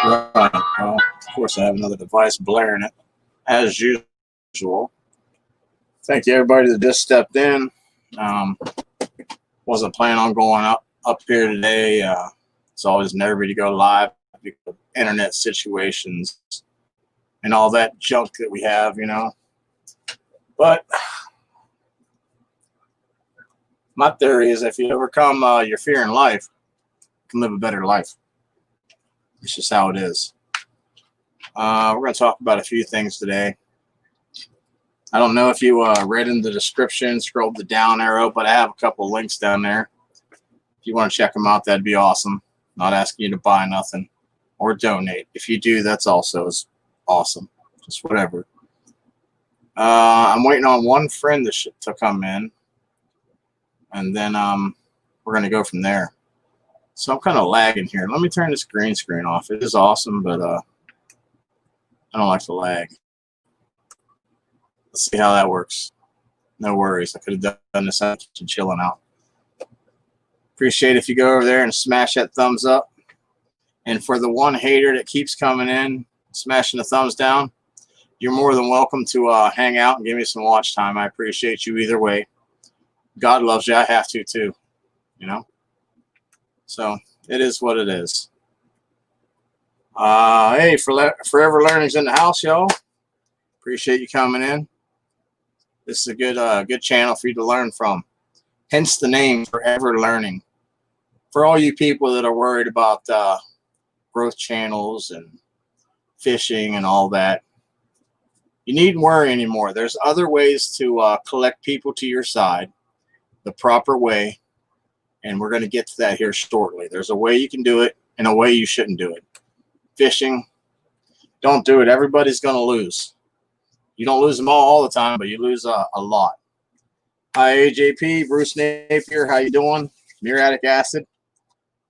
Right. Well, of course, I have another device blaring it as usual. Thank you, everybody that just stepped in. Wasn't planning on going up here today. It's always nervy to go live because of internet situations and all that junk that we have, you know. But my theory is if you overcome your fear in life, you can live a better life. It's just how it is. We're going to talk about a few things today. I don't know if you read in the description, scrolled the down arrow, but I have a couple links down there. If you want to check them out, that'd be awesome. Not asking you to buy nothing or donate. If you do, that's also awesome. Just whatever. I'm waiting on one friend to come in, and then we're going to go from there. So I'm kind of lagging here. Let me turn this green screen off. It is awesome, but I don't like the lag. Let's see how that works. No worries. I could have done this out and chilling out. Appreciate if you go over there and smash that thumbs up. And for the one hater that keeps coming in, smashing the thumbs down, you're more than welcome to hang out and give me some watch time. I appreciate you either way. God loves you. I have to too, you know. So it is what it is. Hey, Forever Learning's in the house, y'all. Appreciate you coming in. This is a good channel for you to learn from. Hence the name, Forever Learning. For all you people that are worried about growth channels and fishing and all that, you needn't worry anymore. There's other ways to collect people to your side the proper way. And we're going to get to that here shortly. There's a way you can do it and a way you shouldn't do it. Fishing, don't do it. Everybody's going to lose. You don't lose them all the time, but you lose a lot. Hi, AJP, Bruce Napier. How you doing? Muriatic acid.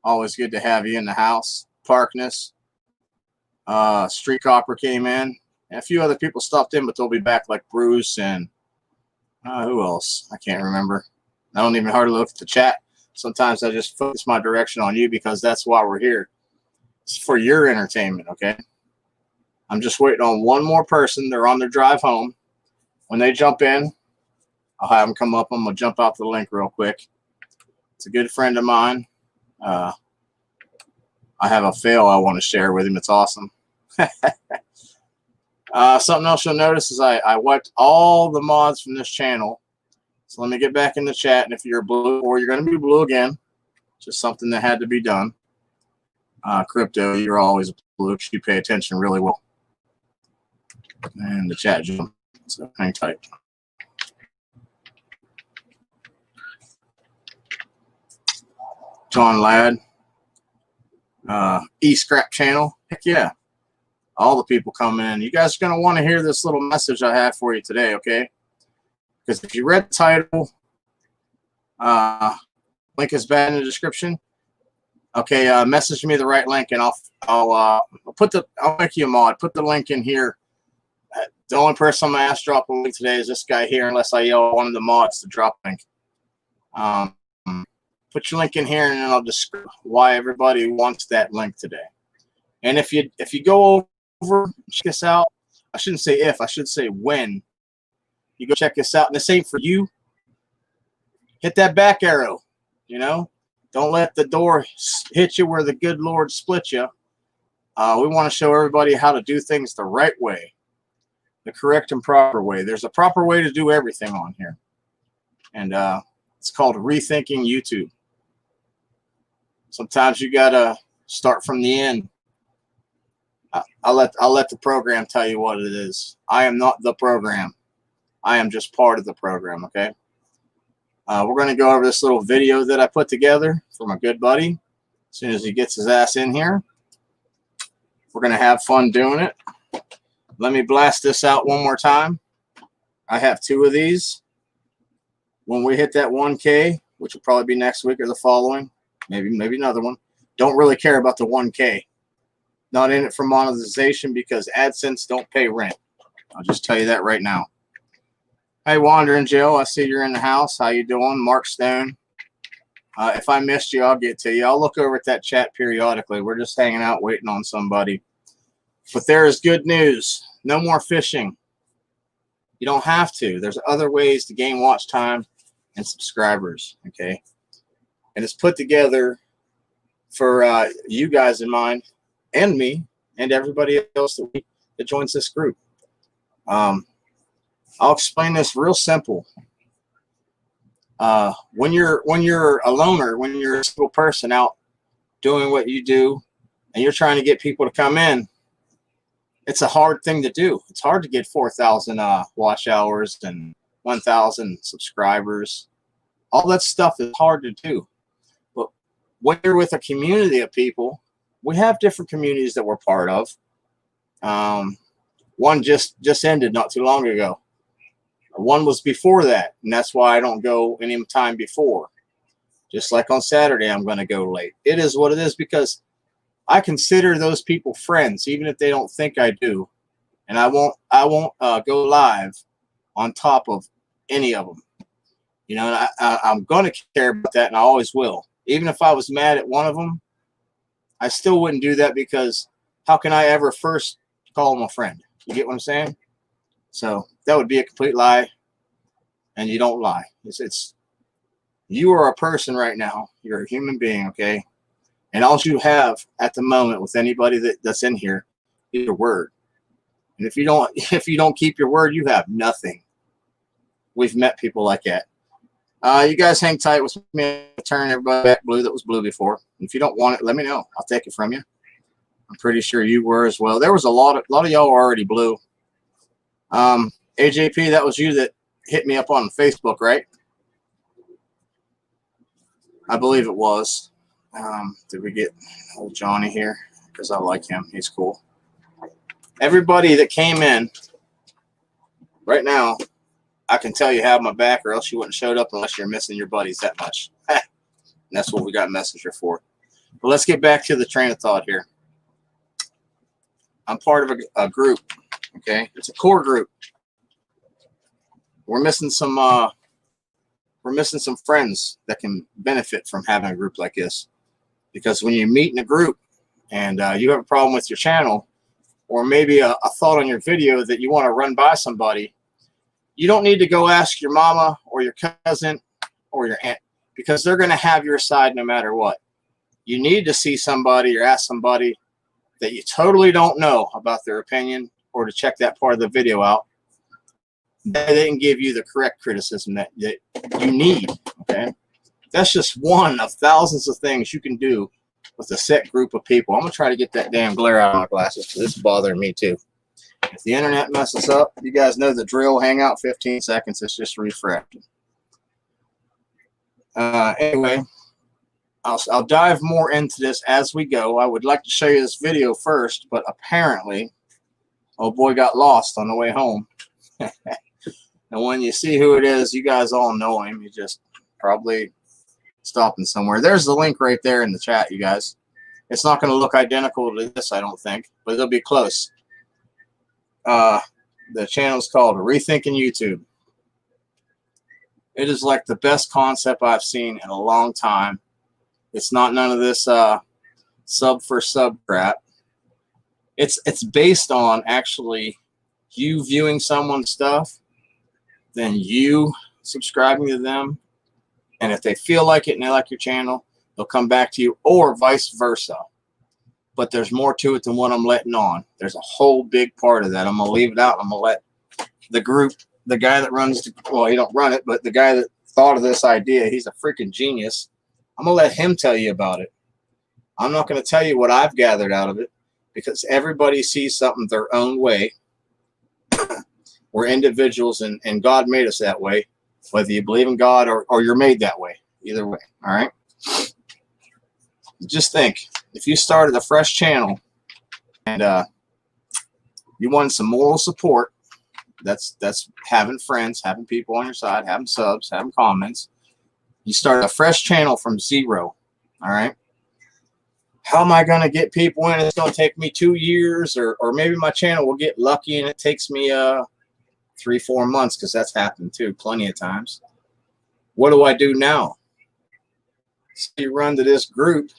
Always good to have you in the house. Parkness. Street Copper came in. And a few other people stopped in, but they'll be back, like Bruce and who else? I can't remember. I don't even hardly look at the chat. Sometimes I just focus my direction on you because that's why we're here. It's for your entertainment, okay? I'm just waiting on one more person. They're on their drive home. When they jump in, I'll have them come up. I'm going to jump out the link real quick. It's a good friend of mine. I have a fail I want to share with him. It's awesome. Something else you'll notice is I wiped all the mods from this channel. So let me get back in the chat, and if you're blue, or you're going to be blue again, just something that had to be done. Crypto, you're always blue because you pay attention really well. And the chat jumped, so hang tight. John Ladd, E-Scrap channel, heck yeah. All the people coming in. You guys are going to want to hear this little message I have for you today, okay? Because if you read the title, link is bad in the description. Okay, message me the right link, and I'll make you a mod. Put the link in here. The only person I'm gonna ask to drop a link today is this guy here, unless I yell one of the mods to drop a link. Put your link in here, and then I'll describe why everybody wants that link today. And if you go over, check this out. I shouldn't say if. I should say when. You go check this out, and this ain't for you. Hit that back arrow, you know. Don't let the door hit you where the good Lord split you. We want to show everybody how to do things the right way, the correct and proper way. There's a proper way to do everything on here, and it's called rethinking YouTube. Sometimes you gotta start from the end. I'll let the program tell you what it is. I am not the program. I am just part of the program, okay? We're going to go over this little video that I put together from a good buddy. As soon as he gets his ass in here, we're going to have fun doing it. Let me blast this out one more time. I have 2 of these. When we hit that 1K, which will probably be next week or the following, maybe another one, don't really care about the 1K. Not in it for monetization because AdSense don't pay rent. I'll just tell you that right now. Hey, Wandering Jill, I see you're in the house. How you doing? Mark Stone. If I missed you, I'll get to you. I'll look over at that chat periodically. We're just hanging out, waiting on somebody. But there is good news. No more fishing. You don't have to. There's other ways to gain watch time and subscribers, okay? And it's put together for you guys in mind, and me, and everybody else that joins this group. I'll explain this real simple. When you're a loner, when you're a single person out doing what you do, and you're trying to get people to come in, it's a hard thing to do. It's hard to get 4,000 watch hours and 1,000 subscribers. All that stuff is hard to do. But when you're with a community of people, we have different communities that we're part of. One just ended not too long ago. One was before that, and that's why I don't go any time before. Just like on Saturday, I'm going to go late. It is what it is, because I consider those people friends, even if they don't think I do. And I won't go live on top of any of them. You know, and I'm going to care about that, and I always will. Even if I was mad at one of them, I still wouldn't do that, because how can I ever first call them a friend? You get what I'm saying? So that would be a complete lie, and you don't lie. It's you are a person right now. You're a human being, okay? And all you have at the moment with anybody that's in here is your word. And if you don't keep your word, you have nothing. We've met people like that. You guys hang tight with me. Turn everybody back blue that was blue before. If you don't want it, let me know. I'll take it from you. I'm pretty sure you were as well. There was a lot of y'all were already blue. AJP, that was you that hit me up on Facebook, right? I believe it was. Did we get old Johnny here? Because I like him. He's cool. Everybody that came in right now, I can tell you have my back, or else you wouldn't showed up unless you're missing your buddies that much. And that's what we got Messenger for. But let's get back to the train of thought here. I'm part of a group, okay? It's a core group. We're missing some friends that can benefit from having a group like this. Because when you meet in a group and you have a problem with your channel, or maybe a thought on your video that you want to run by somebody, you don't need to go ask your mama or your cousin or your aunt, because they're going to have your side no matter what. You need to see somebody or ask somebody that you totally don't know about their opinion, or to check that part of the video out. They can give you the correct criticism that you need, okay? That's just one of thousands of things you can do with a set group of people. I'm going to try to get that damn glare out of my glasses, because this is bothering me too. If the internet messes up, you guys know the drill. Hang out 15 seconds. It's just refreshing. Anyway, I'll dive more into this as we go. I would like to show you this video first, but apparently, oh boy, got lost on the way home. And when you see who it is, you guys all know him. You just probably stopping somewhere. There's the link right there in the chat, you guys. It's not going to look identical to this, I don't think, but it'll be close. The channel's called Rethinking YouTube. It is like the best concept I've seen in a long time. It's not none of this sub for sub crap. It's based on actually you viewing someone's stuff, then you subscribing to them, and if they feel like it and they like your channel, they'll come back to you, or vice versa. But there's more to it than what I'm letting on. There's a whole big part of that. I'm going to leave it out. I'm going to let the group, the guy that runs the, well, he don't run it, but the guy that thought of this idea, he's a freaking genius. I'm going to let him tell you about it. I'm not going to tell you what I've gathered out of it, because everybody sees something their own way. We're individuals, and God made us that way, whether you believe in God or you're made that way. Either way, all right? Just think, if you started a fresh channel and you wanted some moral support, that's having friends, having people on your side, having subs, having comments. You start a fresh channel from zero, all right? How am I going to get people in? It's going to take me 2 years, or maybe my channel will get lucky and it takes me 3-4 months, because that's happened too plenty of times. What do I do now? So you run to this group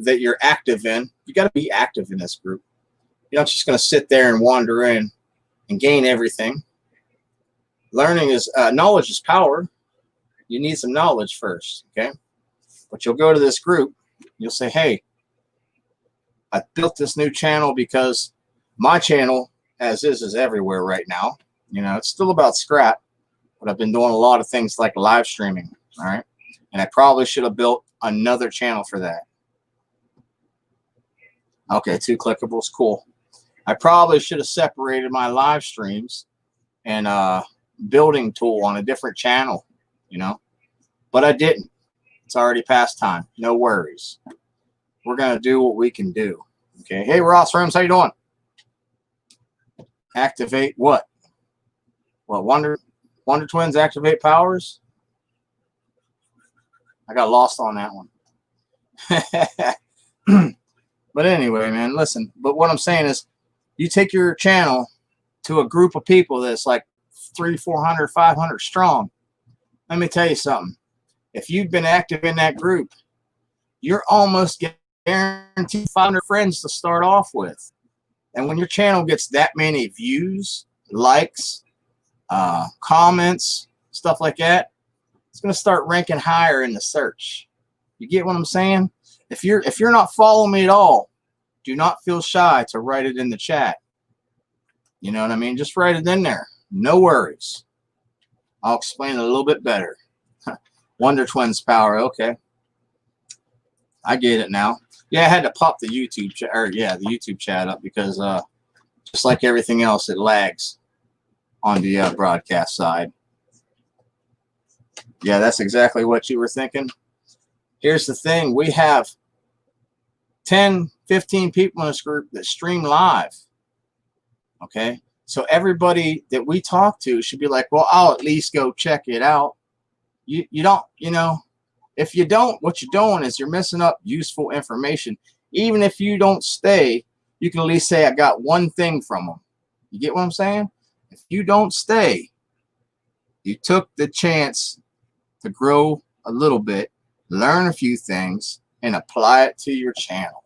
that you're active in. You got to be active in this group. You're not just going to sit there and wander in and gain everything. Learning is knowledge is power. You need some knowledge first, okay? But you'll go to this group. You'll say, hey, I built this new channel because my channel, as is everywhere right now. You know, it's still about scrap, but I've been doing a lot of things like live streaming, all right? And I probably should have built another channel for that. Okay, 2 clickables, cool. I probably should have separated my live streams and building tool on a different channel, you know, but I didn't. It's already past time. No worries. We're going to do what we can do. Okay. Hey, Ross Rooms, how you doing? Activate what? What, Wonder Twins activate powers? I got lost on that one. But anyway, man, listen. But what I'm saying is, you take your channel to a group of people that's like 300, 400, 500 strong. Let me tell you something. If you've been active in that group, you're almost guaranteed 500 friends to start off with. And when your channel gets that many views, likes, comments, stuff like that, it's going to start ranking higher in the search. You get what I'm saying? If you're not following me at all, do not feel shy to write it in the chat. You know what I mean? Just write it in there. No worries. I'll explain it a little bit better. Wonder Twins power. Okay. I get it now. Yeah, I had to pop the YouTube chat, or yeah, the YouTube chat up because just like everything else, it lags on the broadcast side. Yeah, that's exactly what you were thinking. Here's the thing. We have 10, 15 people in this group that stream live. Okay. So everybody that we talk to should be like, well, I'll at least go check it out. You don't, you know, if you don't, what you're doing is you're missing up useful information. Even if you don't stay, you can at least say, I got one thing from them. You get what I'm saying? If you don't stay, you took the chance to grow a little bit, learn a few things, and apply it to your channel.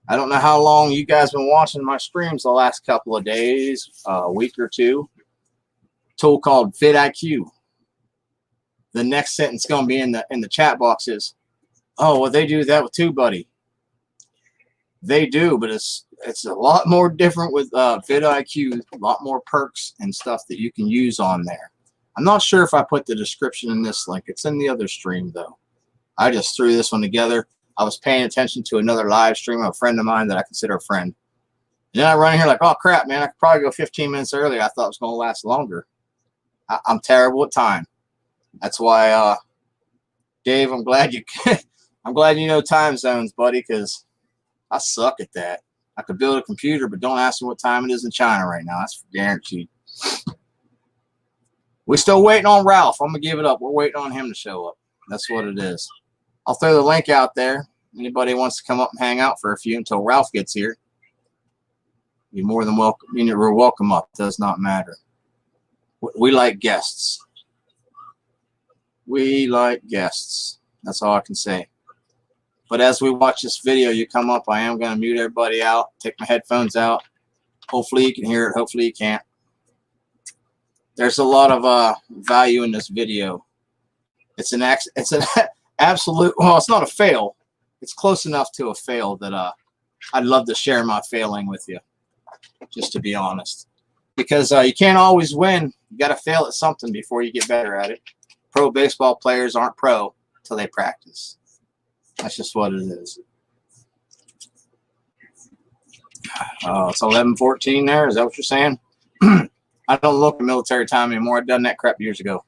I don't know how long you guys been watching my streams the last couple of days, a week or two. A tool called vidIQ. The next sentence going to be in the chat box is, oh, well, they do that with too, buddy. They do, but it's a lot more different with vidIQ. A lot more perks and stuff that you can use on there. I'm not sure if I put the description in this link. It's in the other stream though. I just threw this one together. I was paying attention to another live stream of a friend of mine that I consider a friend. And then I run in here like, oh, crap, man, I could probably go 15 minutes early. I thought it was going to last longer. I'm terrible at time. That's why, Dave, I'm glad you know time zones, buddy, because I suck at that. I could build a computer, but don't ask me what time it is in China right now. That's guaranteed. We're still waiting on Ralph. I'm going to give it up. We're waiting on him to show up. That's what it is. I'll throw the link out there. Anybody wants to come up and hang out for a few until Ralph gets here, you're more than welcome. We're welcome up. It does not matter. We like guests. We like guests. That's all I can say. But as we watch this video, you come up, I am going to mute everybody out, take my headphones out. Hopefully you can hear it. Hopefully you can't. There's a lot of value in this video. It's an absolute, well, it's not a fail. It's close enough to a fail that I'd love to share my failing with you, just to be honest. Because you can't always win. You got to fail at something before you get better at it. Pro baseball players aren't pro until they practice. That's just what it is. Oh, it's 11:14 there. Is that what you're saying? I don't look at military time anymore. I've done that crap years ago.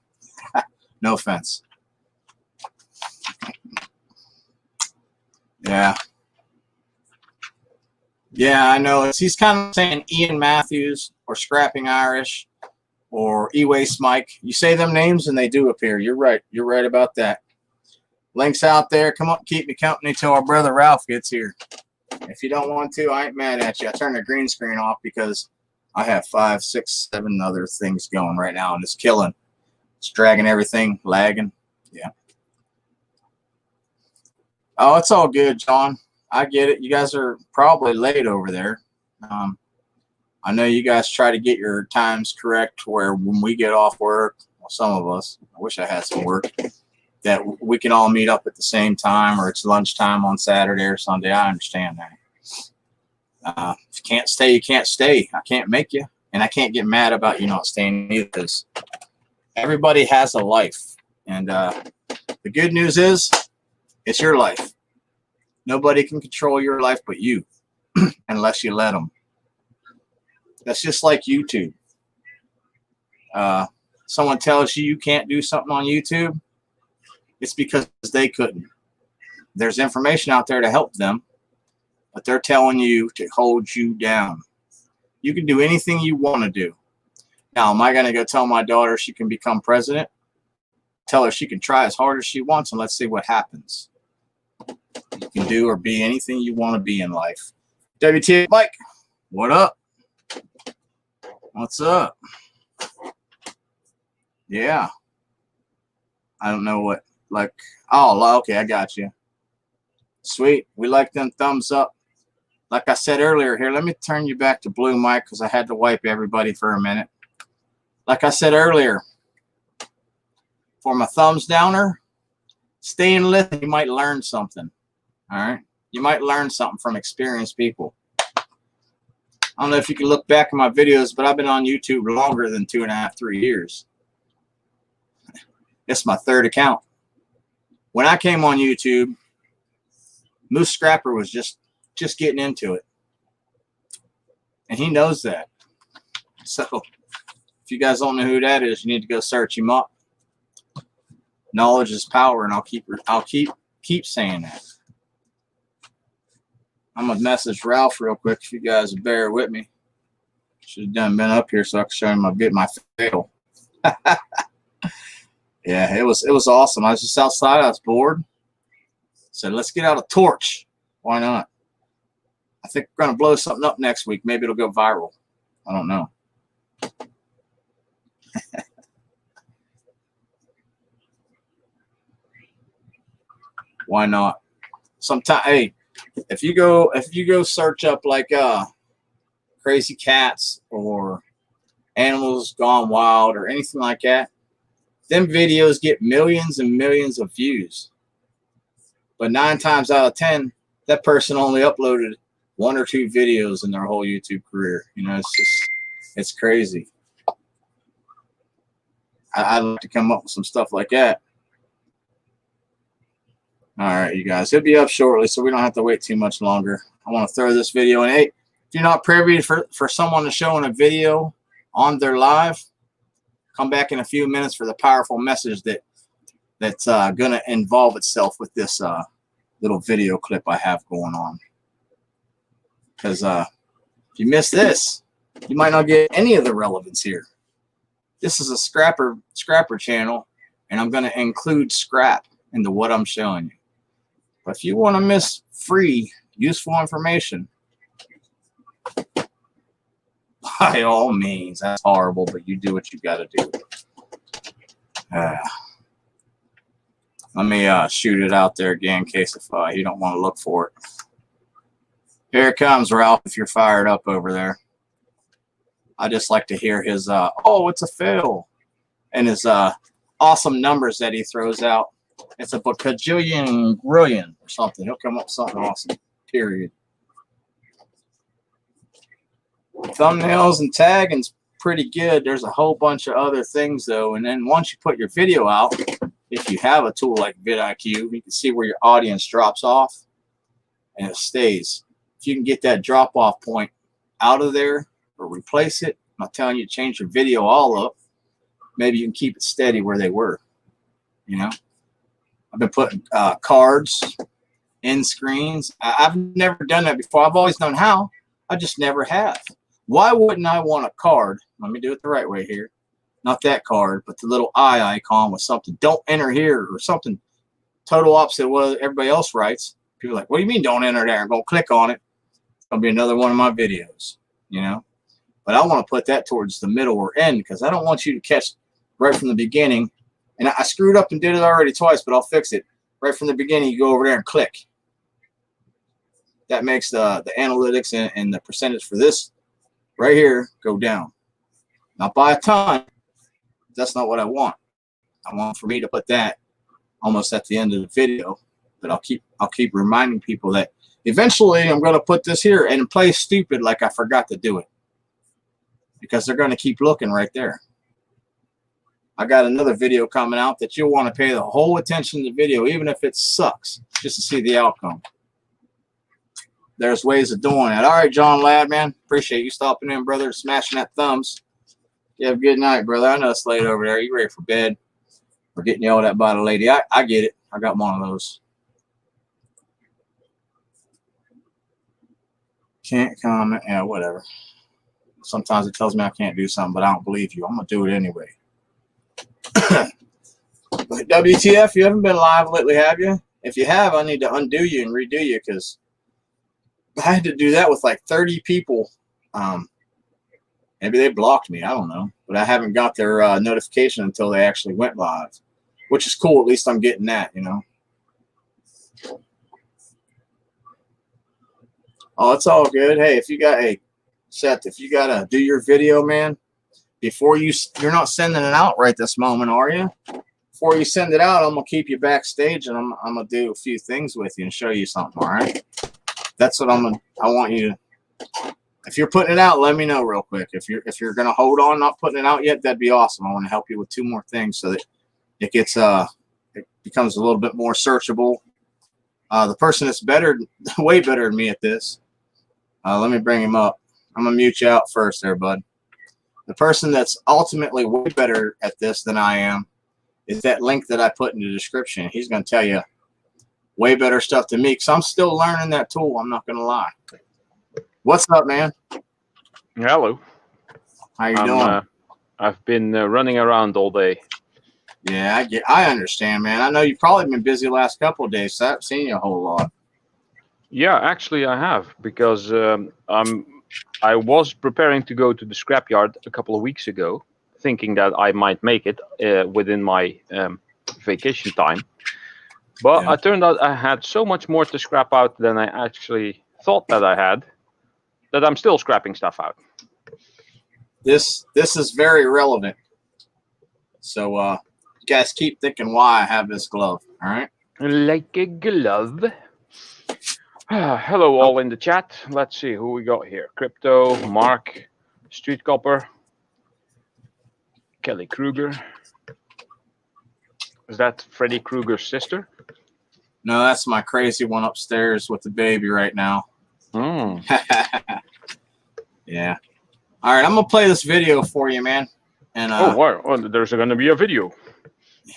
No offense. Yeah. Yeah, I know. He's kind of saying Ian Matthews or Scrapping Irish or E-Waste Mike. You say them names and they do appear. You're right. You're right about that. Links out there. Come up, keep me company till our brother Ralph gets here. If you don't want to, I ain't mad at you. I turned the green screen off because I have 5, 6, 7 other things going right now, and it's killing. It's dragging everything, lagging. Yeah. Oh, it's all good, John. I get it. You guys are probably late over there. I know you guys try to get your times correct where when we get off work, well, some of us, I wish I had some work, that we can all meet up at the same time, or it's lunchtime on Saturday or Sunday. I understand that. If you can't stay, you can't stay. I can't make you, and I can't get mad about you not staying either, because everybody has a life. And the good news is it's your life. Nobody can control your life but you unless you let them. That's just like YouTube. Someone tells you you can't do something on YouTube, it's because they couldn't. There's information out there to help them, but they're telling you to hold you down. You can do anything you want to do. Now, am I going to go tell my daughter she can become president? Tell her she can try as hard as she wants, and let's see what happens. You can do or be anything you want to be in life. WT Mike, what up? What's up? Yeah. I don't know what, like, oh, okay, I got you. Sweet. We like them thumbs up. Like I said earlier, here, let me turn you back to blue, Mike, because I had to wipe everybody for a minute. Like I said earlier, for my thumbs downer, stay and listen. You might learn something. All right? You might learn something from experienced people. I don't know if you can look back at my videos, but I've been on YouTube longer than 2.5, 3 years. It's my third account. When I came on YouTube, Moose Scrapper was just getting into it. And he knows that. So if you guys don't know who that is, you need to go search him up. Knowledge is power, and I'll keep saying that. I'm gonna message Ralph real quick if you guys bear with me. Should have been up here so I could show him my fail. Yeah, it was awesome. I was just outside. I was bored. Said, let's get out a torch. Why not? I think we're gonna blow something up next week. Maybe it'll go viral. I don't know. Why not? Sometimes, hey, if you go search up like crazy cats or animals gone wild or anything like that, them videos get millions and millions of views. But 9 times out of 10, that person only uploaded 1 or 2 videos in their whole YouTube career. You know, it's crazy. I'd like to come up with some stuff like that. All right, you guys, it'll be up shortly, so we don't have to wait too much longer. I want to throw this video in. Hey, if you're not privy for someone to show in a video on their live, come back in a few minutes for the powerful message that's going to involve itself with this little video clip I have going on. Because if you miss this, you might not get any of the relevance here. This is a scrapper channel, and I'm going to include scrap into what I'm showing you. But if you want to miss free, useful information, by all means, that's horrible, but you do what you got to do. Let me shoot it out there again in case if you don't want to look for it. Here it comes, Ralph, if you're fired up over there. I just like to hear his, oh, it's a fail, and his awesome numbers that he throws out. It's a bajillion brilliant or something. He'll come up with something awesome, period. Thumbnails and tagging's pretty good. There's a whole bunch of other things, though. And then once you put your video out, if you have a tool like vidIQ, you can see where your audience drops off and it stays. If you can get that drop-off point out of there or replace it, I'm not telling you to change your video all up. Maybe you can keep it steady where they were, you know. I've been putting cards in screens. I've never done that before. I've always known how. I just never have. Why wouldn't I want a card? Let me do it the right way here. Not that card, but the little eye icon with something. Don't enter here or something total opposite of what everybody else writes. People are like, what do you mean don't enter there? Go click on it. It'll be another one of my videos, you know. But I want to put that towards the middle or end because I don't want you to catch right from the beginning. And I screwed up and did it already twice, but I'll fix it. Right from the beginning, you go over there and click. that makes the analytics and the percentage for this right here go down. Not by a ton. That's not what I want. I want for me to put that almost at the end of the video. But I'll keep reminding people that eventually I'm going to put this here and play stupid like I forgot to do it, because they're going to keep looking right there. I got another video coming out that you'll want to pay the whole attention to the video, even if it sucks, just to see the outcome. There's ways of doing it. All right, John Ladd, man. Appreciate you stopping in, brother, smashing that thumbs. You have a good night, brother. I know it's late over there. You ready for bed? Or getting yelled at by the lady. I get it. I got one of those. Can't comment. Yeah, whatever. Sometimes it tells me I can't do something, but I don't believe you. I'm going to do it anyway. But WTF, you haven't been live lately, have you? If you have, I need to undo you and redo you, because I had to do that with like 30 people. Maybe they blocked me. I don't know. But I haven't got their notification until they actually went live, which is cool. At least I'm getting that, you know. Oh, it's all good. Hey, if you got a Seth, if you got to do your video, man, before you're not sending it out right this moment, are you? Before you send it out, I'm going to keep you backstage, and I'm going to do a few things with you and show you something, all right? That's what I want you to. If you're putting it out, let me know real quick. If you're going to hold on not putting it out yet, that'd be awesome. I want to help you with 2 more things so that it gets it becomes a little bit more searchable. The person that's way better than me at this. Let me bring him up. I'm going to mute you out first there, bud. The person that's ultimately way better at this than I am is that link that I put in the description. He's going to tell you way better stuff than me, because I'm still learning that tool. I'm not going to lie. What's up, man? Hello. How you doing? I've been running around all day. Yeah, I understand, man. I know you've probably been busy the last couple of days, so I haven't seen you a whole lot. Yeah, actually I have, because I was preparing to go to the scrapyard a couple of weeks ago, thinking that I might make it within my vacation time. But Yeah. it turned out I had so much more to scrap out than I actually thought that I had, that I'm still scrapping stuff out. This is very relevant. So you guys keep thinking why I have this glove, all right? Like a glove. Hello all in the chat. Let's see who we got here. Crypto, Mark, Street Copper, Kelly Kruger. Is that Freddy Krueger's sister? No, that's my crazy one upstairs with the baby right now. Mm. Yeah. All right, I'm going to play this video for you, man. And Oh, wow. Oh, there's going to be a video.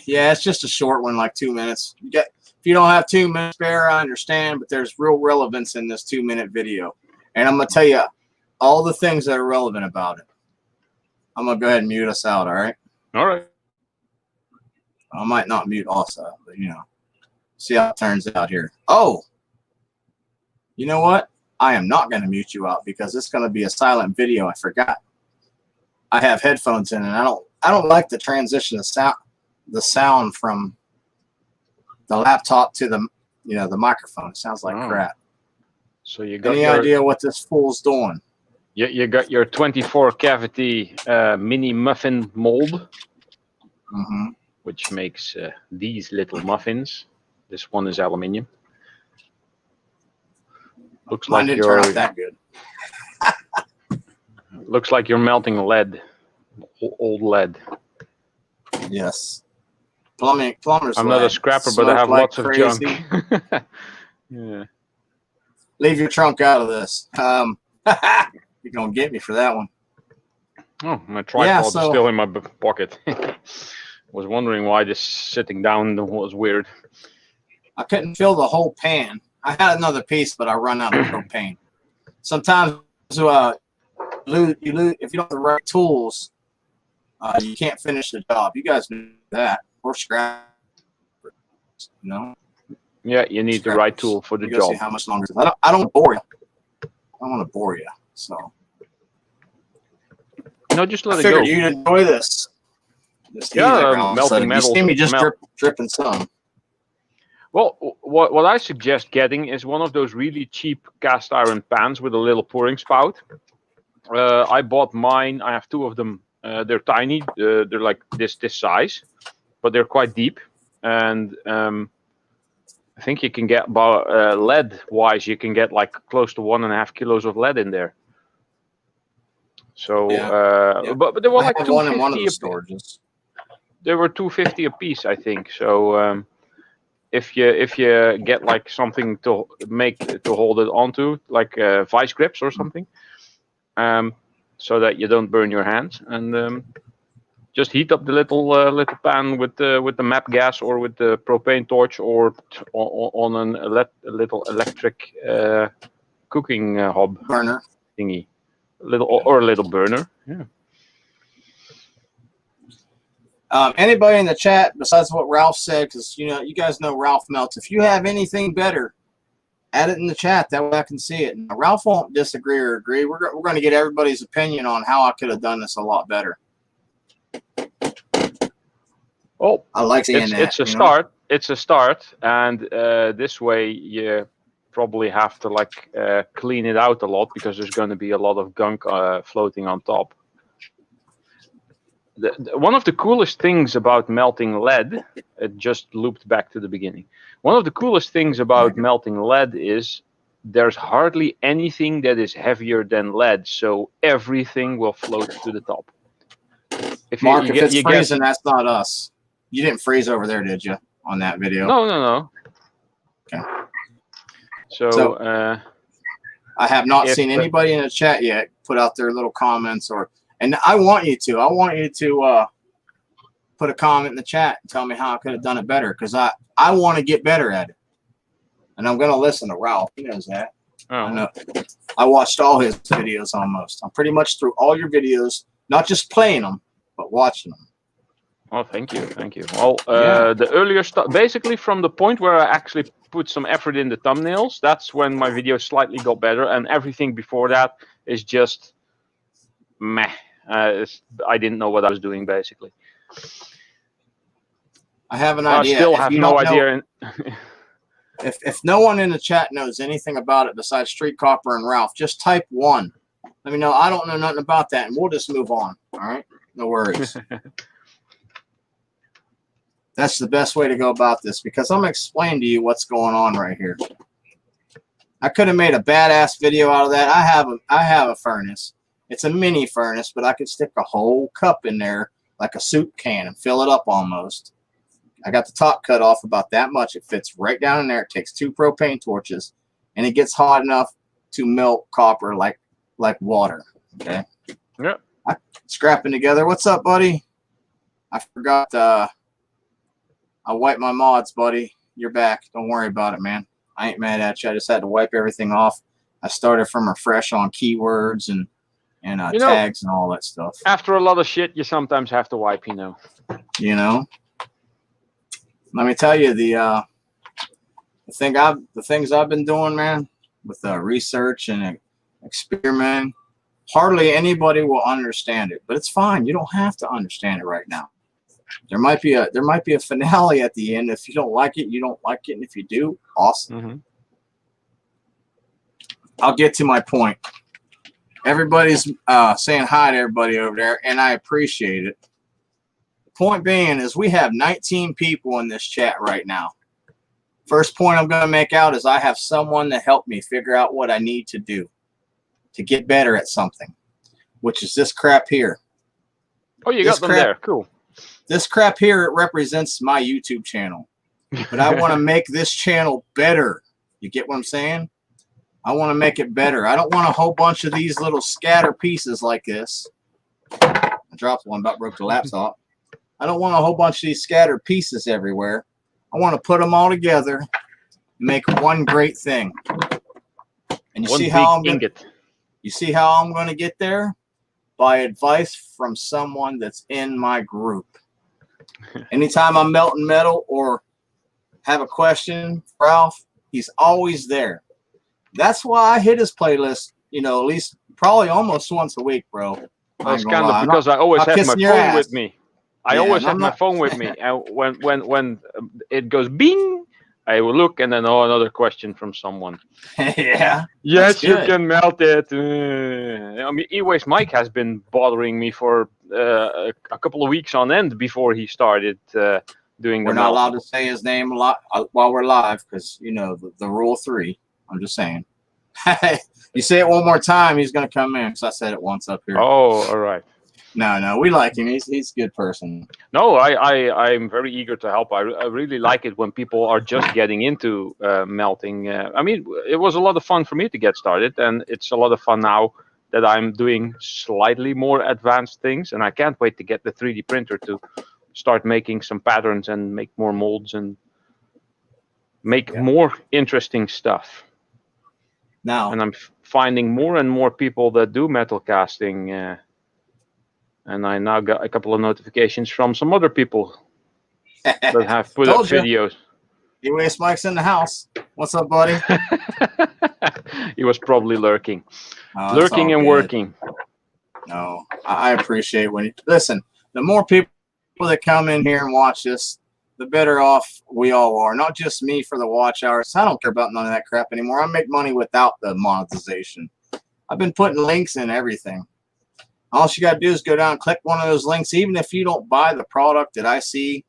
Yeah, it's just a short one, like 2 minutes. If you don't have 2 minutes spare, I understand, but there's real relevance in this 2-minute video. And I'm going to tell you all the things that are relevant about it. I'm going to go ahead and mute us out, all right? All right. I might not mute us out, but, you know, see how it turns out here. Oh, you know what? I am not going to mute you out because it's going to be a silent video. I forgot. I have headphones in, and I don't like the transition of the sound from the laptop to the microphone. It sounds like crap. So you got any idea what this fool's doing? You got your 24 cavity mini muffin mold, which makes these little muffins. This one is aluminium. Looks Mine like didn't turn out that good. Looks like you're melting lead, old lead. Yes. Plumber's I'm not a scrapper, but I have lots of junk. Yeah. Leave your trunk out of this. You're gonna get me for that one. Oh, my tripod is still in my pocket. Was wondering why this sitting down was weird. I couldn't fill the whole pan. I had another piece, but I run out of propane. Sometimes if you don't have the right tools, you can't finish the job. You guys know that. Or scrap, you know. Yeah, you need the right tool for the job. See how much longer? I don't bore you. I don't want to bore you. So. No, just let I it go. figured you'd enjoy this. Yeah, melting metal. You see me just dripping some. Well, what I suggest getting is one of those really cheap cast iron pans with a little pouring spout. I bought mine. I have two of them. They're tiny. They're like this size, but they're quite deep. And I think you can get about lead wise, you can get like close to 1.5 kilos of lead in there. So, Yeah. but they were like one in one of 250 the storages. They were 250 a piece, I think. So if you get like something to hold it onto, like vice grips or something, so that you don't burn your hands, and just heat up the little pan with the map gas or with the propane torch or on a little electric cooking hob Burner thingy, a little burner. Yeah. Anybody in the chat besides what Ralph said, because you guys know Ralph melts. If you have anything better, add it in the chat. That way I can see it. Now, Ralph won't disagree or agree. We're going to get everybody's opinion on how I could have done this a lot better. Oh, I like seeing that. It's a start. It's a start, and this way you probably have to like clean it out a lot because there's going to be a lot of gunk floating on top. One of the coolest things about melting lead, it just looped back to the beginning. One of the coolest things about melting lead is there's hardly anything that is heavier than lead, so everything will float to the top. If it's freezing, that's not us. You didn't freeze over there, did you, on that video? No. Okay. So I have not seen anybody in the chat yet put out their little comments and I want you to. I want you to put a comment in the chat and tell me how I could have done it better, because I want to get better at it. And I'm going to listen to Ralph. He knows that. Oh. I know. I watched all his videos almost. I'm pretty much through all your videos, not just playing them, but watching them. Oh, thank you. Well, the earlier stuff, basically from the point where I actually put some effort in the thumbnails, that's when my videos slightly got better, and everything before that is just meh. I didn't know what I was doing, basically. I have an idea. I still have no idea. If no one in the chat knows anything about it besides Street Copper and Ralph, just type 1. Let me know. I don't know nothing about that, and we'll just move on. All right? No worries. That's the best way to go about this, because I'm going to explain to you what's going on right here. I could have made a badass video out of that. I have a furnace. It's a mini furnace, but I could stick a whole cup in there like a soup can and fill it up almost. I got the top cut off about that much. It fits right down in there. It takes 2 propane torches, and it gets hot enough to melt copper like water. Okay. Yeah. Scrapping together. What's up, buddy? I forgot. I wiped my mods, buddy. You're back. Don't worry about it, man. I ain't mad at you. I just had to wipe everything off. I started from afresh on keywords and tags and all that stuff. After a lot of shit, you sometimes have to wipe, You know. Let me tell you the things I've been doing, man, with research and experimenting. Hardly anybody will understand it, but it's fine. You don't have to understand it right now. There might be a finale at the end. If you don't like it, you don't like it, and if you do, awesome. Mm-hmm. I'll get to my point. Everybody's saying hi to everybody over there, and I appreciate it. The point being is we have 19 people in this chat right now. First point I'm going to make out is I have someone to help me figure out what I need to do to get better at something, which is this crap here. Oh, you got them there. Cool. This crap here, it represents my YouTube channel. But I want to make this channel better. You get what I'm saying? I want to make it better. I don't want a whole bunch of these little scatter pieces like this. I dropped one, about broke the laptop. I don't want a whole bunch of these scattered pieces everywhere. I want to put them all together and make one great thing. And you see how I'm going to get there? By advice from someone that's in my group. Anytime I'm melting metal or have a question, Ralph, he's always there. That's why I hit his playlist, at least probably almost once a week, bro. That's kind of because I always have my phone with me. I always have my phone with me. And when it goes bing, I will look, and then another question from someone. Yeah. Yes, you can melt it. I mean, E-Waste Mike has been bothering me for a couple of weeks on end before he started doing. We're not allowed to say his name a lot while we're live because you know the rule 3. I'm just saying. You say it one more time, he's gonna come in because I said it once up here. Oh, all right. No, we like him. He's a good person. No, I'm very eager to help. I really like it when people are just getting into melting. I mean, it was a lot of fun for me to get started, and it's a lot of fun now that I'm doing slightly more advanced things, and I can't wait to get the 3D printer to start making some patterns and make more molds and make more interesting stuff. Now, and I'm finding more and more people that do metal casting. And I now got a couple of notifications from some other people that have put up videos. E-Waste Mike's in the house. What's up, buddy? He was probably lurking. Oh, lurking and working. No, I appreciate when you listen. The more people that come in here and watch this, the better off we all are. Not just me for the watch hours. I don't care about none of that crap anymore. I make money without the monetization. I've been putting links in everything. All you got to do is go down and click one of those links. Even if you don't buy the product that I see,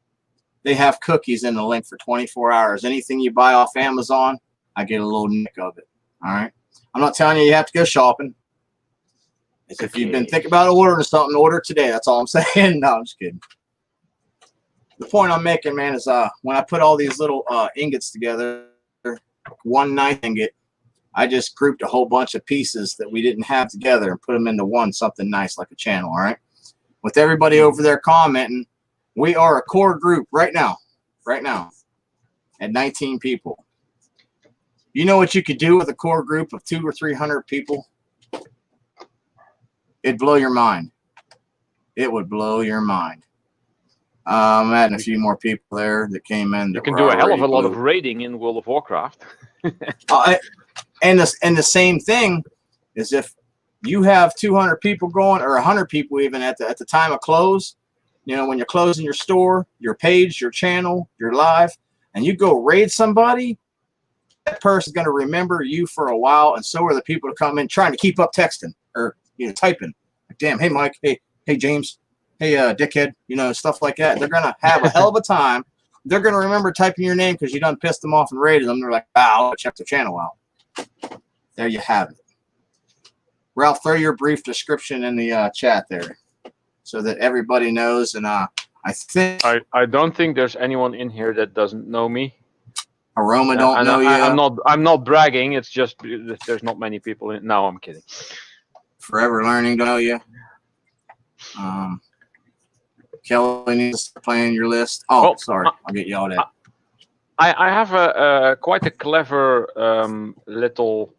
they have cookies in the link for 24 hours. Anything you buy off Amazon, I get a little nick of it. All right. I'm not telling you have to go shopping. It's if you've been thinking about ordering something, order today. That's all I'm saying. No, I'm just kidding. The point I'm making, man, is when I put all these little ingots together, one knife ingot, I just grouped a whole bunch of pieces that we didn't have together and put them into something nice like a channel, all right? With everybody over there commenting, we are a core group right now, at 19 people. You know what you could do with a core group of 200 or 300 people? It'd blow your mind. It would blow your mind. I'm adding a few more people there that came in. You can do a hell of a lot of raiding in World of Warcraft. And the same thing is if you have 200 people going or 100 people even at the time of close, you know, when you're closing your store, your page, your channel, your live, and you go raid somebody, that person's going to remember you for a while, and so are the people to come in trying to keep up texting or typing. Like, damn, hey Mike, hey James, hey dickhead, stuff like that. They're going to have a hell of a time. They're going to remember typing your name because you done pissed them off and raided them. They're like, I'll check the channel out. There you have it. Ralph, throw your brief description in the chat there so that everybody knows. And I don't think there's anyone in here that doesn't know me. Aroma don't know you. I'm not bragging. It's just there's not many people in. No, I'm kidding. Forever Learning don't know you. Kelly needs to play in your list. Oh, sorry. I'll get yelled at. I have a quite a clever little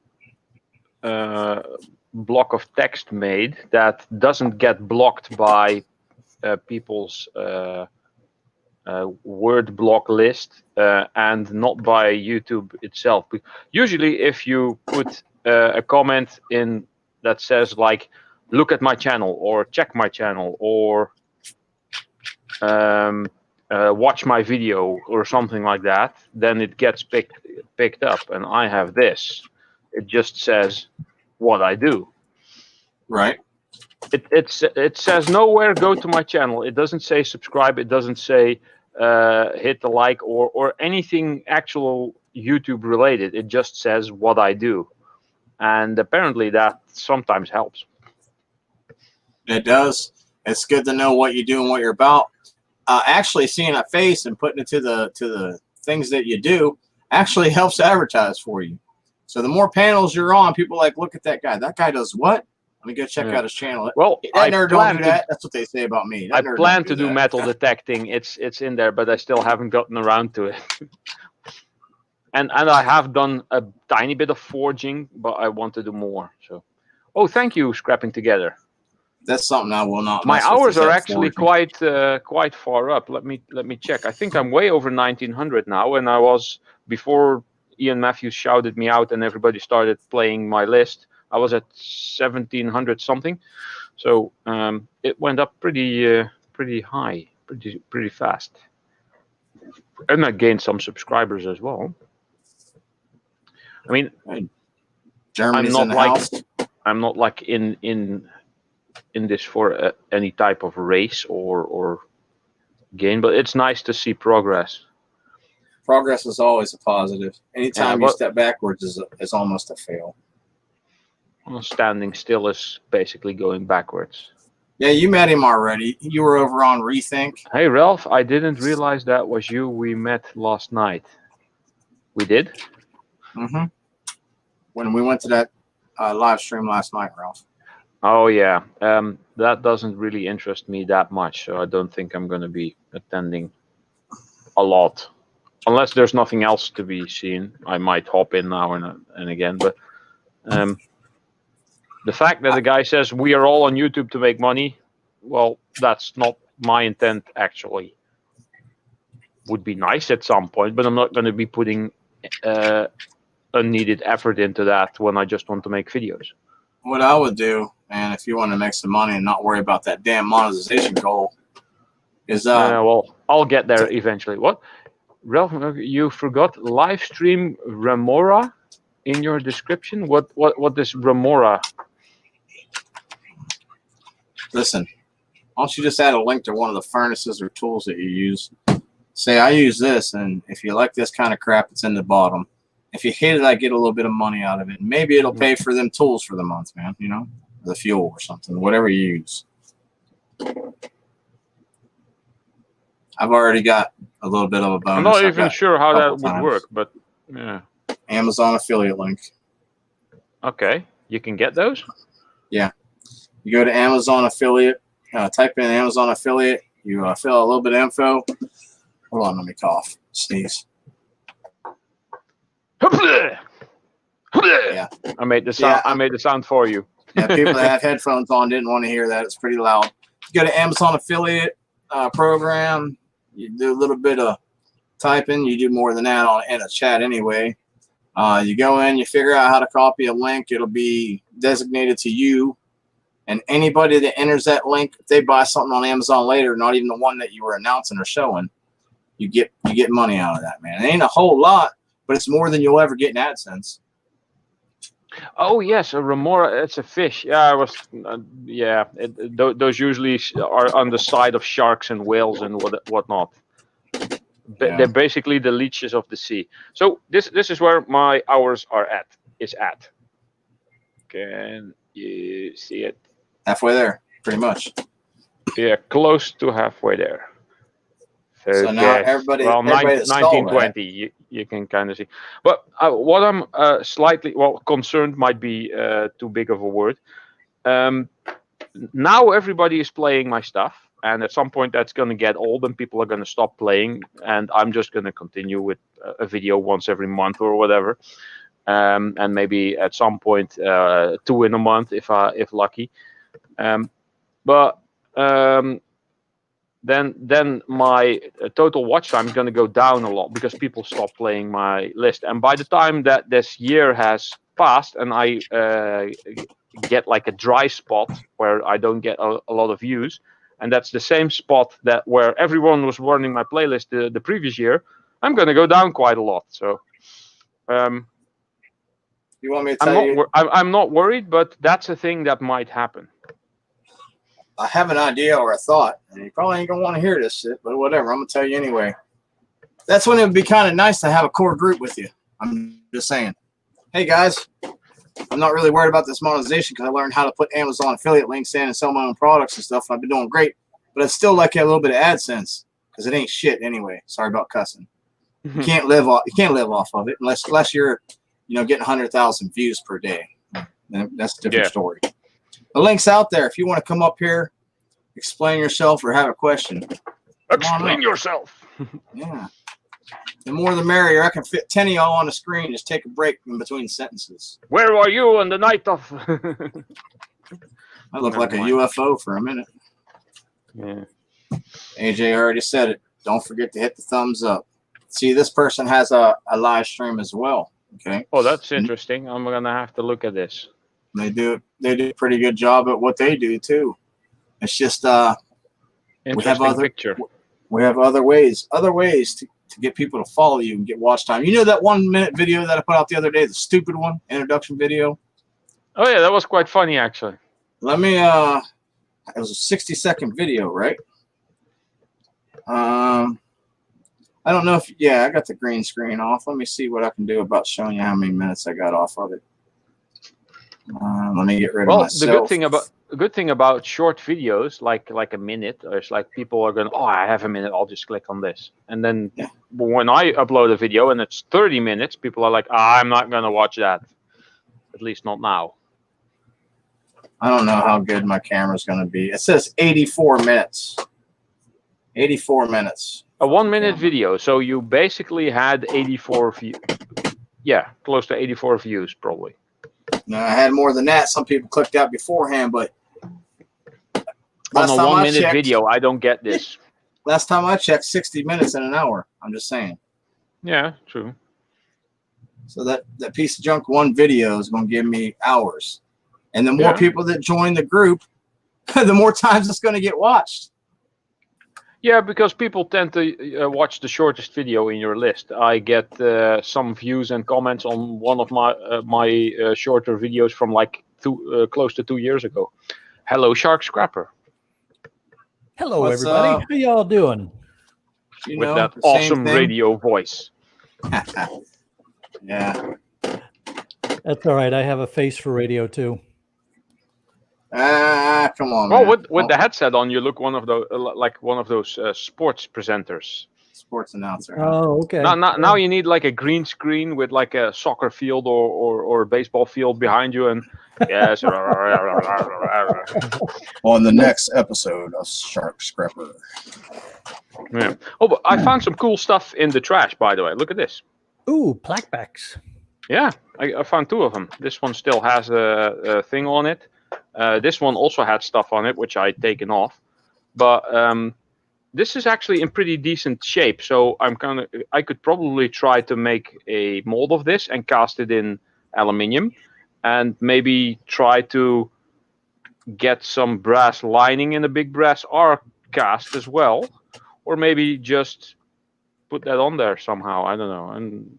block of text made that doesn't get blocked by people's word block list and not by YouTube itself. Usually, if you put a comment in that says like, "Look at my channel" or "Check my channel" or watch my video or something like that, then it gets picked up. And I have this. It just says what I do. Right. It says nowhere go to my channel. It doesn't say subscribe. It doesn't say hit the like or anything actual YouTube related. It just says what I do. And apparently that sometimes helps. It does. It's good to know what you do and what you're about. Actually seeing a face and putting it to the things that you do actually helps advertise for you. So the more panels you're on, people are like, look at that guy. That guy does what? Let me go check out his channel. Well, that nerd don't do that. That's what they say about me. I plan to do metal detecting. It's in there, but I still haven't gotten around to it. and I have done a tiny bit of forging, but I want to do more. So, thank you, Scrapping Together. That's something I will not. My hours are actually quite far up. Let me check. I think I'm way over 1900 now, and I was before Ian Matthews shouted me out and everybody started playing my list. I was at 1700 something, so it went up pretty high, pretty fast. And I gained some subscribers as well. I mean, Germany's in the house. I'm not like in this for any type of race or gain, but it's nice to see progress. Progress is always a positive. Anytime you step backwards is almost a fail. Well, standing still is basically going backwards. Yeah, you met him already. You were over on Rethink. Hey, Ralph, I didn't realize that was you. We met last night. We did? Mm-hmm. When we went to that live stream last night, Ralph. Oh, yeah. That doesn't really interest me that much, so I don't think I'm going to be attending a lot. Unless there's nothing else to be seen. I might hop in now and again. But the fact that the guy says we are all on YouTube to make money, well, that's not my intent, actually. Would be nice at some point, but I'm not going to be putting unneeded effort into that when I just want to make videos. What I would do, and if you want to make some money and not worry about that damn monetization goal, is well, I'll get there eventually. What? Ralph, you forgot live stream Remora in your description. What is Remora? Listen, why don't you just add a link to one of the furnaces or tools that you use? Say, I use this, and if you like this kind of crap, it's in the bottom. If you hate it, I get a little bit of money out of it. Maybe it'll pay for them tools for the month, man. You know, the fuel or something, whatever you use. I've already got a little bit of a bonus. I'm not even sure how that would work, but yeah. Amazon affiliate link. Okay, you can get those? Yeah. You go to Amazon affiliate, type in Amazon affiliate, you fill out a little bit of info. Hold on, let me cough. Sneeze. Yeah. I made the sound. I made the sound for you. Yeah, people that have headphones on didn't want to hear that. It's pretty loud. You go to Amazon affiliate program. You do a little bit of typing. You do more than that in a chat anyway. You go in. You figure out how to copy a link. It'll be designated to you. And anybody that enters that link, if they buy something on Amazon later, not even the one that you were announcing or showing, you get money out of that, man. It ain't a whole lot, but it's more than you'll ever get in AdSense. Oh yes, a remora. It's a fish. Yeah, I was. Yeah, those usually are on the side of sharks and whales and whatnot. Yeah. They're basically the leeches of the sea. So this is where my hours are at. Can you see it? Halfway there, pretty much. Yeah, close to halfway there. So now everybody, well, everybody 1920, you can kind of see. But what I'm slightly concerned might be too big of a word. Now everybody is playing my stuff, and at some point that's going to get old, and people are going to stop playing, and I'm just going to continue with a video once every month or whatever, and maybe at some point 2 in a month if lucky. But then my total watch time is going to go down a lot because people stop playing my list. And by the time that this year has passed and I get like a dry spot where I don't get a lot of views, and that's the same spot where everyone was running my playlist the previous year, I'm going to go down quite a lot. So you want me to tell you? I'm not worried, but that's a thing that might happen. I have an idea or a thought, and you probably ain't going to want to hear this shit, but whatever. I'm going to tell you anyway. That's when it would be kind of nice to have a core group with you. I'm just saying. Hey, guys, I'm not really worried about this monetization because I learned how to put Amazon affiliate links in and sell my own products and stuff. I've been doing great, but I'd still like a little bit of AdSense because it ain't shit anyway. Sorry about cussing. You can't live off of it unless you're, getting 100,000 views per day. That's a different story. The link's out there. If you want to come up here, explain yourself or have a question. Explain yourself. Yeah. The more the merrier. I can fit 10 of y'all on the screen. Just take a break in between sentences. Where are you on the night of? I look like a UFO for a minute. Yeah. AJ already said it. Don't forget to hit the thumbs up. See, this person has a live stream as well. Okay. Oh, that's interesting. I'm gonna have to look at this. They do a pretty good job at what they do too. It's just we have We have other ways to get people to follow you and get watch time. You know that 1 minute video that I put out the other day, the stupid one, introduction video? Oh yeah, that was quite funny actually. Let me it was a 60-second video, right? I don't know if I got the green screen off. Let me see what I can do about showing you how many minutes I got off of it. Let me get rid of myself. The good thing about short videos, like a minute, is like people are going, oh, I have a minute, I'll just click on this. And then when I upload a video and it's 30 minutes, people are like, I'm not going to watch that. At least not now. I don't know how good my camera's going to be. It says 84 minutes. 84 minutes. A 1 minute video. So you basically had 84 views. Yeah, close to 84 views probably. No, I had more than that. Some people clicked out beforehand, but on a 1 minute video, I don't get this. Last time I checked, 60 minutes in an hour. I'm just saying. Yeah, true. So that piece of junk one video is going to give me hours. And the more people that join the group, the more times it's going to get watched. Yeah, because people tend to watch the shortest video in your list. I get some views and comments on one of my shorter videos from like close to 2 years ago. Hello, Shark Scrapper. Hello, everybody. How y'all doing? With that awesome radio voice. Yeah. That's all right. I have a face for radio too. Come on. Well, with the headset on, you look one of those sports presenters. Sports announcer. Oh, okay. Now you need like a green screen with like a soccer field or baseball field behind you, and yes. On the next episode of Shark Scrapper. Yeah. Oh, but I found some cool stuff in the trash, by the way. Look at this. Ooh, plaquebacks. Yeah, I found 2 of them. This one still has a thing on it. This one also had stuff on it, which I'd taken off. But this is actually in pretty decent shape. So I could probably try to make a mold of this and cast it in aluminium, and maybe try to get some brass lining in a big brass R cast as well, or maybe just put that on there somehow. I don't know, and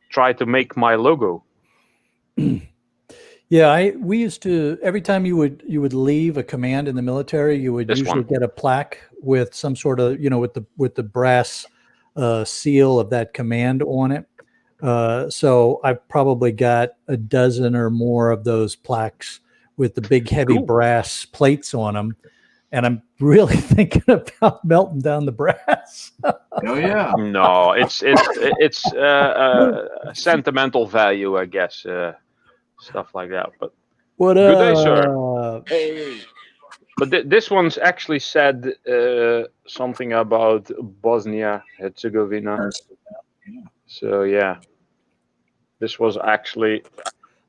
try to make my logo. Yeah, we used to, every time you would leave a command in the military, you would usually get a plaque with some sort of, with the brass seal of that command on it. So I've probably got a dozen or more of those plaques with the big heavy brass plates on them. And I'm really thinking about melting down the brass. Oh yeah. No, it's sentimental value, I guess. Stuff like that, but what good day, sir. Hey. But this one's actually said something about Bosnia Herzegovina. So yeah, this was actually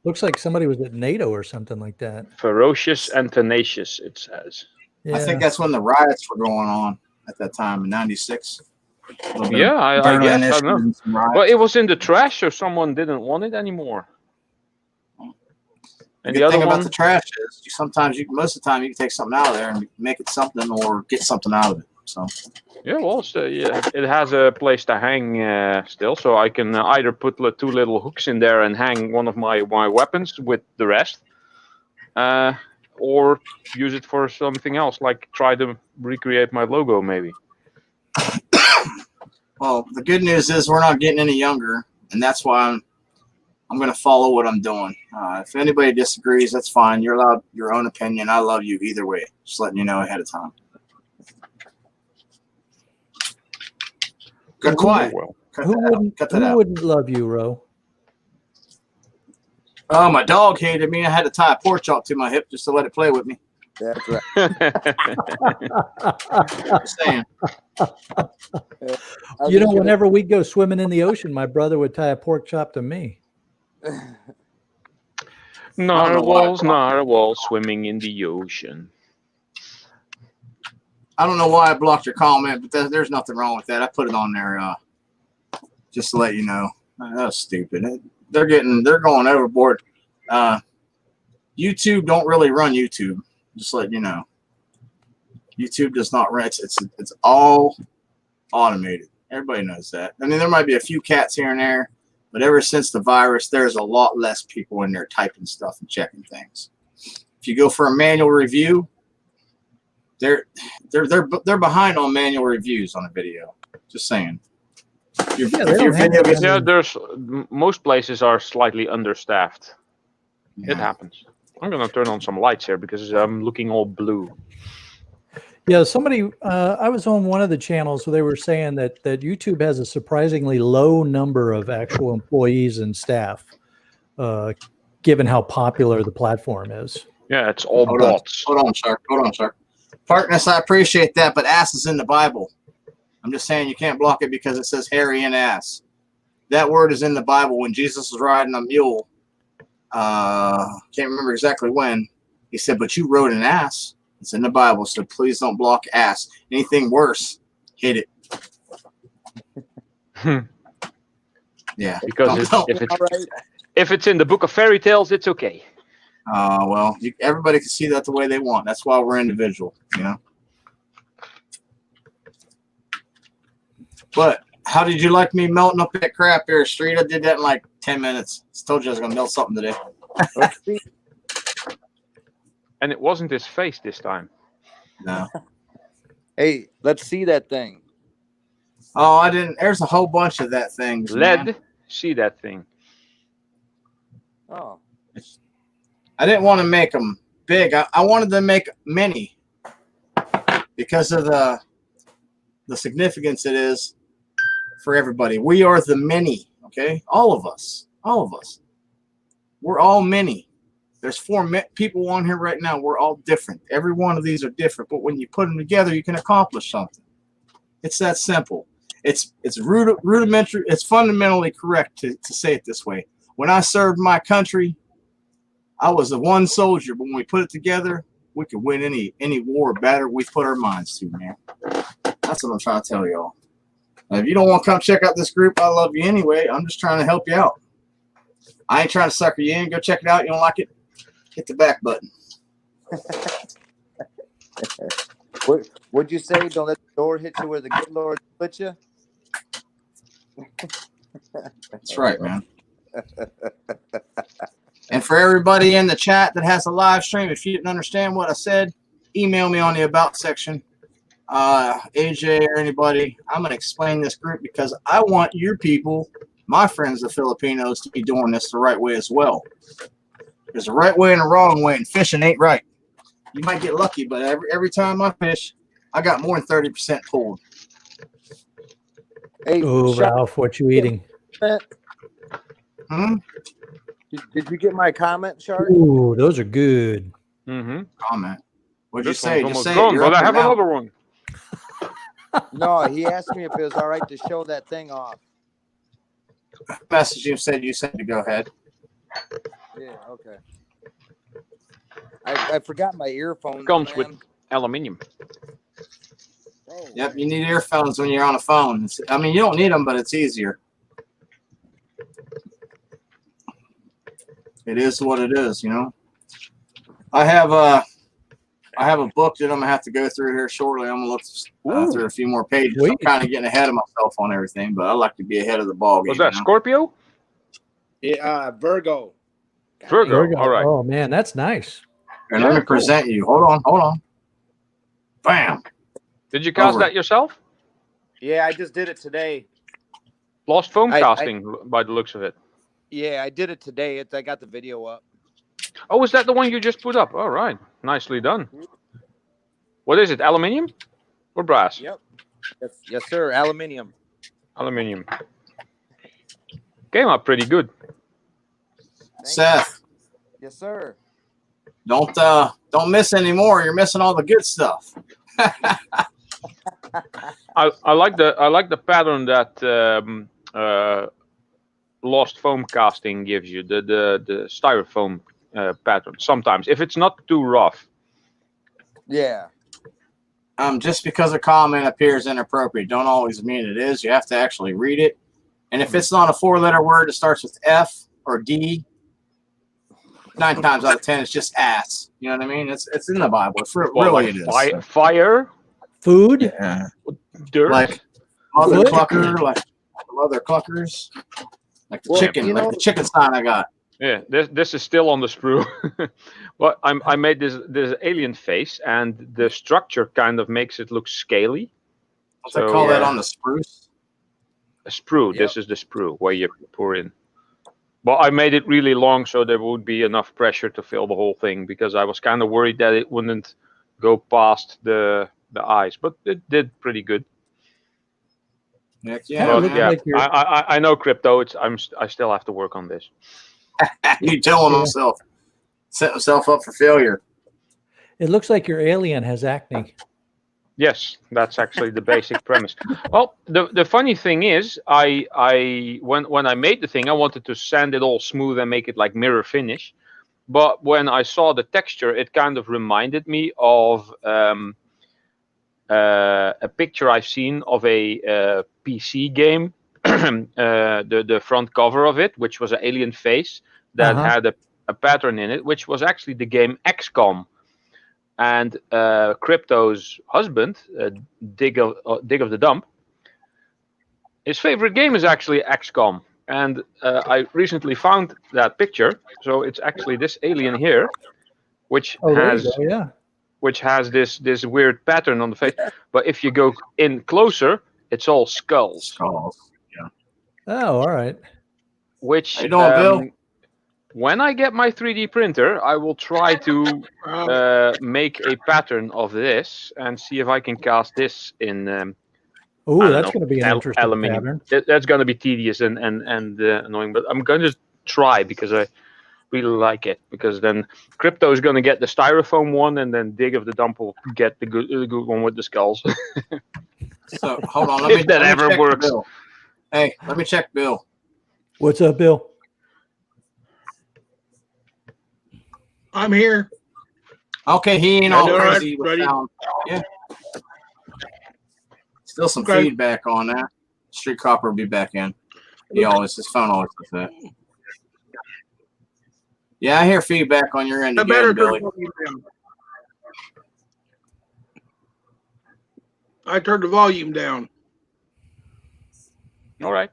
looks like somebody was at NATO or something like that. Ferocious and tenacious, it says. Yeah. I think that's when the riots were going on at that time in '96. Yeah, I guess. I don't know. Well, it was in the trash, so someone didn't want it anymore. And the other thing about the trash is most of the time you can take something out of there and make it something or get something out of it. So yeah, well, it has a place to hang still, so I can either put 2 little hooks in there and hang one of my weapons with the rest, or use it for something else, like try to recreate my logo maybe. Well, the good news is we're not getting any younger, and that's why I'm going to follow what I'm doing. If anybody disagrees, that's fine. You're allowed your own opinion. I love you either way. Just letting you know ahead of time. Good quiet. Who wouldn't love you, Ro? Oh, my dog hated me. I had to tie a pork chop to my hip just to let it play with me. That's right. Just saying. Whenever we go swimming in the ocean, my brother would tie a pork chop to me. Narwhals swimming in the ocean. I don't know why I blocked your comment, but there's nothing wrong with that. I put it on there just to let you know. That was stupid. They're going overboard. YouTube don't really run YouTube. Just letting you know. YouTube does not run. It's all automated. Everybody knows that. I mean, there might be a few cats here and there, but ever since the virus, there's a lot less people in there typing stuff and checking things. If you go for a manual review, they're behind on manual reviews on a video. Just saying. There's most places are slightly understaffed. Yeah. It happens. I'm gonna turn on some lights here because I'm looking all blue. Yeah, somebody. I was on one of the channels where they were saying that YouTube has a surprisingly low number of actual employees and staff, given how popular the platform is. Yeah, it's all bots. Hold on, sir. Partners, I appreciate that, but ass is in the Bible. I'm just saying you can't block it because it says hairy and ass. That word is in the Bible. When Jesus was riding a mule, can't remember exactly when, he said, but you rode an ass. It's in the Bible, so please don't block ass. Anything worse, hit it. Yeah. Because if it's in the book of fairy tales, it's okay. Well, everybody can see that the way they want. That's why we're individual, you know. But how did you like me melting up that crap here, Street? I did that in like 10 minutes. I told you I was going to melt something today. And it wasn't his face this time. No. Hey, let's see that thing. Oh, I didn't. There's a whole bunch of that thing. See that thing. Oh. I didn't want to make them big. I wanted to make many because of the significance it is for everybody. We are the many, okay? All of us. We're all many. There's 4 people on here right now. We're all different. Every one of these are different, but when you put them together, you can accomplish something. It's that simple. It's rudimentary. It's fundamentally correct to say it this way. When I served my country, I was the one soldier, but when we put it together, we could win any war or battle we put our minds to, man. That's what I'm trying to tell y'all. If you don't want to come check out this group, I love you anyway. I'm just trying to help you out. I ain't trying to sucker you in. Go check it out. You don't like it? Hit the back button. What'd you say? Don't let the door hit you where the good Lord put you? That's right, man. And for everybody in the chat that has a live stream, if you didn't understand what I said, email me on the About section. AJ or anybody, I'm going to explain this group because I want your people, my friends, the Filipinos, to be doing this the right way as well. There's a right way and a wrong way, and fishing ain't right. You might get lucky, but every time I fish, I got more than 30% pulled. Hey, Ralph, what you eating? Did you get my comment, Shark? Ooh, those are good. Comment. What'd you say? Just say gone, but I have another one. No, he asked me if it was all right to show that thing off. Message you said to go ahead. Yeah, okay. I forgot my earphones. Comes with aluminium. Oh, yep, you need earphones when you're on a phone. I mean, you don't need them, but it's easier. It is what it is, you know. I have a book that I'm gonna have to go through here shortly. I'm gonna look through a few more pages. I'm kind of getting ahead of myself on everything, but I like to be ahead of the ball game. Was that Scorpio? Yeah, Virgo. Virgo. All right. Oh man, that's nice. And let me present you. Hold on. Bam. Did you cast that yourself? Yeah, I just did it today. Lost foam casting, by the looks of it. Yeah, I did it today. I got the video up. Oh, is that the one you just put up? All right. Nicely done. What is it? Aluminium or brass? Yep. Yes, sir. Aluminium. Aluminium. Came out pretty good. Seth. Yes, sir. Don't miss any more. You're missing all the good stuff. I like the pattern that Lost foam casting gives you, the styrofoam pattern. Sometimes, if it's not too rough. Yeah. Just because a comment appears inappropriate, don't always mean it is. You have to actually read it. And if it's not a 4-letter word that starts with F or D, 9 times out of 10, it's just ass. You know what I mean? It's in the Bible. Really, it is. Fire, food, yeah. dirt. mother Foot? clucker, like mother cluckers, like the Well, chicken, you like know- the chicken sign I got. Yeah, this is still on the sprue. But I made this alien face, and the structure kind of makes it look scaly. What's they call that yeah. on the spruce? A sprue. Yep. This is the sprue where you pour in. But I made it really long so there would be enough pressure to fill the whole thing, because I was kind of worried that it wouldn't go past the eyes. But it did pretty good. Heck Kinda yeah, looks man. Yeah, like you're- I know crypto. I still have to work on this. You telling Yeah. himself, set himself up for failure. It looks like your alien has acne. Yes, that's actually the basic premise. Well, the funny thing is, when I made the thing, I wanted to sand it all smooth and make it like mirror finish. But when I saw the texture, it kind of reminded me of a picture I've seen of a PC game, the front cover of it, which was an alien face that had a pattern in it, which was actually the game XCOM. And Crypto's husband, Dig of the Dump, his favorite game is actually XCOM. And I recently found that picture. So it's actually this alien here, which has this weird pattern on the face. But if you go in closer, it's all skulls. Skulls. Yeah. Oh, all right. How you doing, Bill? When I get my 3D printer, I will try to make a pattern of this and see if I can cast this in. Oh, that's going to be an interesting aluminium. pattern. That's going to be tedious and annoying, but I'm going to try because I really like it. Because then Crypto is going to get the styrofoam one, and then Dig of the Dump will get the good one with the skulls. So hold on, If that ever check works. Bill. Hey, let me check Bill. What's up, Bill? I'm here. Okay, he ain't Yeah, all all right, crazy with buddy. sound. Yeah. Still some Okay. feedback on that. Street Copper will be back in. His phone always does that. Yeah, I hear feedback on your end I again, better Billy. turn the volume down. I turned the volume down. All right.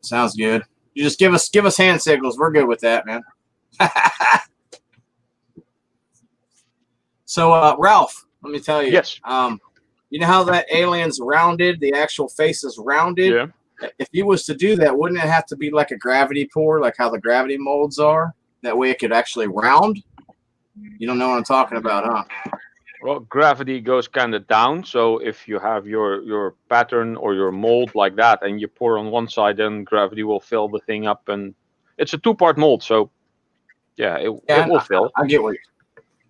Sounds good. You just give us hand signals. We're good with that, man. So, Ralph, let me tell you. Yes. You know how that alien's rounded? The actual face is rounded. Yeah. If you was to do that, wouldn't it have to be like a gravity pour, like how the gravity molds are? That way it could actually round. You don't know what I'm talking about, huh? Well, gravity goes kind of down. So if you have your pattern or your mold like that, and you pour on one side, then gravity will fill the thing up, and it's a 2-part mold. So yeah, it will fill. I get what you.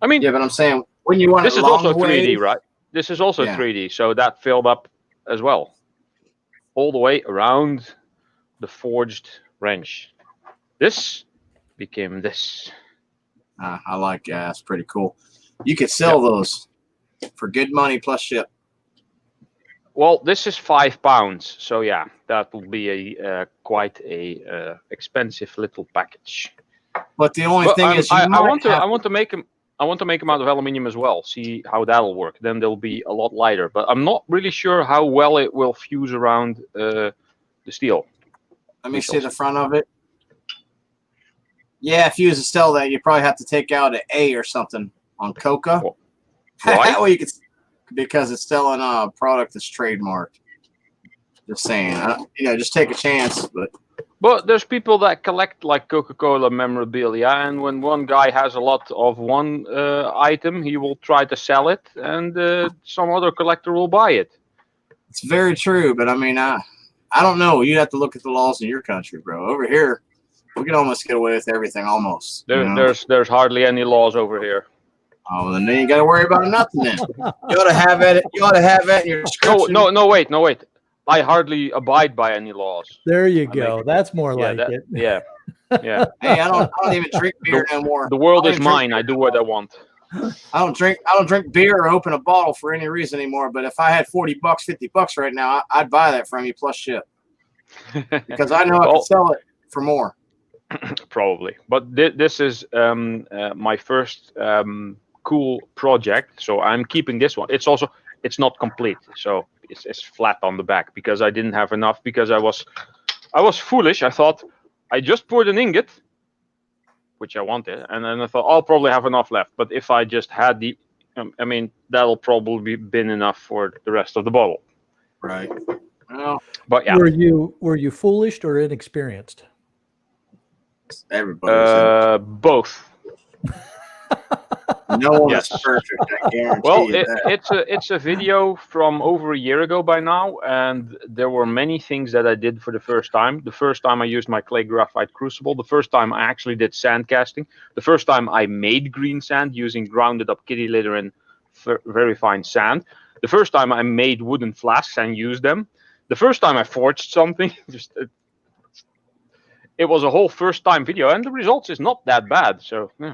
I mean, Yeah, but I'm saying when you want this it is also long 3D, ways- right? This is also Yeah. 3D, so that filled up as well, all the way around the forged wrench. This became this. I like that. That's pretty cool. You could sell those for good money plus ship. Well, this is £5, so yeah, that will be a quite a expensive little package. But the only thing is, I want to make them. I want to make them out of aluminium as well. See how that'll work. Then they'll be a lot lighter. But I'm not really sure how well it will fuse around the steel. Let me see the front of it. Yeah, if you was to sell that, you probably have to take out an A or something on Coca. Why? Well, because it's selling a product that's trademarked. Just saying, just take a chance. But there's people that collect like Coca-Cola memorabilia, and when one guy has a lot of one item, he will try to sell it, and some other collector will buy it. It's very true, but I mean, I don't know. You have to look at the laws in your country, bro. Over here, we can almost get away with everything, almost. There's hardly any laws over here. Oh, then you ain't got to worry about nothing. Then you ought to have it. You ought to have that in your description. No, wait. I hardly abide by any laws. There you go. That's more like it. Yeah. Yeah. Hey, I don't even drink beer no more. The world I is mine. I do what I want. I don't drink beer or open a bottle for any reason anymore. But if I had $40, $50 right now, I'd buy that from you plus ship because I know I can sell it for more. Probably, but this is my first cool project, so I'm keeping this one. It's not complete, so is flat on the back because I didn't have enough, because I was foolish. I thought I just poured an ingot, which I wanted, and then I thought I'll probably have enough left. But if I just had that'll probably been enough for the rest of the bottle. Right. Well, but yeah. Were you foolish or inexperienced? Everybody. Both. No one is perfect. I guarantee well, you that. it's a video from over a year ago by now, and there were many things that I did for the first time. The first time I used my clay graphite crucible. The first time I actually did sand casting. The first time I made green sand using grounded up kitty litter and very fine sand. The first time I made wooden flasks and used them. The first time I forged something. It was a whole first time video, and the results is not that bad. So yeah.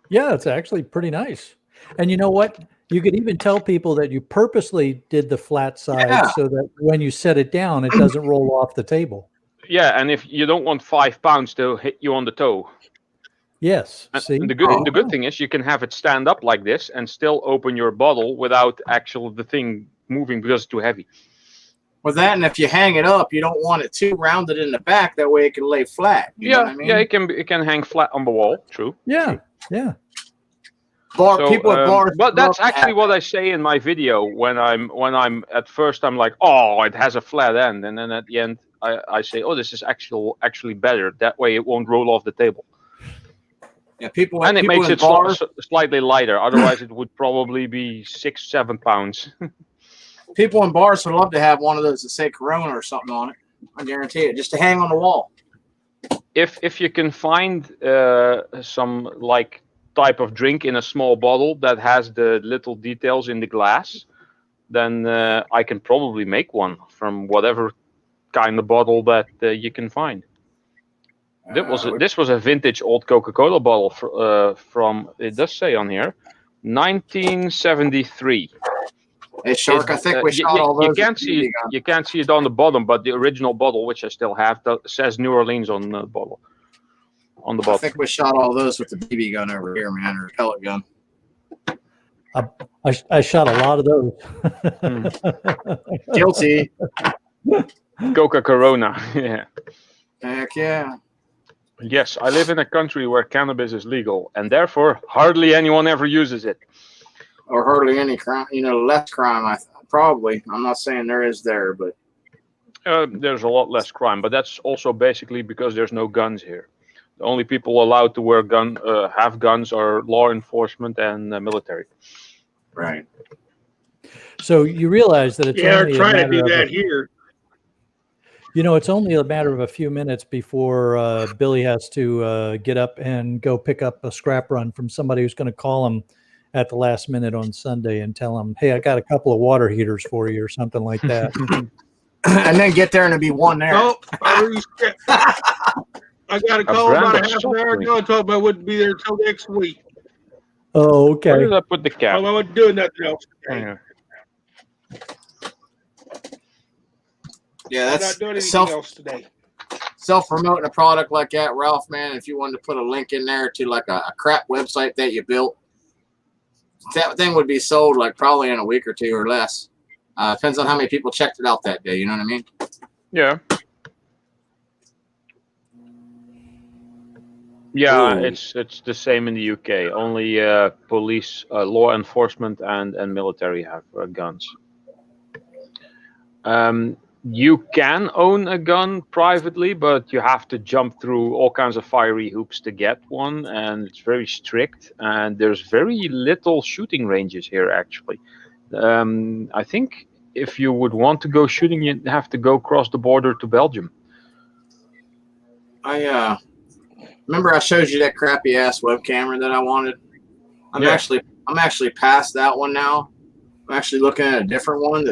Yeah, it's actually pretty nice. And you know what? You could even tell people that you purposely did the flat side so that when you set it down, it doesn't roll off the table. Yeah, and if you don't want 5 pounds to hit you on the toe. Yes. See? And the good thing is you can have it stand up like this and still open your bottle without the thing moving because it's too heavy. With that, and if you hang it up, you don't want it too rounded in the back. That way it can lay flat. You know what I mean? Yeah, it can hang flat on the wall. True. Yeah, yeah. People at bars. But that's actually what I say in my video when I'm at first I'm like, oh, it has a flat end, and then at the end I say, oh, this is actually better. That way it won't roll off the table. Yeah, and it makes it slightly lighter. Otherwise, it would probably be 6-7 pounds. People in bars would love to have one of those that say Corona or something on it. I guarantee it, just to hang on the wall. If you can find some type of drink in a small bottle that has the little details in the glass, then I can probably make one from whatever kind of bottle that you can find. This was a vintage old Coca-Cola bottle from, it does say on here, 1973. Hey Shark, I think we shot all those. You can't see it on the bottom, but the original bottle, which I still have, says New Orleans on the bottle. On the bottom. I think we shot all those with the BB gun over here, man, or pellet gun. I shot a lot of those. Guilty. Coca-Corona. Yeah. Heck yeah. Yes, I live in a country where cannabis is legal, and therefore hardly anyone ever uses it. Or hardly any crime, less crime. Probably. I'm not saying there is there, but there's a lot less crime. But that's also basically because there's no guns here. The only people allowed to have guns are law enforcement and military. Right. So you realize that it's only they're trying to do that here. It's only a matter of a few minutes before Billy has to get up and go pick up a scrap run from somebody who's going to call him at the last minute on Sunday and tell him, hey, I got a couple of water heaters for you or something like that. And then get there and it'll be one there. Oh, I got a call about a half an hour ago. I told him I wouldn't be there until next week. Oh, okay. Where did I put the cap? I wasn't doing nothing else. Yeah, I'm not doing anything else today. Self-promoting a product like that, Ralph, man, if you wanted to put a link in there to like a crap website that you built, that thing would be sold like probably in a week or two or less. Depends on how many people checked it out that day. You know what I mean? Yeah. Yeah, Ooh. it's the same in the UK. Only police, law enforcement, and military have guns. You can own a gun privately, but you have to jump through all kinds of fiery hoops to get one, and it's very strict. And there's very little shooting ranges here, actually. I think if you would want to go shooting, you'd have to go across the border to Belgium. I remember I showed you that crappy ass web camera that I wanted. I'm actually past that one now. I'm actually looking at a different one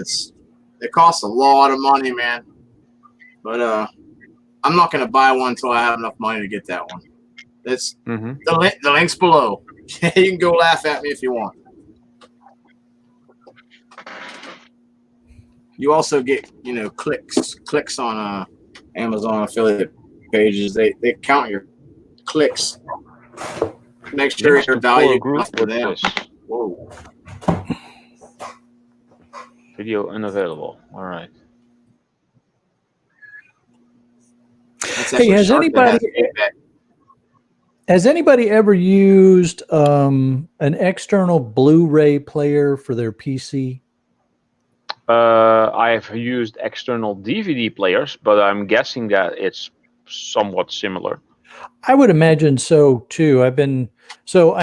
it costs a lot of money, man. But I'm not gonna buy one until I have enough money to get that one. It's the link's below. You can go laugh at me if you want. You also get clicks on Amazon affiliate pages. They count your clicks. Make sure your value group for them. this. Whoa. Video unavailable. All right. Hey, has anybody ever used an external Blu-ray player for their PC? I have used external DVD players, but I'm guessing that it's somewhat similar. I would imagine so too. I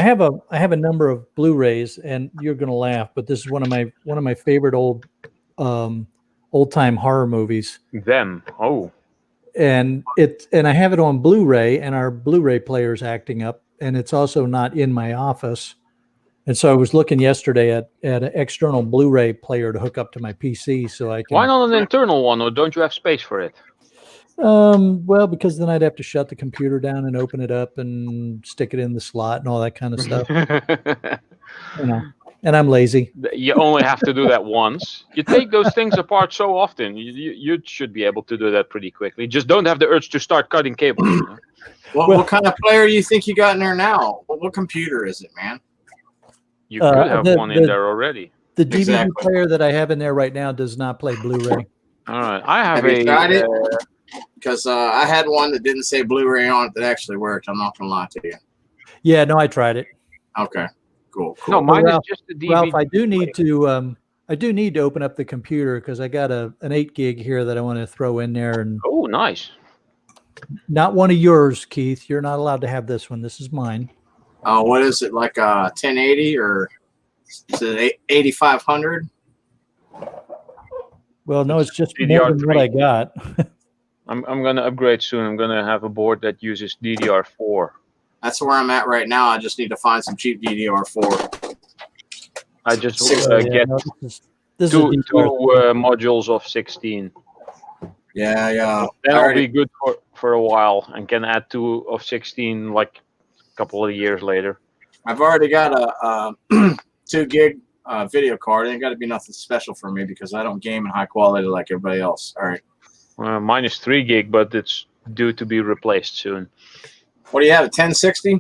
have a number of Blu-rays, and you're going to laugh, but this is one of my favorite old time horror movies. And I have it on Blu-ray, and our Blu-ray player's acting up, and it's also not in my office. And so I was looking yesterday at an external Blu-ray player to hook up to my PC so I can. Why not an internal one, or don't you have space for it? Well, because then I'd have to shut the computer down and open it up and stick it in the slot and all that kind of stuff. And I'm lazy. You only have to do that once. You take those things apart so often. You should be able to do that pretty quickly. Just don't have the urge to start cutting cables. What kind of player do you think you got in there now? What computer is it, man? You could have one in there already. The DVD player that I have in there right now does not play Blu-ray. All right. I have you tried it? Because I had one that didn't say Blu-ray on it that actually worked. I'm not going to lie to you. Yeah, no, I tried it. Okay. Cool. No, mine is just the DVD. Ralph, I do need to open up the computer because I got an 8 gig here that I want to throw in there. And oh, nice. Not one of yours, Keith. You're not allowed to have this one. This is mine. Oh, what is it, like 1080 or is it 8500? Well, no, it's just more than what I got. I'm going to upgrade soon. I'm going to have a board that uses DDR4. That's where I'm at right now. I just need to find some cheap DDR4. I just get two modules of 16. Yeah. That'll be good for a while, and can add 2 of 16 like a couple of years later. I've already got a 2 gig video card. It ain't got to be nothing special for me because I don't game in high quality like everybody else. All right. Mine is 3 gig, but it's due to be replaced soon. What do you have, a 1060?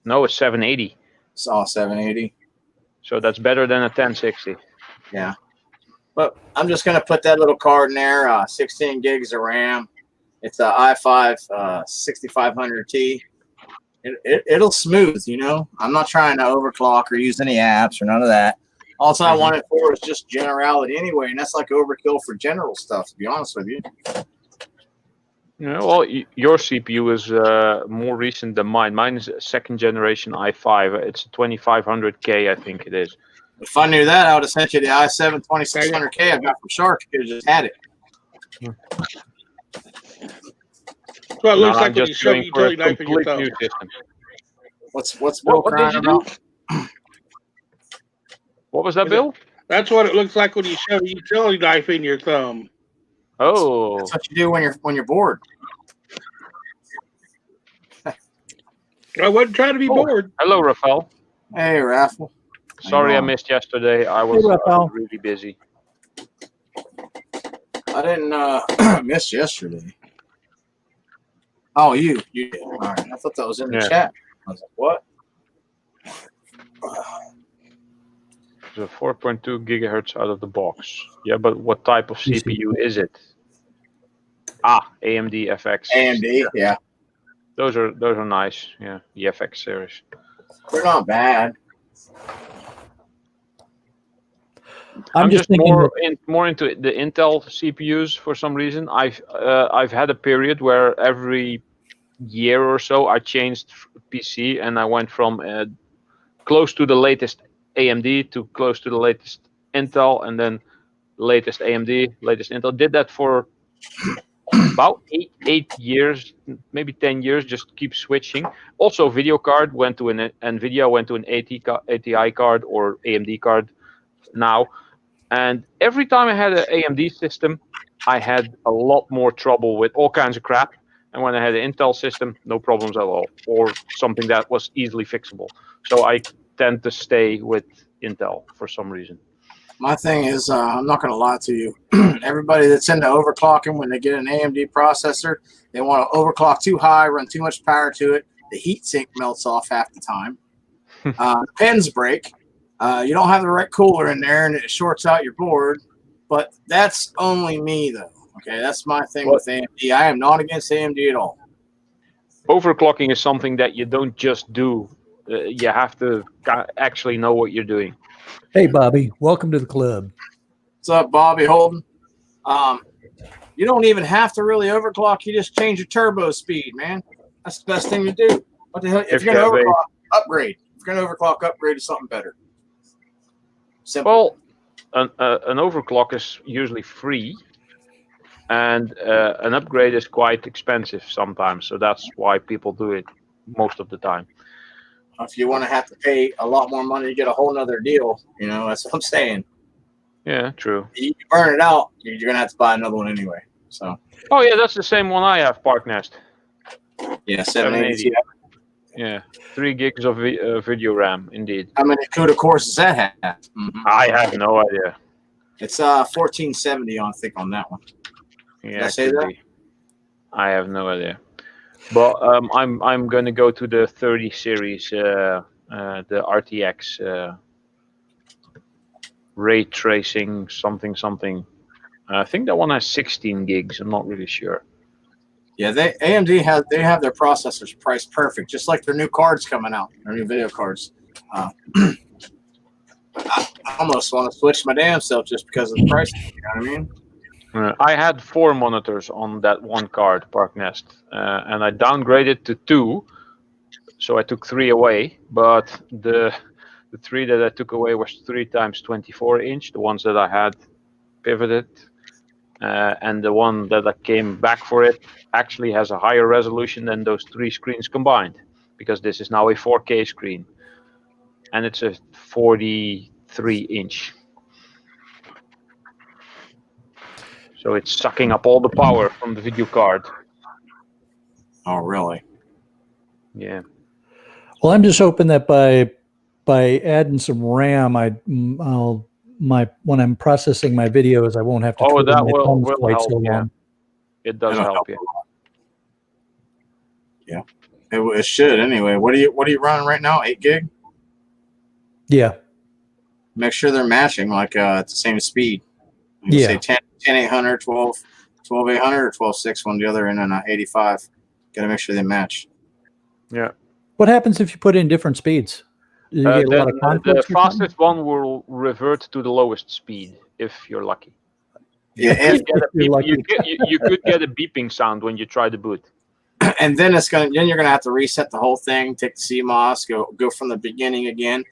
No, it's 780. It's all 780. So that's better than a 1060. Yeah. But I'm just going to put that little card in there, 16 gigs of RAM. It's a i5 6500T. It'll smooth, you know. I'm not trying to overclock or use any apps or none of that. Also, I want it for is just generality anyway, and that's like overkill for general stuff, to be honest with you. Yeah, well, your CPU is more recent than mine. Mine is a 2nd generation i5. It's a 2500K, I think it is. If I knew that, I would have sent you the i7 2600K I got from Shark. You could have just had it. So it looks like when you shove a utility knife in your thumb. What's Bill crying about? What was that, Bill? That's what it looks like when you shove a utility knife in your thumb. Oh, that's what you do when you're bored. I wasn't trying to be bored. Hello, Rafael. Hey, Raffle. Sorry I missed yesterday. I was really busy. I didn't miss yesterday. Oh, you did. All right. I thought that was in the chat. I was like, what? It's a 4.2 gigahertz out of the box. Yeah, but what type of CPU is it? AMD FX. AMD, yeah. Those are nice. Yeah, the FX series. They're not bad. I'm just more into the Intel CPUs for some reason. I've had a period where every year or so I changed PC and I went from close to the latest AMD to close to the latest Intel, and then latest AMD, latest Intel. Did that for about 8 years, maybe 10 years. Just keep switching. Also, video card went to an NVIDIA, went to an ATI card or AMD card now. And every time I had an AMD system, I had a lot more trouble with all kinds of crap. And when I had an Intel system, no problems at all, or something that was easily fixable. So I tend to stay with Intel for some reason. My thing is, I'm not going to lie to you. Everybody that's into overclocking, when they get an AMD processor, they want to overclock too high, run too much power to it. The heat sink melts off half the time. Pens break. You don't have the right cooler in there, and it shorts out your board. But that's only me, though. Okay, that's my thing with AMD. I am not against AMD at all. Overclocking is something that you don't just do. You have to actually know what you're doing. Hey, Bobby, welcome to the club. What's up, Bobby Holden? You don't even have to really overclock. You just change your turbo speed, man. That's the best thing to do. What the hell? If you're going to overclock, upgrade. If you're going to overclock, upgrade to something better. Simple. Well, an overclock is usually free, and an upgrade is quite expensive sometimes. So that's why people do it most of the time. If you want to have to pay a lot more money to get a whole nother deal, that's what I'm saying. Yeah, true. You burn it out, you're going to have to buy another one anyway. So. Oh, yeah, that's the same one I have, Park Nest. Yeah, 780. Yeah, 3 gigs of video RAM, indeed. How many CUDA cores does that have? I have no idea. It's 1470, I think, on that one. Yeah, Did I say that? I have no idea. But I'm going to go to the 30 series, the RTX ray tracing something. I think that one has 16 gigs. I'm not really sure. Yeah, AMD have their processors priced perfect, just like their new cards coming out, their new video cards. I almost want to switch my damn self just because of the price. You know what I mean? I had 4 monitors on that one card, Park Nest, and I downgraded to 2, so I took 3 away. But the 3 that I took away was 3x24 inch. The ones that I had pivoted. And the one that I came back for it actually has a higher resolution than those 3 screens combined, because this is now a 4K screen, and it's a 43 inch. So it's sucking up all the power from the video card. Oh, really? Yeah. Well, I'm just hoping that by adding some RAM, when I'm processing my videos, I won't have to. Oh, that will help. So yeah, it does help. Yeah. Yeah, it should anyway. What are you running right now? 8 gig? Yeah. Make sure they're matching, like at the same speed. You say 10,800, 12,800, or 12,600 one the other, and then 85. Got to make sure they match. Yeah. What happens if you put in different speeds? You get a lot of the fastest one will revert to the lowest speed if you're lucky. Yeah, you could get a beeping sound when you try to boot. And then you're gonna have to reset the whole thing, take the CMOS, go from the beginning again,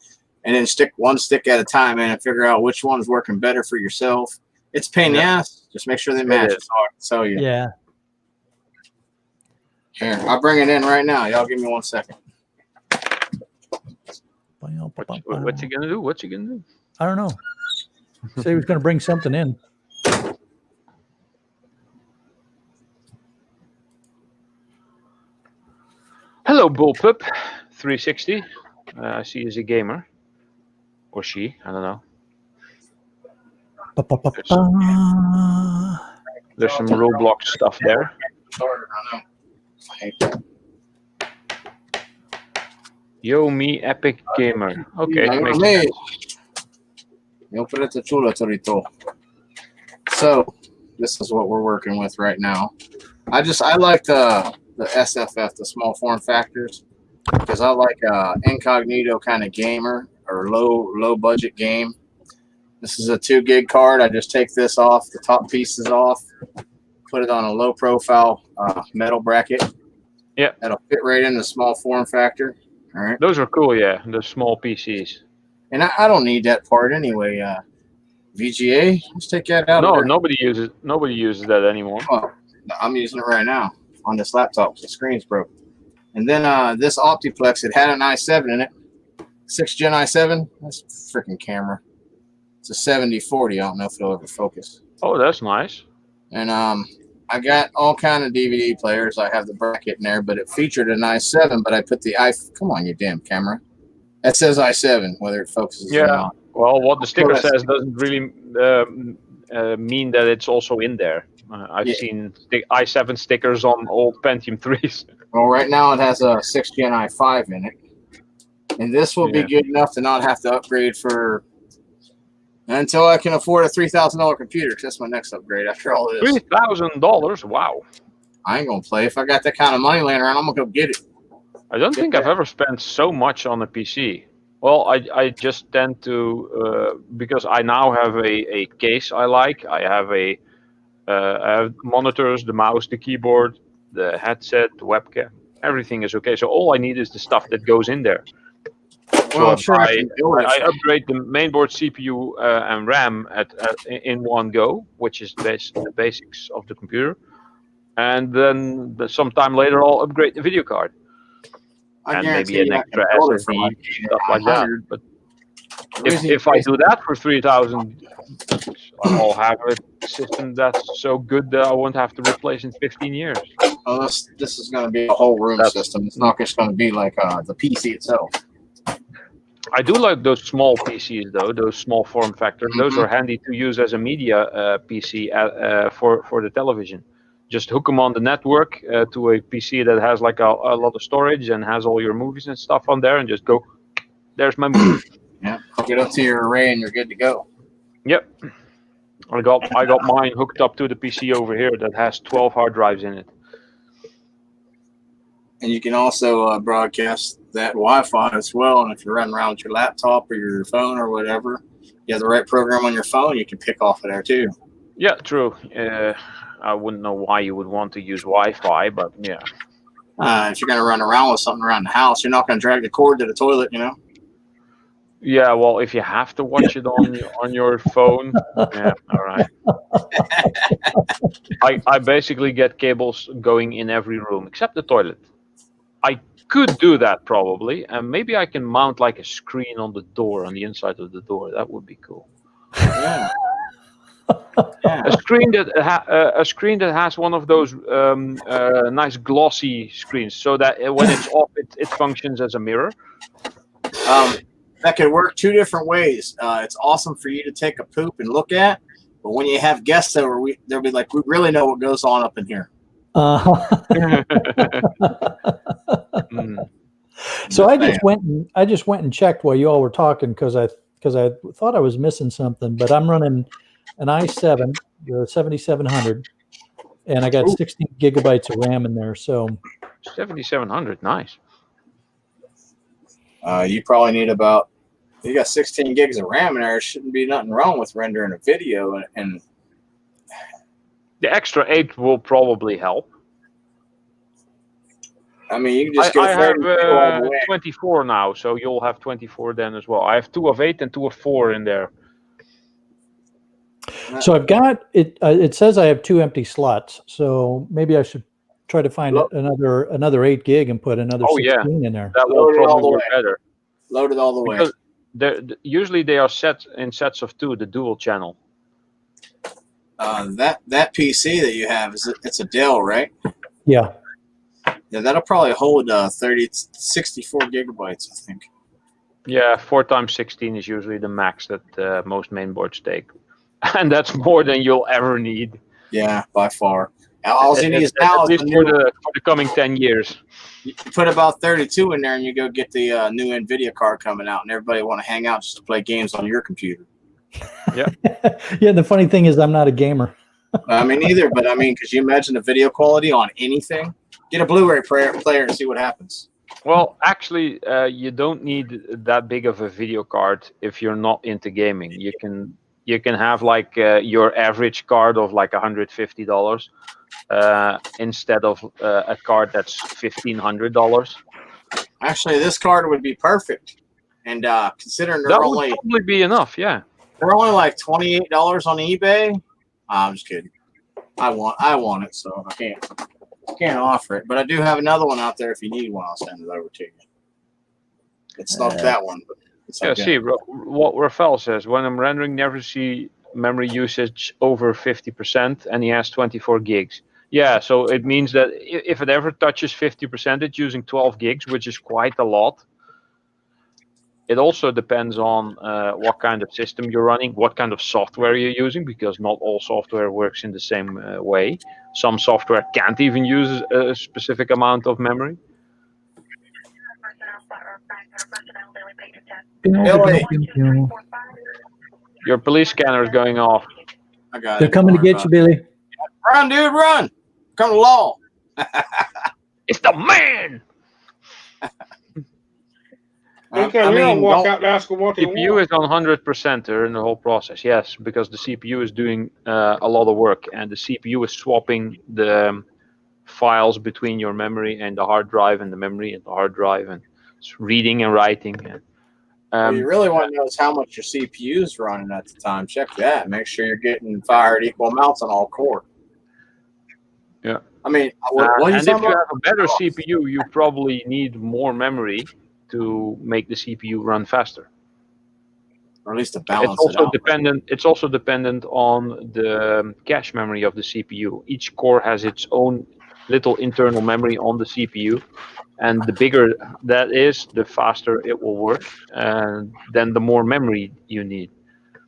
and then stick one stick at a time and figure out which one's working better for yourself. It's a pain in the ass. Just make sure they match. So yeah. Here, I'll bring it in right now. Y'all give me 1 second. What's he gonna do? What's he gonna do? I don't know. Say he was gonna bring something in. Hello, Bullpup 360. I see he's a gamer, or she. I don't know. There's some Roblox stuff there. Yo, me, epic gamer. Okay, makes sense. So, this is what we're working with right now. I like the SFF, the small form factors, because I like incognito kind of gamer or low budget game. This is a 2 gig card. I just take this off, the top pieces off, put it on a low profile metal bracket. Yeah, that'll fit right in the small form factor. All right. Those are cool, yeah. The small PCs. And I don't need that part anyway. VGA, let's take that out. No, nobody uses that anymore. Oh, I'm using it right now on this laptop. The screen's broke. And then this Optiplex, it had an i7 in it. 6th gen i7. That's a freaking camera. It's a 7040. I don't know if it'll ever focus. Oh, that's nice. And I got all kind of DVD players. I have the bracket in there, but it featured an i7. But I put the come on, you damn camera. That says i7, whether it focuses or not. Well, what the sticker says doesn't really mean that it's also in there. I've seen i7 stickers on old Pentium 3s. Well, right now it has a 6th gen i5 in it. And this will be good enough to not have to upgrade until I can afford a $3,000 computer, because that's my next upgrade after all this. $3,000? Wow. I ain't going to play. If I got that kind of money laying around, I'm going to go get it. I don't think I've ever spent so much on a PC. Well, I just tend to, because I now have a case I like. I have I have monitors, the mouse, the keyboard, the headset, the webcam. Everything is okay. So all I need is the stuff that goes in there. Well, I'm sure I upgrade the mainboard, CPU, and RAM in one go, which is the basics of the computer. And then sometime later, I'll upgrade the video card. And maybe an extra SSD, stuff like that. But if I do that for 3,000, I'll have a system that's so good that I won't have to replace in 15 years. Well, this is going to be a whole room system. It's not just going to be like the PC itself. I do like those small PCs, though, those small form factors. Those are handy to use as a media PC for the television. Just hook them on the network to a PC that has like a lot of storage and has all your movies and stuff on there, and just go, there's my movie. Yeah, hook it up to your array and you're good to go. Yep. I got mine hooked up to the PC over here that has 12 hard drives in it. And you can also broadcast that Wi-Fi as well. And if you're running around with your laptop or your phone or whatever, you have the right program on your phone, you can pick off of there too. Yeah, true. I wouldn't know why you would want to use Wi-Fi, but yeah. If you're going to run around with something around the house, you're not going to drag the cord to the toilet, you know? Yeah, well, if you have to watch it on your phone, yeah, all right. I basically get cables going in every room except the toilet. I could do that probably, and maybe I can mount like a screen on the door, on the inside of the door. That would be cool. Yeah. Yeah. A screen that has one of those nice glossy screens, so that when it's off, it functions as a mirror. That could work two different ways. It's awesome for you to take a poop and look at, but when you have guests over, they'll be like, we really know what goes on up in here. So I just went and checked while you all were talking because I thought I was missing something, but I'm running an i7, the 7700, and I got 16 gigabytes of RAM in there. So 7700, nice. You probably need you got 16 gigs of RAM in there. There shouldn't be nothing wrong with rendering a video. And the extra 8 will probably help. I mean, you can just I have 24 now, so you'll have 24 then as well. I have 2 of 8 and 2 of 4 in there. So I've got it. It says I have 2 empty slots, so maybe I should try to find another 8 gig and put another 16 in there. That will probably work better. Load it all the way. Usually they are set in sets of 2, the dual channel. That PC that you have, it's a Dell, right? Yeah. Yeah, that'll probably hold 64 gigabytes, I think. Yeah, 4 times 16 is usually the max that most mainboards take. And that's more than you'll ever need. Yeah, by far. All you need is now at least for the coming 10 years. You put about 32 in there, and you go get the new NVIDIA card coming out, and everybody want to hang out just to play games on your computer. Yeah. Yeah. The funny thing is, I'm not a gamer. I mean, neither. But I mean, could you imagine the video quality on anything? Get a Blu-ray player and see what happens. Well, actually, you don't need that big of a video card if you're not into gaming. You can have like your average card of like $150 instead of a card that's $1,500. Actually, this card would be perfect. And considering that would probably be enough, yeah. They're only like $28 on eBay. I'm just kidding. I want it, so I can't offer it. But I do have another one out there. If you need one, I'll send it over to you. It's not that one, but it's yeah. See what Rafael says. When I'm rendering, never see memory usage over 50%, and he has 24 gigs. Yeah, so it means that if it ever touches 50%, it's using 12 gigs, which is quite a lot. It also depends on what kind of system you're running, what kind of software you're using, because not all software works in the same way. Some software can't even use a specific amount of memory. Billy. Your police scanner is going off. I got They're it. coming to get you, Billy. Run, dude, run! Come to law. It's the man. I'll walk out and ask them what they CPU want. is on 100% during the whole process. Yes, because the CPU is doing a lot of work, and the CPU is swapping the files between your memory and the hard drive, and the memory and the hard drive, and it's reading and writing. And, What you really want to know is how much your CPU is running at the time. Check that. Make sure you're getting fired equal amounts on all core. Yeah. I mean, what are you and if talking you about? have a better CPU, you probably need more memory to make the CPU run faster. Or at least to balance It's also it out. dependent. It's also dependent on the cache memory of the CPU. Each core has its own little internal memory on the CPU, and the bigger that is, the faster it will work, and then the more memory you need.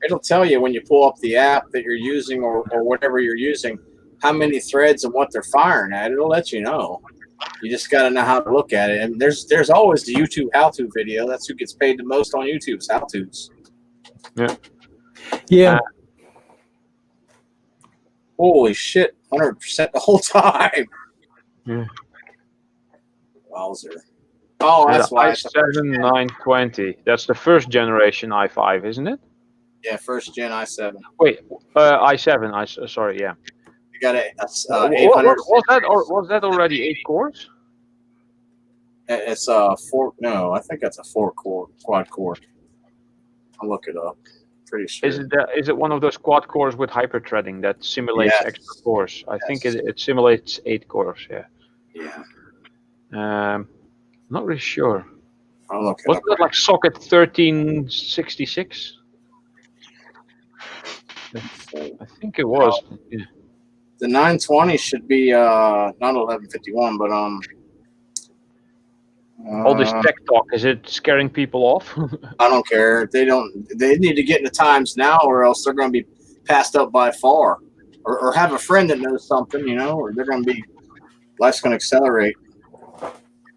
It'll tell you when you pull up the app that you're using or whatever you're using, how many threads and what they're firing at. It'll let you know. You just got to know how to look at it. And there's always the YouTube how-to video. That's who gets paid the most on YouTube's how-tos. Yeah. Yeah. Holy shit, 100% the whole time. Yeah. Wowzer. Oh, that's why. i7 920. That's the first generation i5, isn't it? Yeah, first gen i7. Wait, i7. Sorry, yeah. You got a 800. Was that already 8 cores? It's a 4. No, I think that's a 4-core quad core. I'll look it up. Pretty sure. Is it one of those quad cores with hyperthreading that simulates extra cores? I think it simulates 8 cores. Yeah. Yeah. Not really sure. I'll look it Wasn't up. that like socket 1366? I think it was. Yeah. The 920 should be not 1151, but All this tech talk, is it scaring people off? I don't care. They need to get in the times now, or else they're going to be passed up by far, or have a friend that knows something, you know, or they're going to be life's going to accelerate.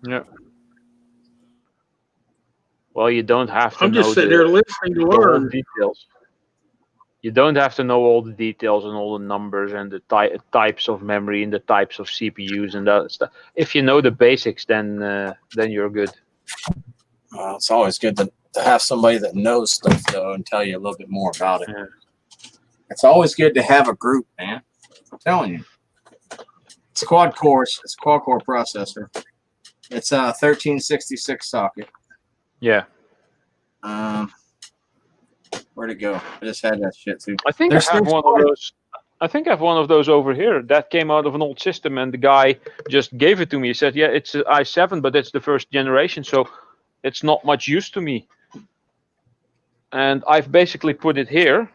Yeah. Well, you don't have to. I'm just sitting there listening to all learn. the details. You don't have to know all the details and all the numbers and the types of memory and the types of CPUs and that stuff. If you know the basics, then you're good. Well, it's always good to have somebody that knows stuff, though, and tell you a little bit more about it. Yeah. It's always good to have a group, man. I'm telling you. It's a quad core. It's a quad core processor. It's a 1366 socket. Yeah. Where'd it go? I just had that shit too. I think I have one of those. I think I have one of those over here that came out of an old system, and the guy just gave it to me. He said, "Yeah, it's an i7, but it's the first generation, so it's not much use to me." And I've basically put it here.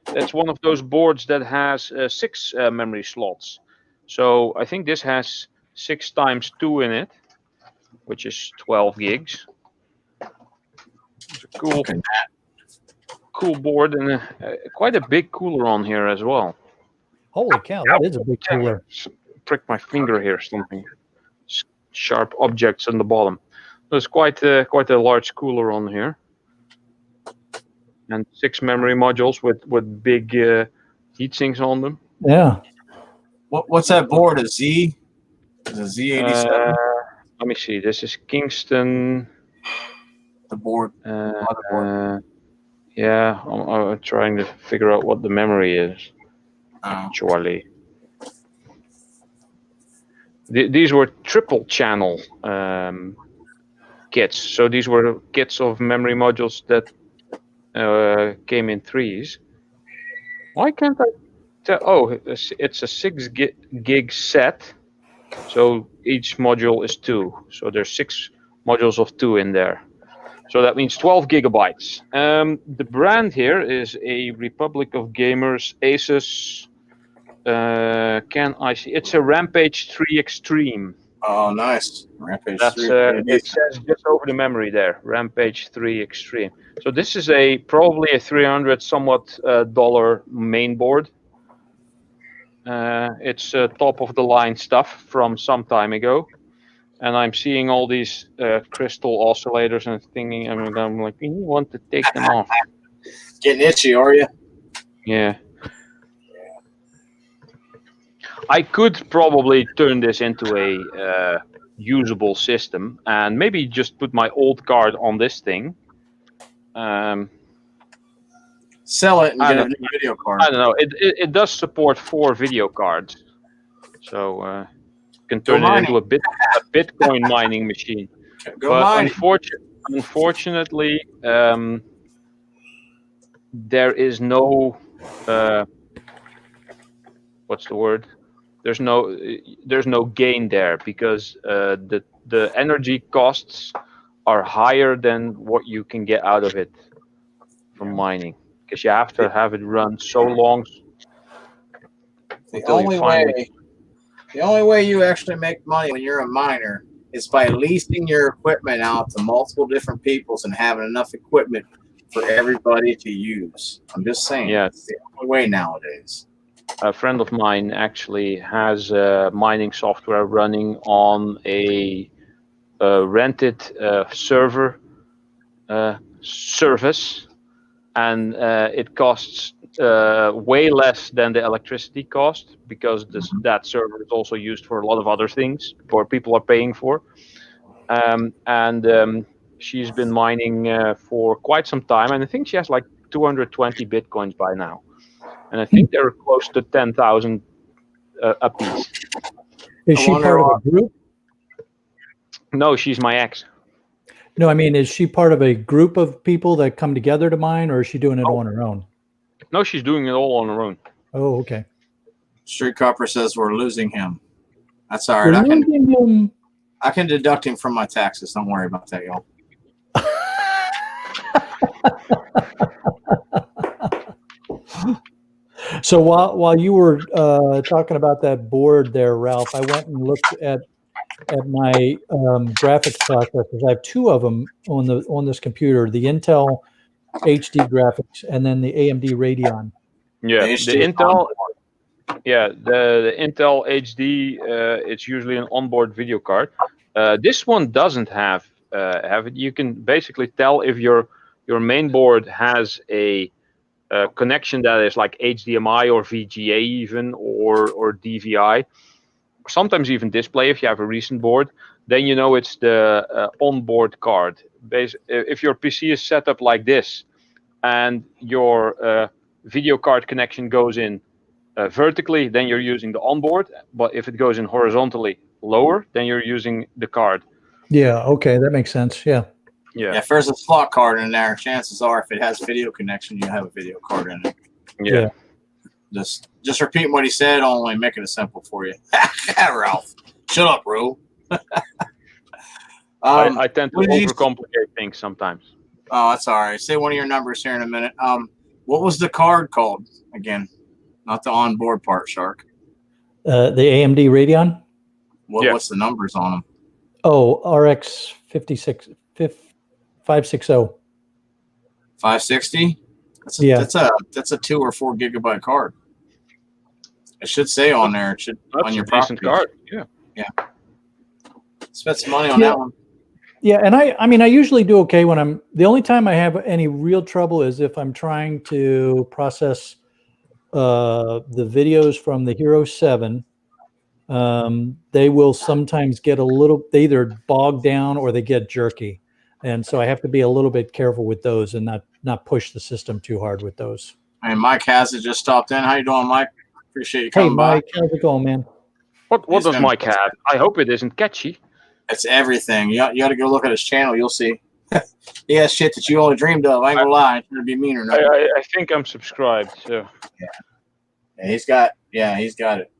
It's one of those boards that has 6 memory slots. So I think this has 6 times 2 in it, which is 12 gigs. It's a cool board, and quite a big cooler on here as well. Holy cow, that is a big cooler. Prick my finger here, something sharp objects on the bottom. There's quite a large cooler on here, and 6 memory modules with big heat sinks on them. Yeah. What's that board? A Z? Is it Z87? Let me see. This is Kingston. The board. Motherboard. Yeah, I'm trying to figure out what the memory is. Actually, these were triple channel kits. So these were kits of memory modules that came in 3s. Why can't I tell? Oh, it's a 6 gig set. So each module is 2. So there's 6 modules of 2 in there. So that means 12 gigabytes. The brand here is a Republic of Gamers Asus. Can I see? It's a Rampage 3 Extreme. Oh, nice. Rampage 3. It says just over the memory there, Rampage 3 Extreme. So this is probably a $300 somewhat dollar main board. It's top of the line stuff from some time ago. and I'm seeing all these crystal oscillators and thinking, I'm like, you want to take them off? Getting itchy, are you? Yeah. I could probably turn this into a usable system and maybe just put my old card on this thing. Sell it and get a new video card. I don't know. It does support 4 video cards, so you can turn it into a Bitcoin mining machine. Go but mining. Unfortunately, there is no what's the word? There's no gain there because the energy costs are higher than what you can get out of it from mining, because you have to have it run so long. The only way you actually make money when you're a miner is by leasing your equipment out to multiple different peoples and having enough equipment for everybody to use. I'm just saying. Yeah. It's the only way nowadays. A friend of mine actually has mining software running on a rented server service, and it costs way less than the electricity cost, because that server is also used for a lot of other things where people are paying for. She's been mining for quite some time, and I think she has like 220 bitcoins by now. And I think they're close to 10,000 a piece. Is she part of a group? No, she's my ex. No, I mean, is she part of a group of people that come together to mine, or is she doing it on her own? No, she's doing it all on her own. Oh, okay. Street Copper says we're losing him. That's all right. I can deduct him from my taxes. Don't worry about that, y'all. So while you were talking about that board there, Ralph, I went and looked at my graphics processors. I have 2 of them on this computer: the Intel HD graphics and then the AMD Radeon. Yeah, the Intel. Yeah, the Intel HD. It's usually an onboard video card. This one doesn't have it. You can basically tell if your main board has a connection that is like HDMI or VGA even, or DVI, sometimes even display if you have a recent board. Then you know it's the onboard card. If your PC is set up like this and your video card connection goes in vertically, then you're using the onboard. But if it goes in horizontally lower, then you're using the card. Yeah, okay, that makes sense. Yeah. Yeah, if there's a slot card in there, chances are if it has video connection, you have a video card in it. Yeah. Just repeating what he said, only making it simple for you. Ralph, shut up, bro. I tend to overcomplicate things sometimes. Oh, that's all right. Say one of your numbers here in a minute. What was the card called again? Not the onboard part, Shark. The AMD Radeon. What's the numbers on them? Oh, RX 560. 560. That's a 2 or 4 gigabyte card. It should say on there. It should on your decent card. Yeah. Spent some money on that one. Yeah, and I mean, I usually do okay when the only time I have any real trouble is if I'm trying to process the videos from the Hero 7. They will sometimes get they either bog down or they get jerky. And so I have to be a little bit careful with those and not push the system too hard with those. And Mike has it just stopped in. How you doing, Mike? Appreciate you coming by. Hey, Mike, how's it going, man? What does Mike have? I hope it isn't catchy. It's everything. You got to go look at his channel. You'll see. He has shit that you only dreamed of. I ain't gonna lie. It's gonna be mean or not. I think I'm subscribed. So. Yeah, he's got it.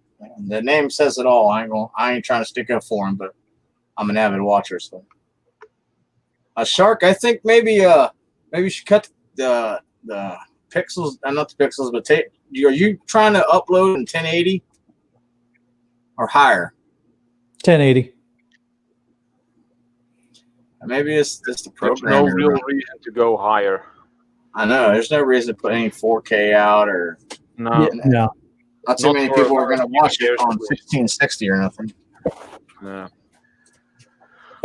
The name says it all. I ain't trying to stick up for him, but I'm an avid watcher. So, Shark, I think maybe you should cut the pixels, not the pixels, but are you trying to upload in 1080 or higher? 1080. Maybe it's the program. There's no real reason to go higher. I know. There's no reason to put any 4K out or no. Not too many people are going to watch it on 1660 or nothing. Yeah.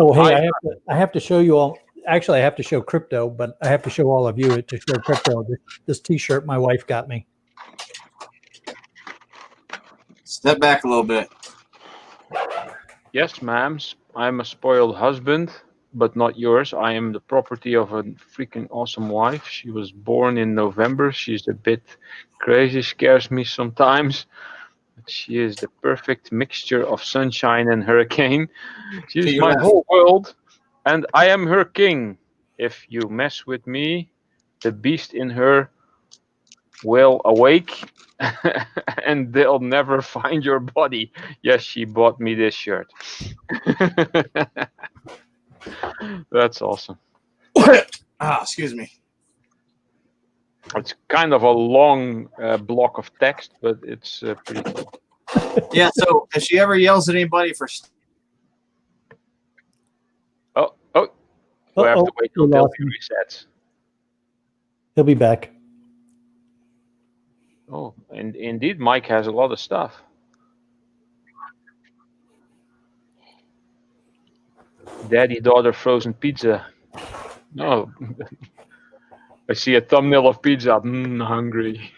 Oh, hey, I have to show you all. Actually, I have to show crypto, but I have to show all of you to show crypto. This T-shirt my wife got me. Step back a little bit. Yes, ma'am. I'm a spoiled husband, but not yours. I am the property of a freaking awesome wife. She was born in November. She's a bit crazy, scares me sometimes. But she is the perfect mixture of sunshine and hurricane. She's my whole world, and I am her king. If you mess with me, the beast in her will awake, and they'll never find your body. Yes, she bought me this shirt. That's awesome. Excuse me. It's kind of a long block of text, but it's pretty cool. Yeah, so if she ever yells at anybody for... We have to wait until he resets. He'll be back. Oh, and indeed, Mike has a lot of stuff. Daddy, daughter, frozen pizza. No. I see a thumbnail of pizza. Hungry.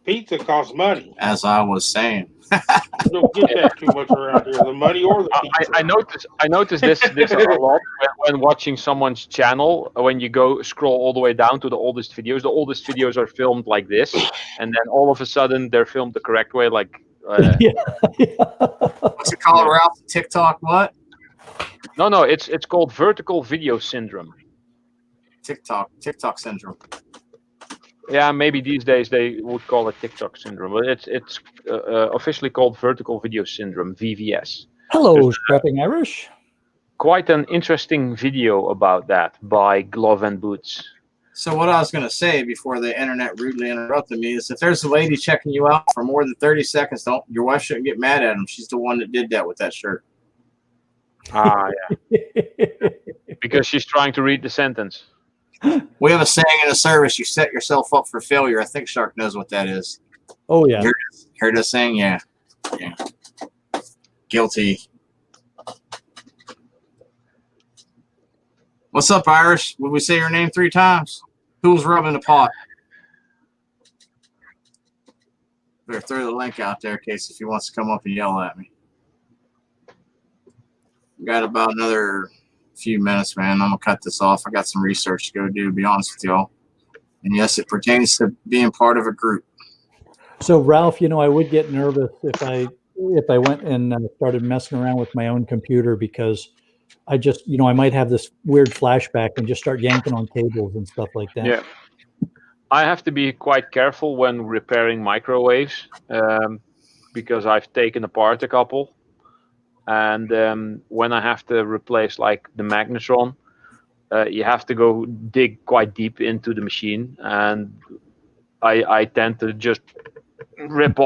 Pizza costs money. As I was saying. You don't get that too much around here. The money or the pizza. I noticed this a lot when watching someone's channel. When you go scroll all the way down to the oldest videos are filmed like this, and then all of a sudden they're filmed the correct way. Like what's it called, Ralph? TikTok what? No, it's called vertical video syndrome. TikTok syndrome. Yeah, maybe these days they would call it TikTok syndrome, but it's officially called vertical video syndrome, VVS. Hello, Scrapping Irish. Quite an interesting video about that by Glove and Boots. So what I was going to say before the internet rudely interrupted me is if there's a lady checking you out for more than 30 seconds, your wife shouldn't get mad at him. She's the one that did that with that shirt. Ah, yeah. Because she's trying to read the sentence. We have a saying in the service, you set yourself up for failure. I think Shark knows what that is. Oh, yeah. Heard this saying? Yeah. Guilty. What's up, Irish? Would we say your name 3 times? Who's rubbing the pot? Better throw the link out there in case if he wants to come up and yell at me. We got about another few minutes, man. I'm gonna cut this off. I got some research to go do, to be honest with y'all. And yes, it pertains to being part of a group. So Ralph, I would get nervous if I went and started messing around with my own computer, because I just, I might have this weird flashback and just start yanking on cables and stuff like that. Yeah. I have to be quite careful when repairing microwaves, because I've taken apart a couple. And when I have to replace like the magnetron, you have to go dig quite deep into the machine, and I tend to just rip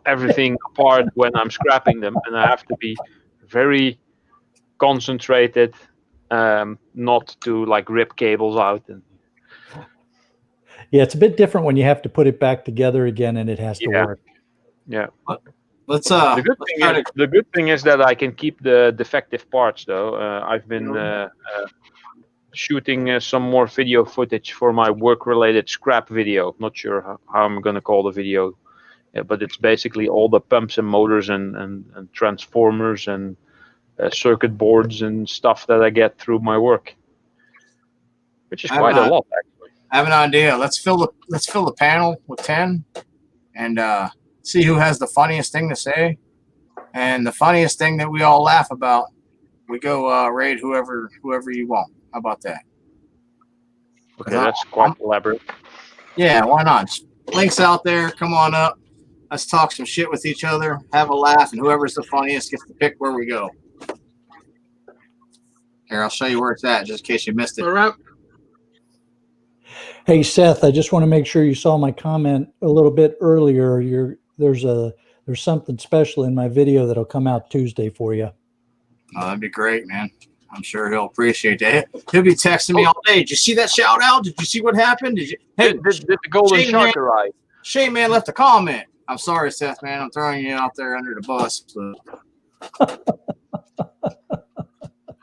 everything apart when I'm scrapping them, and I have to be very concentrated, not to like rip cables out. Yeah, it's a bit different when you have to put it back together again and it has to work. Yeah. Let's the good thing is that I can keep the defective parts though. I've been shooting some more video footage for my work-related scrap video. Not sure how I'm gonna call the video, but it's basically all the pumps and motors and transformers and circuit boards and stuff that I get through my work, which is quite a lot actually. I have an idea. Let's fill the panel with 10 and see who has the funniest thing to say, and the funniest thing that we all laugh about, we go raid whoever you want. How about that? Okay, that's quite elaborate. Yeah, why not? Links out there. Come on up. Let's talk some shit with each other. Have a laugh, and whoever's the funniest gets to pick where we go. Here, I'll show you where it's at, just in case you missed it. All right. Hey Seth, I just want to make sure you saw my comment a little bit earlier. There's something special in my video that'll come out Tuesday for you. Oh, that'd be great, man. I'm sure he'll appreciate that. He'll be texting me all day. Did you see that shout out? Did you see what happened? Did you? Hey, did the golden shark arrive? Shane man left a comment. I'm sorry, Seth, man. I'm throwing you out there under the bus. But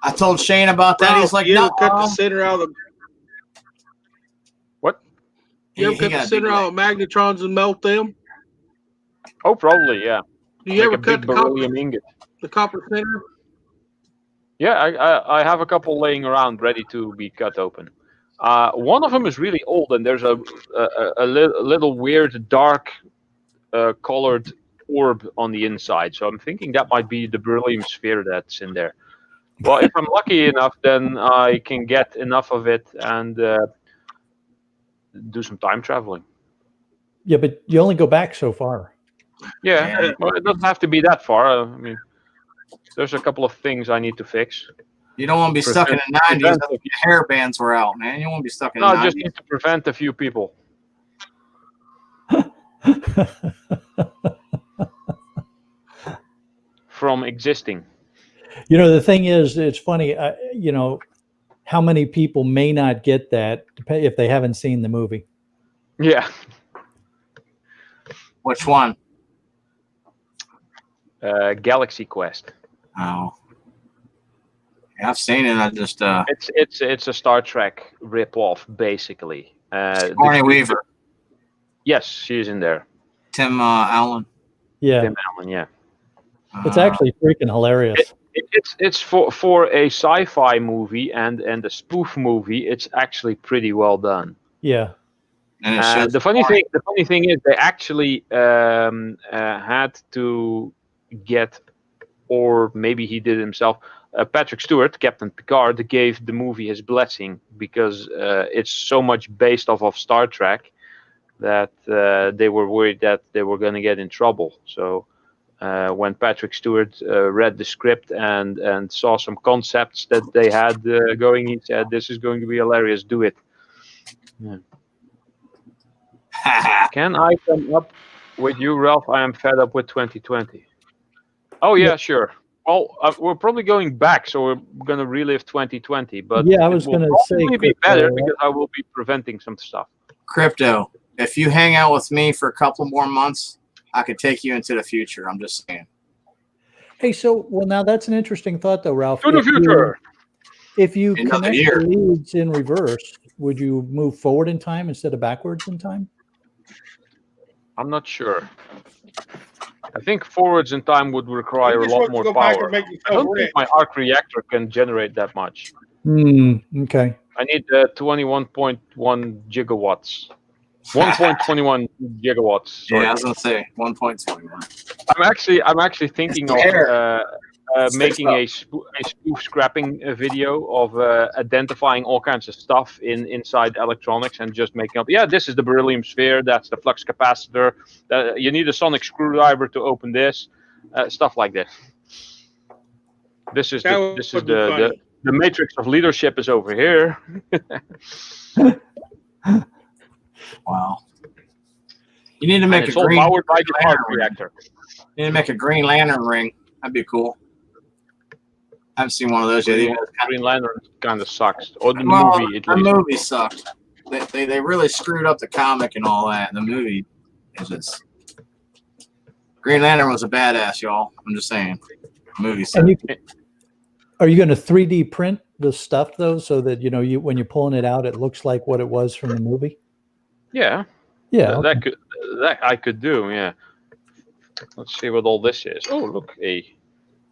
I told Shane about that. He's like, you no. ever cut the center out of the What? You ever cut the center out of magnetrons and melt them? Oh, probably, yeah. Do you Like ever a cut big beryllium ingot. the copper center? Yeah, I have a couple laying around ready to be cut open. One of them is really old, and there's a little weird dark colored orb on the inside. So I'm thinking that might be the beryllium sphere that's in there. Well, if I'm lucky enough, then I can get enough of it and do some time traveling. Yeah, but you only go back so far. Yeah, well, it doesn't have to be that far. I mean, there's a couple of things I need to fix. You don't want to be stuck in the 90s. Your hair bands were out, man. You don't want to be stuck in the 90s. No, just need to prevent a few people. From existing. You know, the thing is, it's funny, you know, how many people may not get that if they haven't seen the movie. Yeah. Which one? Galaxy Quest. Oh. Yeah, I've seen it. I just It's a Star Trek ripoff, basically. Sigourney Weaver. Yes, she's in there. Tim Allen. Yeah. Tim Allen, yeah. It's actually freaking hilarious. It's for a sci-fi movie and a spoof movie. It's actually pretty well done. Yeah. And the funny thing is, they actually had to get, or maybe he did himself. Patrick Stewart, Captain Picard, gave the movie his blessing because it's so much based off of Star Trek that they were worried that they were going to get in trouble. So when Patrick Stewart read the script and saw some concepts that they had going, he said, "This is going to be hilarious. Do it." Yeah. Can I come up with you, Ralph? I am fed up with 2020. Oh yeah, sure. Well, we're probably going back, so we're going to relive 2020. But yeah, I was going to say, probably be better because I will be preventing some stuff. Crypto, if you hang out with me for a couple more months, I could take you into the future. I'm just saying. Hey, so now that's an interesting thought, though, Ralph. To the future. If you connect the leads in reverse, would you move forward in time instead of backwards in time? I'm not sure. I think forwards in time would require a lot more power. I don't think my arc reactor can generate that much. Okay. I need 21.1 gigawatts. 1.21 gigawatts. Sorry. Yeah, I was gonna say 1.21. I'm actually thinking of making a spoof scrapping video of identifying all kinds of stuff inside electronics and just making up. Yeah, this is the beryllium sphere. That's the flux capacitor. You need a sonic screwdriver to open this. Stuff like this. This is the matrix of leadership is over here. Wow. You need to make it's all powered by the arc reactor. You need to make a Green Lantern ring. That'd be cool. I haven't seen one of those yet. Green Lantern kind of sucks. Or the movie. The movie sucked. They really screwed up the comic and all that. The movie is just... Green Lantern was a badass, y'all. I'm just saying. The movie sucked. Are you going to 3D print the stuff though, so that when you're pulling it out, it looks like what it was from the movie? Yeah. Yeah. That I could do. Yeah. Let's see what all this is. Oh, look, a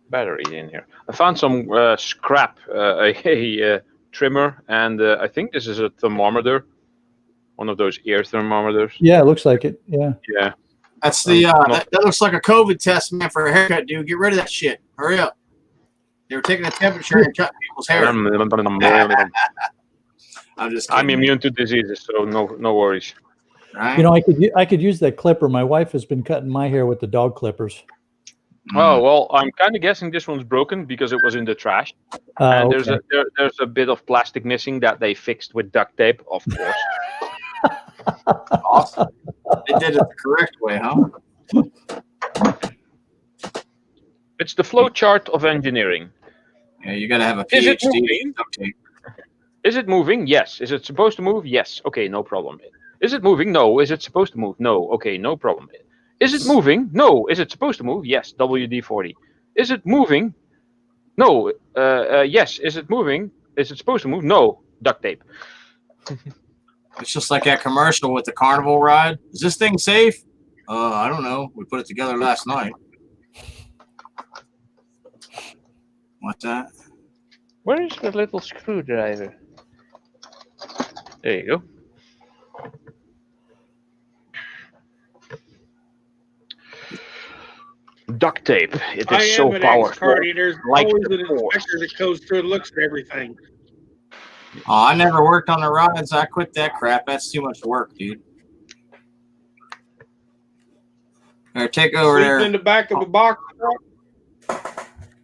battery in here. I found some scrap, a trimmer, and I think this is a thermometer, one of those ear thermometers. Yeah, it looks like it. Yeah. Yeah. That's the that looks like a COVID test, man, for a haircut, dude. Get rid of that shit. Hurry up. They were taking a temperature and cutting people's hair. I'm just kidding. I'm immune to diseases, so no worries. Right? I could use that clipper. My wife has been cutting my hair with the dog clippers. Oh well, I'm kind of guessing this one's broken because it was in the trash, and there's a bit of plastic missing that they fixed with duct tape, of course. Awesome. They did it the correct way, huh? It's the flow chart of engineering. Yeah, you gotta have a PhD. Is it moving? Yes. Is it supposed to move? Yes. Okay, no problem. Is it moving? No. Is it supposed to move? No. Okay, no problem. Is it moving? No. Is it supposed to move? Yes. WD-40. Is it moving? No. Yes. Is it moving? Is it supposed to move? No. Duct tape. It's just like that commercial with the carnival ride. Is this thing safe? I don't know. We put it together last night. What's that? Where is the little screwdriver? There you go. Duct tape. It is so powerful. There's like always the an Force. inspector that goes through and looks at everything. Oh, I never worked on the rides. I quit that crap. That's too much work, dude. Here, take over Sleeping there. in the back of a box truck.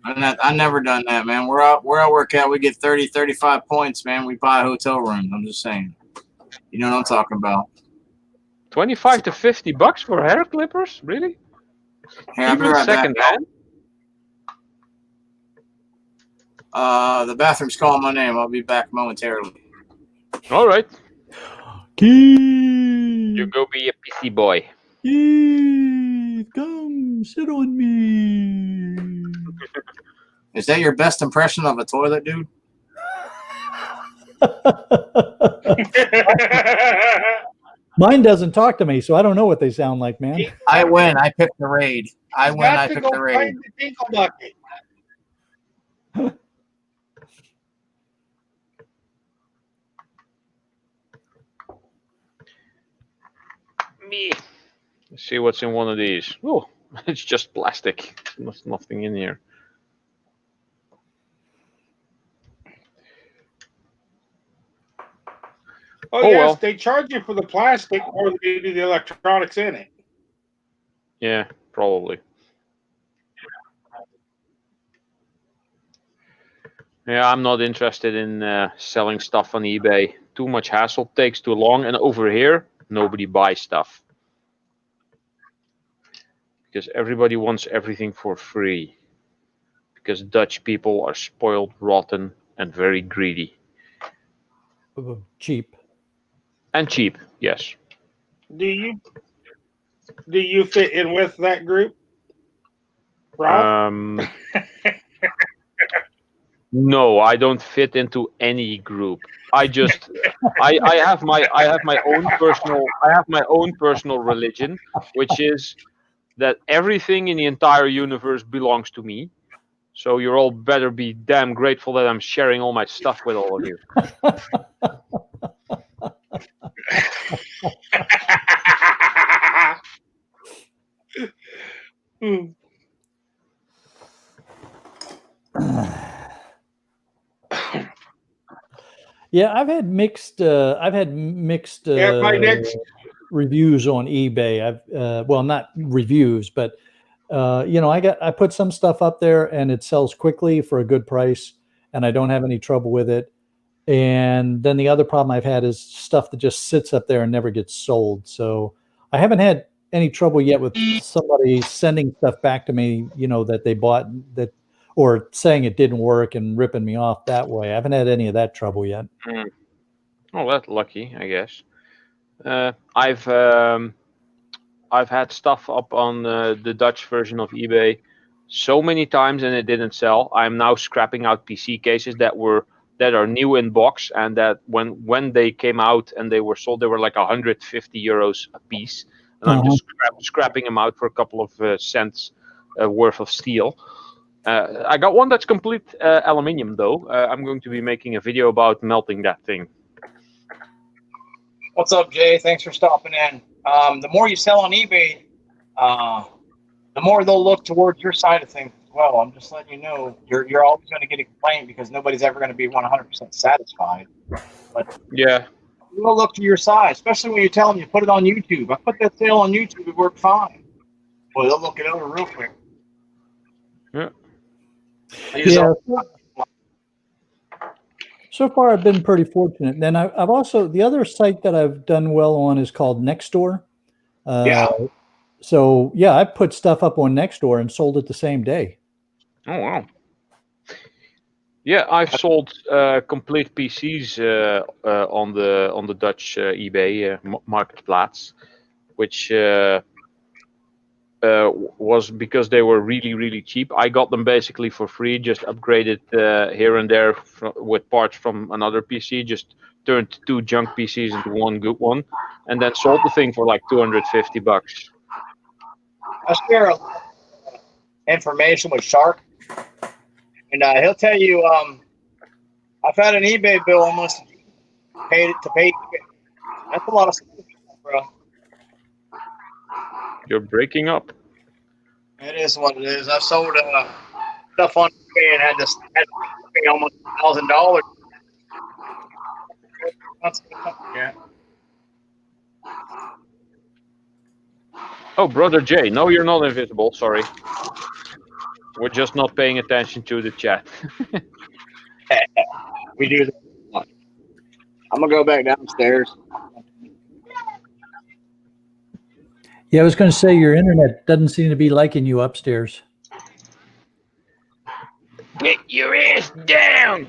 I never done that, man. Where I work at, we get 30, 35 points, man. We buy hotel rooms. I'm just saying. You know what I'm talking about. 25 to 50 bucks for hair clippers? Really? Hey, I'll be Even right back. second hand? The bathroom's calling my name. I'll be back momentarily. All right. Keith, You go be a PC boy. Keith, come sit on me. Is that your best impression of a toilet, dude? Mine doesn't talk to me, so I don't know what they sound like, man. I win. I picked the raid. I win. I picked the raid. Find the tinkle bucket. Me. Let's see what's in one of these. Oh, it's just plastic. There's nothing in here. Oh, yes, well. they charge you for the plastic or they give you the electronics in it. Yeah, probably. Yeah, I'm not interested in selling stuff on eBay. Too much hassle, takes too long, and over here, nobody buys stuff. Because everybody wants everything for free. Because Dutch people are spoiled, rotten, and very greedy. Cheap. And cheap, yes. Do you fit in with that group, Rob? No, I don't fit into any group. I just I have my own personal religion, which is that everything in the entire universe belongs to me. So you're all better be damn grateful that I'm sharing all my stuff with all of you. Yeah, I've had mixed my next reviews on eBay. I've well, not reviews, but I put some stuff up there and it sells quickly for a good price, and I don't have any trouble with it. And then the other problem I've had is stuff that just sits up there and never gets sold. So I haven't had any trouble yet with somebody sending stuff back to me, that they bought that, or saying it didn't work and ripping me off that way. I haven't had any of that trouble yet. Oh, that's lucky, I guess. I've had stuff up on the Dutch version of eBay so many times and it didn't sell. I'm now scrapping out PC cases that are new in box, and that when they came out and they were sold, they were like 150 euros a piece, and I'm just scrapping them out for a couple of cents worth of steel. I got one that's complete aluminium though. I'm going to be making a video about melting that thing. What's up, Jay? Thanks for stopping in. The more you sell on eBay, the more they'll look towards your side of things as well. I'm just letting you know, you're always going to get a complaint because nobody's ever going to be 100% satisfied. But yeah, they'll look to your side, especially when you tell them you put it on YouTube. I put that sale on YouTube; it worked fine. Well, they'll look it over real quick. Yeah. Yeah. So far, I've been pretty fortunate. Then I've also, the other site that I've done well on is called Nextdoor. So yeah, I put stuff up on Nextdoor and sold it the same day. Oh wow. Yeah, I've sold complete PCs on the Dutch eBay marketplace, which was because they were really cheap. I got them basically for free, just upgraded here and there with parts from another PC, just turned 2 junk PCs into 1 good one, and then sold the thing for like $250. I share information with Shark, and he'll tell you, I've had an eBay bill almost paid to pay. That's a lot of stuff, bro. You're breaking up. It is what it is. I've sold stuff on eBay and had to pay almost $1,000. Yeah. Oh, Brother Jay, no, you're not invisible. Sorry. We're just not paying attention to the chat. We do that. I'm going to go back downstairs. Yeah, I was going to say your internet doesn't seem to be liking you upstairs. Get your ass down!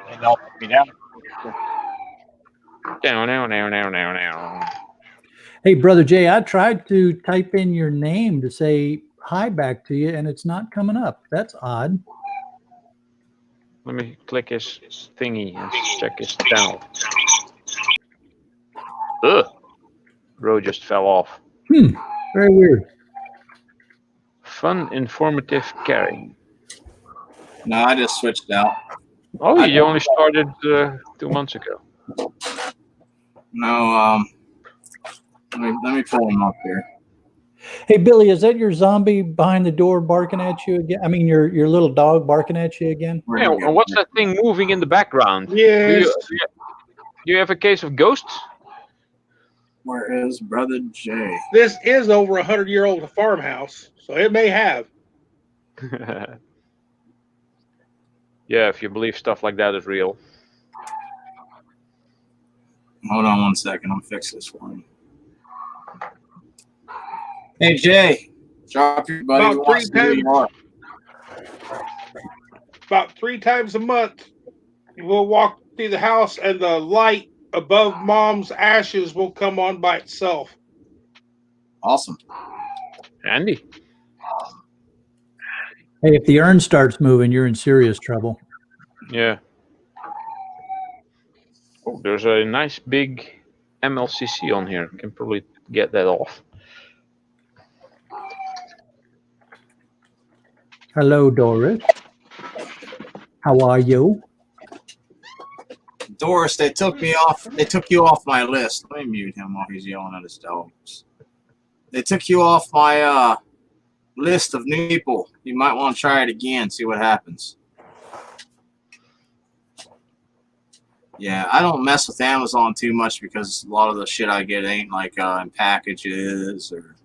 And they'll put me down. Down. Hey, Brother Jay, I tried to type in your name to say hi back to you, and it's not coming up. That's odd. Let me click his thingy and check his channel. Ugh. Row just fell off. Very weird. Fun, informative, caring. No, I just switched out. Oh, you only started 2 months ago. No, let me pull him up here. Hey, Billy, is that your zombie behind the door barking at you again? I mean, your little dog barking at you again? Yeah, and what's that thing moving in the background? Yes. Do you have a case of ghosts? Where is Brother Jay? This is over 100-year-old farmhouse, so it may have. Yeah, if you believe stuff like that is real. Hold on 1 second. I'll fix this for him. Hey, Jay. Drop your buddy. About 3 times a month, we'll walk through the house and the light above Mom's ashes will come on by itself. Awesome. Andy. Hey, if the urn starts moving, you're in serious trouble. Yeah. Oh, there's a nice big MLCC on here. Can probably get that off. Hello, Doris. How are you? Doris, they took me off. They took you off my list. Let me mute him while he's yelling at his dogs. They took you off my list of new people. You might want to try it again, see what happens. Yeah, I don't mess with Amazon too much because a lot of the shit I get ain't like in packages, or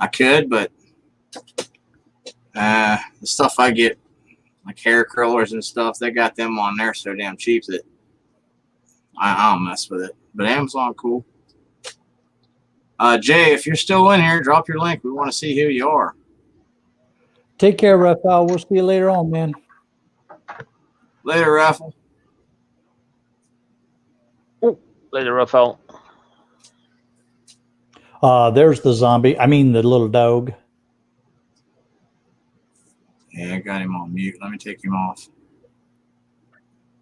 I could, but the stuff I get, like hair curlers and stuff, they got them on there so damn cheap that I don't mess with it. But Amazon, cool. Jay, if you're still in here, drop your link. We want to see who you are. Take care, Raphael. We'll see you later on, man. Later, Raffle. Later, Raphael. There's the zombie. I mean, the little dog. Yeah, I got him on mute. Let me take him off.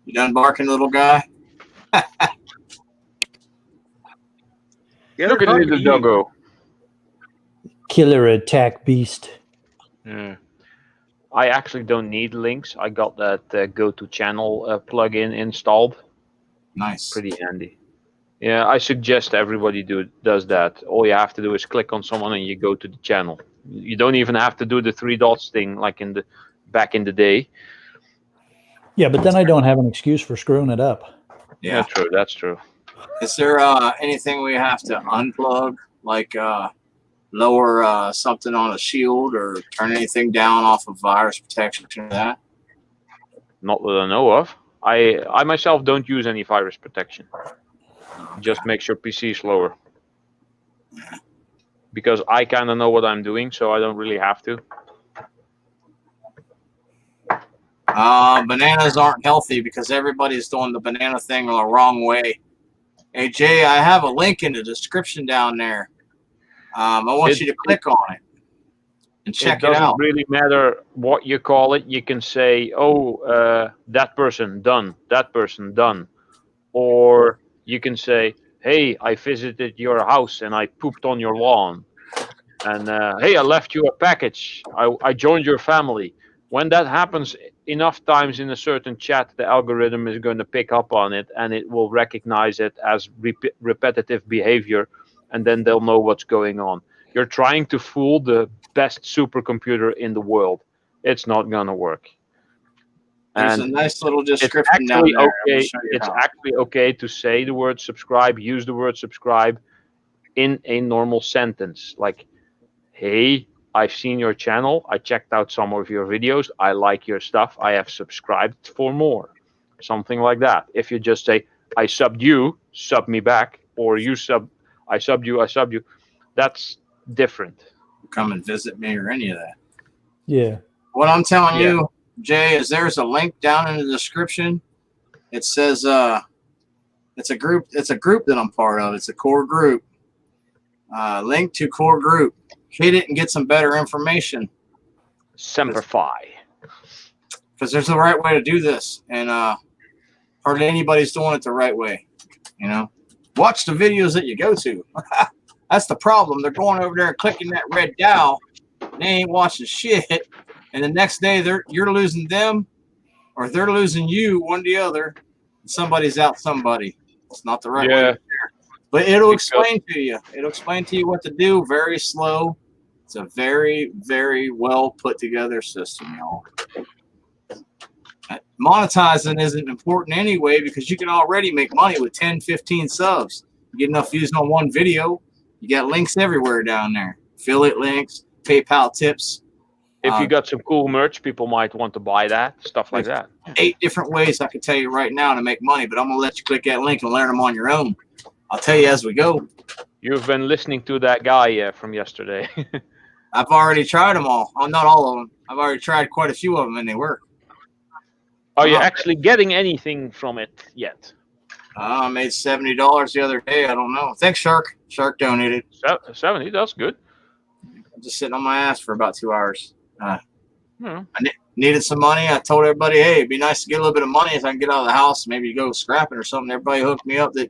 You done barking, little guy? Yeah, Look at the doggo. Killer attack beast. Yeah. I actually don't need links. I got that go to channel plugin installed. Nice. Pretty handy. Yeah, I suggest everybody does that. All you have to do is click on someone and you go to the channel. You don't even have to do the 3 dots thing like back in the day. Yeah, but then I don't have an excuse for screwing it up. Yeah, true. That's true. Is there anything we have to unplug, like lower something on a shield or turn anything down off of virus protection or that? Not that I know of. I myself don't use any virus protection. Just makes your PC slower. Because I kind of know what I'm doing, so I don't really have to. Bananas aren't healthy because everybody's doing the banana thing the wrong way. Hey, Jay, I have a link in the description down there. I want you to click on it. and check it doesn't out. really matter what you call it. You can say, oh, that person done, that person done. Or you can say, hey, I visited your house and I pooped on your lawn. And hey, I left you a package. I joined your family. When that happens enough times in a certain chat, the algorithm is going to pick up on it and it will recognize it as repetitive behavior. And then they'll know what's going on. You're trying to fool the best supercomputer in the world. It's not going to work. There's a nice little description down there. Okay. It's actually okay to say the word subscribe, use the word subscribe in a normal sentence. Like, hey, I've seen your channel. I checked out some of your videos. I like your stuff. I have subscribed for more. Something like that. If you just say, I subbed you, sub me back, or I subbed you, that's different. Come and visit me or any of that. Yeah. What I'm telling you, Jay, is there's a link down in the description. It says it's a group that I'm part of. It's a core group. Link to core group. Hit it and get some better information. Semper Fi. Because there's a right way to do this, and hardly anybody's doing it the right way. You know, watch the videos that you go to. That's the problem. They're going over there and clicking that red dial. They ain't watching shit. And the next day, you're losing them, or they're losing you, one or the other. Somebody's out somebody. It's not the right way. But it'll explain to you. It'll explain to you what to do. Very slow. It's a very, very well put together system, y'all. Monetizing isn't important anyway because you can already make money with 10, 15 subs. You get enough views on one video, you got links everywhere down there. Affiliate links, PayPal tips. If you got some cool merch, people might want to buy that, stuff like that. 8 different ways I can tell you right now to make money, but I'm going to let you click that link and learn them on your own. I'll tell you as we go. You've been listening to that guy from yesterday. I've already tried them all. Not all of them. I've already tried quite a few of them, and they work. Are you actually getting anything from it yet? I made $70 the other day. I don't know. Thanks, Shark. Shark donated. 70, that's good. I'm just sitting on my ass for about 2 hours. I needed some money. I told everybody, hey, it'd be nice to get a little bit of money if I can get out of the house, maybe go scrapping or something. Everybody hooked me up that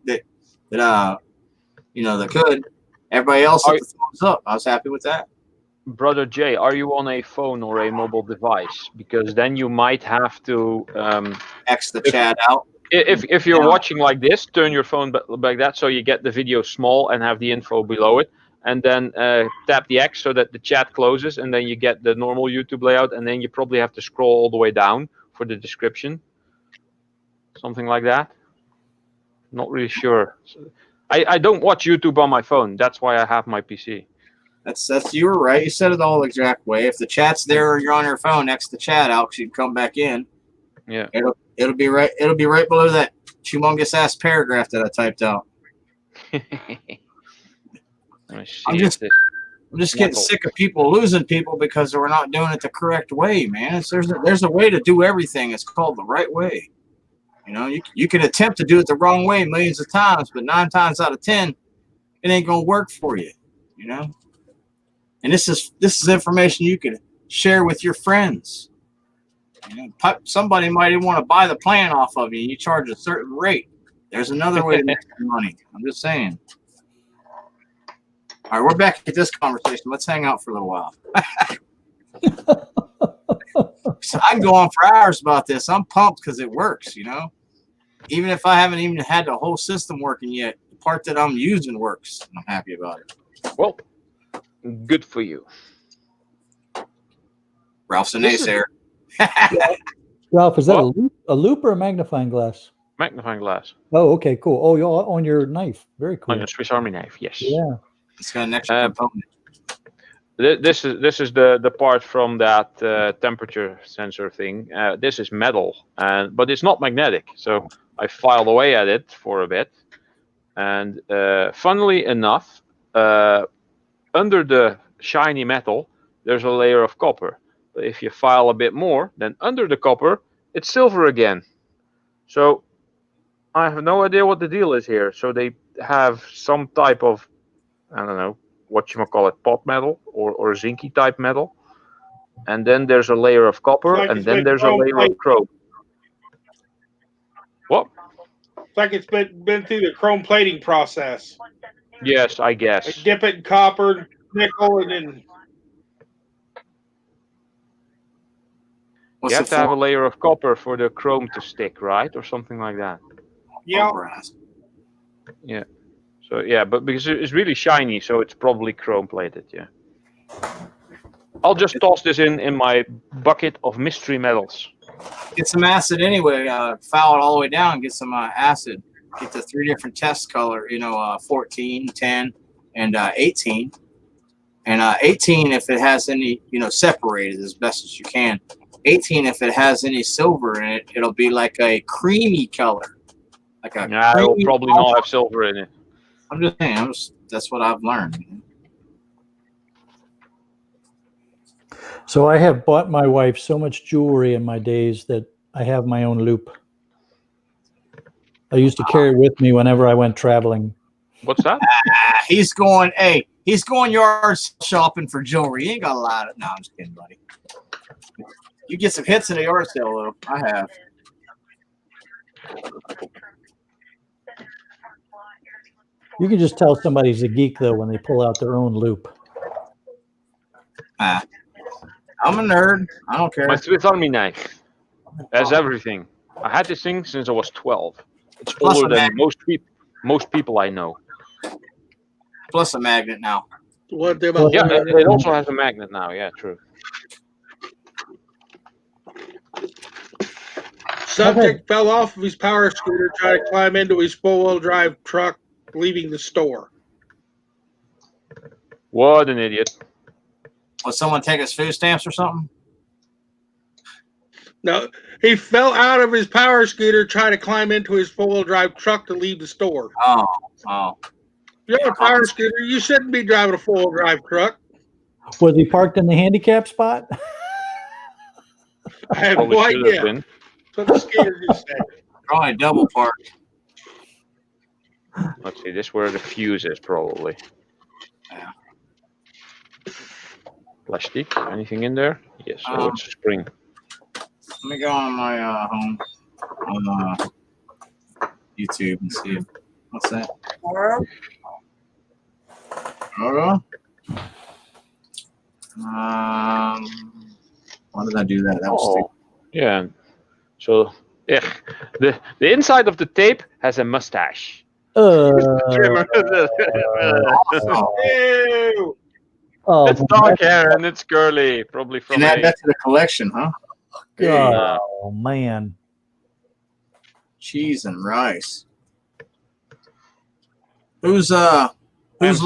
could. Everybody else hit the thumbs up. I was happy with that. Brother Jay, are you on a phone or a mobile device? Because then you might have to X the chat out. If you're watching like this, turn your phone like that so you get the video small and have the info below it. And then tap the X so that the chat closes, and then you get the normal YouTube layout, and then you probably have to scroll all the way down for the description. Something like that. Not really sure. I don't watch YouTube on my phone. That's why I have my PC. That's you were right. You said it all the exact way. If the chat's there or you're on your phone, X the chat out so you can come back in. Yeah. It'll be right below that humongous ass paragraph that I typed out. I'm just getting sick of people losing people because we're not doing it the correct way, man. There's a way to do everything. It's called the right way. You know, you can attempt to do it the wrong way millions of times, but 9 times out of 10, it ain't gonna work for you. You know, and this is information you can share with your friends. You know, somebody might even want to buy the plan off of you, and you charge a certain rate. There's another way to make money. I'm just saying. All right, we're back at this conversation. Let's hang out for a little while. So I can go on for hours about this. I'm pumped because it works, you know. Even if I haven't even had the whole system working yet, the part that I'm using works, and I'm happy about it. Well, good for you. Ralph's a naysayer. Ralph, is that a loop or a magnifying glass? Magnifying glass. Oh, okay, cool. Oh, you're on your knife. Very cool. On your Swiss Army knife, yes. Yeah. It's got an extra component. This is the part from that temperature sensor thing. This is metal, but it's not magnetic. So I filed away at it for a bit, and funnily enough, under the shiny metal, there's a layer of copper. But if you file a bit more, then under the copper, it's silver again. So I have no idea what the deal is here. So they have some type of, I don't know, what you might call it, pot metal or zinky type metal. and then there's a layer of copper, Like and it's then been there's a chrome layer of plated. chrome. What? It's like it's been through the chrome plating process. Yes, I They guess. dip it in copper, nickel, and then You have to have a layer of copper for the chrome to stick, right? Or something like that. yeah. Yeah. So yeah, but because it's really shiny, so it's probably chrome plated, yeah. I'll just toss this in my bucket of mystery metals. Get some acid anyway. Foul it all the way down. Get some acid. Get the 3 different test color. 14, 10, and 18. And 18, if it has any, separated as best as you can. 18, if it has any silver in it, it'll be like a creamy color. Like a. Yeah, it'll probably not have silver in it. I'm just saying. That's what I've learned. So I have bought my wife so much jewelry in my days that I have my own loop. I used to carry it with me whenever I went traveling. What's that? He's going yard shopping for jewelry. He ain't got a lot of. No, I'm just kidding, buddy. You get some hits in a yard sale, though. I have. You can just tell somebody's a geek, though, when they pull out their own loop. I'm a nerd. I don't care. My Swiss Army knife has everything. I had this thing since I was 12. It's Plus older a than most people I know. Plus a magnet now. What they about? Yeah, it also has a magnet now. Yeah, true. Subject fell off of his power scooter, tried to climb into his four-wheel drive truck, leaving the store. What an idiot. Will someone take his food stamps or something? No, he fell out of his power scooter, trying to climb into his four-wheel drive truck to leave the store. Oh. You're a power scooter. You shouldn't be driving a four-wheel drive truck. Was he parked in the handicap spot? I have Probably no should have idea. been. That's what the skater just said. Probably double park. Let's see, this is where the fuse is probably. Yeah. Plastic, anything in there? Yes, so it's a spring. Let me go on my home on YouTube and see what's that. Why did I do that? That was stupid. Yeah. So, the inside of the tape has a mustache. Trimmer. Ew. Oh, It's dark hair and it's curly, probably from And add that to the collection, huh? God, oh man. Cheese and rice. Who's I'm live?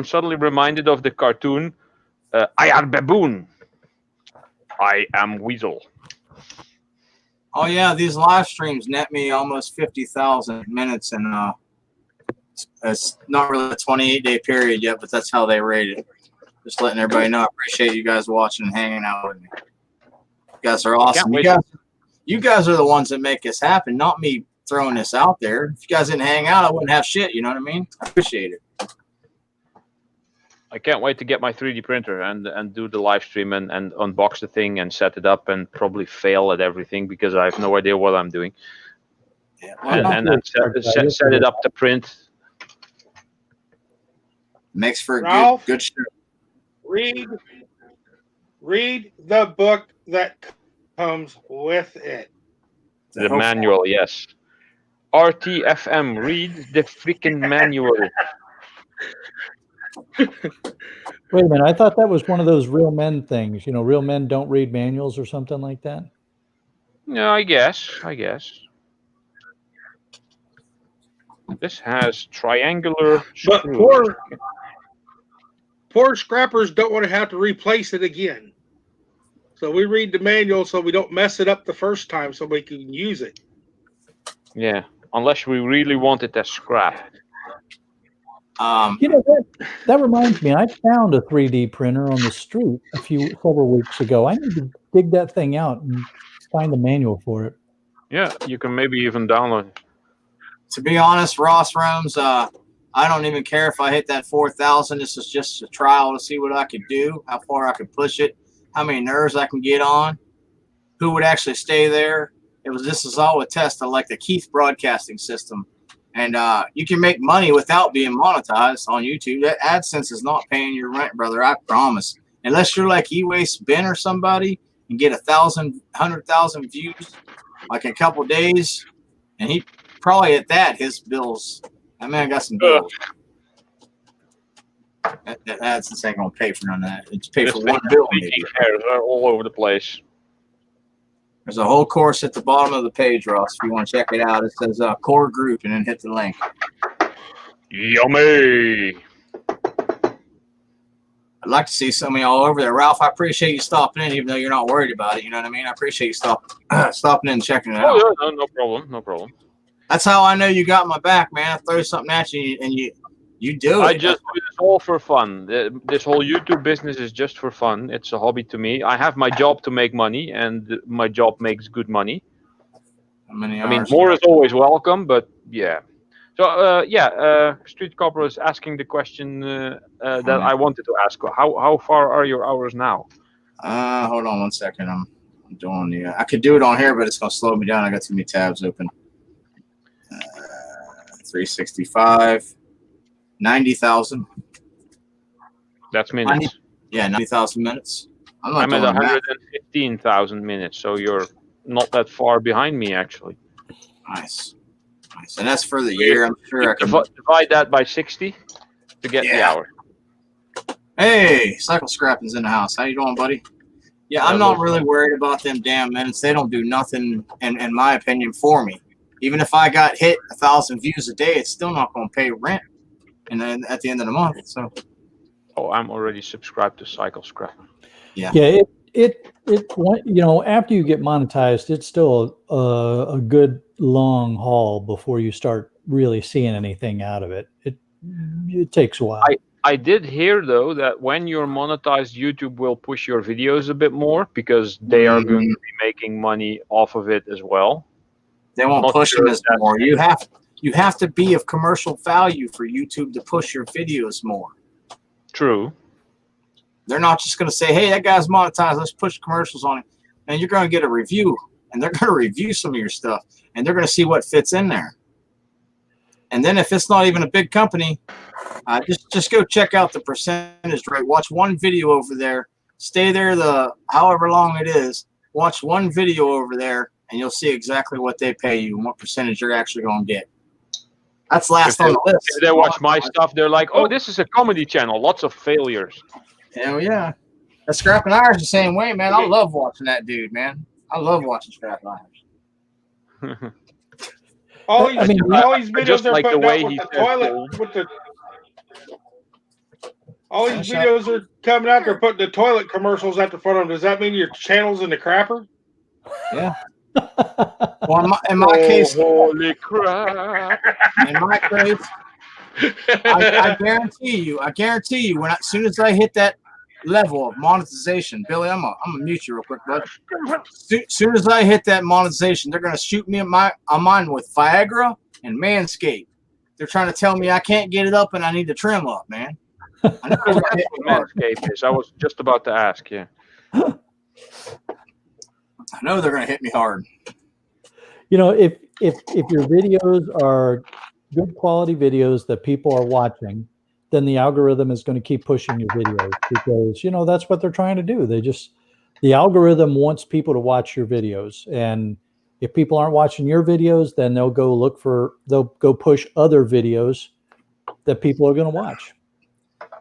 suddenly reminded of the cartoon. I am baboon. I am weasel. Oh yeah, these live streams net me almost 50,000 minutes, and it's not really a 28-day period yet, but that's how they rate it. Just letting everybody know. I appreciate you guys watching and hanging out with me. You guys are awesome. You guys are the ones that make this happen, not me throwing this out there. If you guys didn't hang out, I wouldn't have shit. You know what I mean? I appreciate it. I can't wait to get my 3D printer and do the live stream and unbox the thing and set it up and probably fail at everything because I have no idea what I'm doing. Yeah, And set it up to print. Makes for a Ralph? good show. Read the book that comes with it. The manual, yes. RTFM, read the freaking manual. Wait a minute. I thought that was one of those real men things. You know, real men don't read manuals or something like that. No, I guess. This has triangular But screws. poor scrappers don't want to have to replace it again. So we read the manual so we don't mess it up the first time so we can use it. Yeah, unless we really want it as scrap. You know, that reminds me, I found a 3D printer on the street several weeks ago. I need to dig that thing out and find the manual for it. Yeah, you can maybe even download it. To be honest, Ross Rome's I don't even care if I hit that 4,000. This is just a trial to see what I could do, how far I could push it, how many nerves I can get on, who would actually stay there. This is all a test of like the Keith broadcasting system. And you can make money without being monetized on YouTube. That AdSense is not paying your rent, brother. I promise. Unless you're like E-Waste Ben or somebody and get 100,000 views like in a couple days, and he probably at that his bills. That man got some bills. AdSense ain't gonna pay for none of that. It's pay for one bill. They're all over the place. There's a whole course at the bottom of the page, Ross. If you want to check it out, it says core group, and then hit the link. Yummy. I'd like to see some of y'all over there. Ralph, I appreciate you stopping in, even though you're not worried about it. You know what I mean? I appreciate you stopping in and checking it out. Oh, yeah, no problem. No problem. That's how I know you got my back, man. I throw something at you, and you do it. I just do this all for fun. This whole YouTube business is just for fun. It's a hobby to me. I have my job to make money, and my job makes good money. How many hours? I mean, more is always welcome, but yeah. So, Street Copper is asking the question that I wanted to ask. How far are your hours now? Hold on 1 second. I'm doing the. I could do it on here, but it's gonna slow me down. I got too many tabs open. 365. 90,000. That's minutes. 90,000 minutes. I'm at 115,000 minutes, so you're not that far behind me, actually. Nice. And that's for the year. I'm sure I can divide that by 60 to get the hour. Hey, Cycle Scrapping's in the house. How you doing, buddy? Yeah, I'm not really worried about them damn minutes. They don't do nothing, in my opinion, for me. Even if I got hit 1,000 views a day, it's still not going to pay rent. And then at the end of the month, so. Oh, I'm already subscribed to Cycle Scrap. Yeah. It after you get monetized, it's still a good long haul before you start really seeing anything out of it. It takes a while. I did hear though that when you're monetized, YouTube will push your videos a bit more because they are going to be making money off of it as well. They won't push them as more. You have to be of commercial value for YouTube to push your videos more. True. They're not just going to say, hey, that guy's monetized, let's push commercials on him. And you're going to get a review, and they're going to review some of your stuff, and they're going to see what fits in there. And then if it's not even a big company, just go check out the percentage rate. Watch one video over there. Stay there however long it is. Watch one video over there, and you'll see exactly what they pay you and what percentage you're actually going to get. That's last on the list. If they watch my stuff, they're like, oh, this is a comedy channel. Lots of failures. Hell yeah. That Scrap and Irish the same way, man. I love watching that dude, man. I love watching Scrap and Irish. all these videos they're putting out with the toilet, all these videos are coming out, they're putting the toilet commercials at the front of them. Does that mean your channel's in the crapper? Yeah. Well, in my case, holy crap! In my case, I guarantee you, as soon as I hit that level of monetization, Billy, I'm gonna mute you real quick, bud. Soon as I hit that monetization, they're gonna shoot me on mine with Viagra and Manscaped. They're trying to tell me I can't get it up and I need to trim up, man. I know they're gonna hit me hard. Manscaped is. I was just about to ask you. I know they're going to hit me hard. If your videos are good quality videos that people are watching, then the algorithm is going to keep pushing your videos because, that's what they're trying to do. The algorithm wants people to watch your videos. And if people aren't watching your videos, then they'll go push other videos that people are going to watch.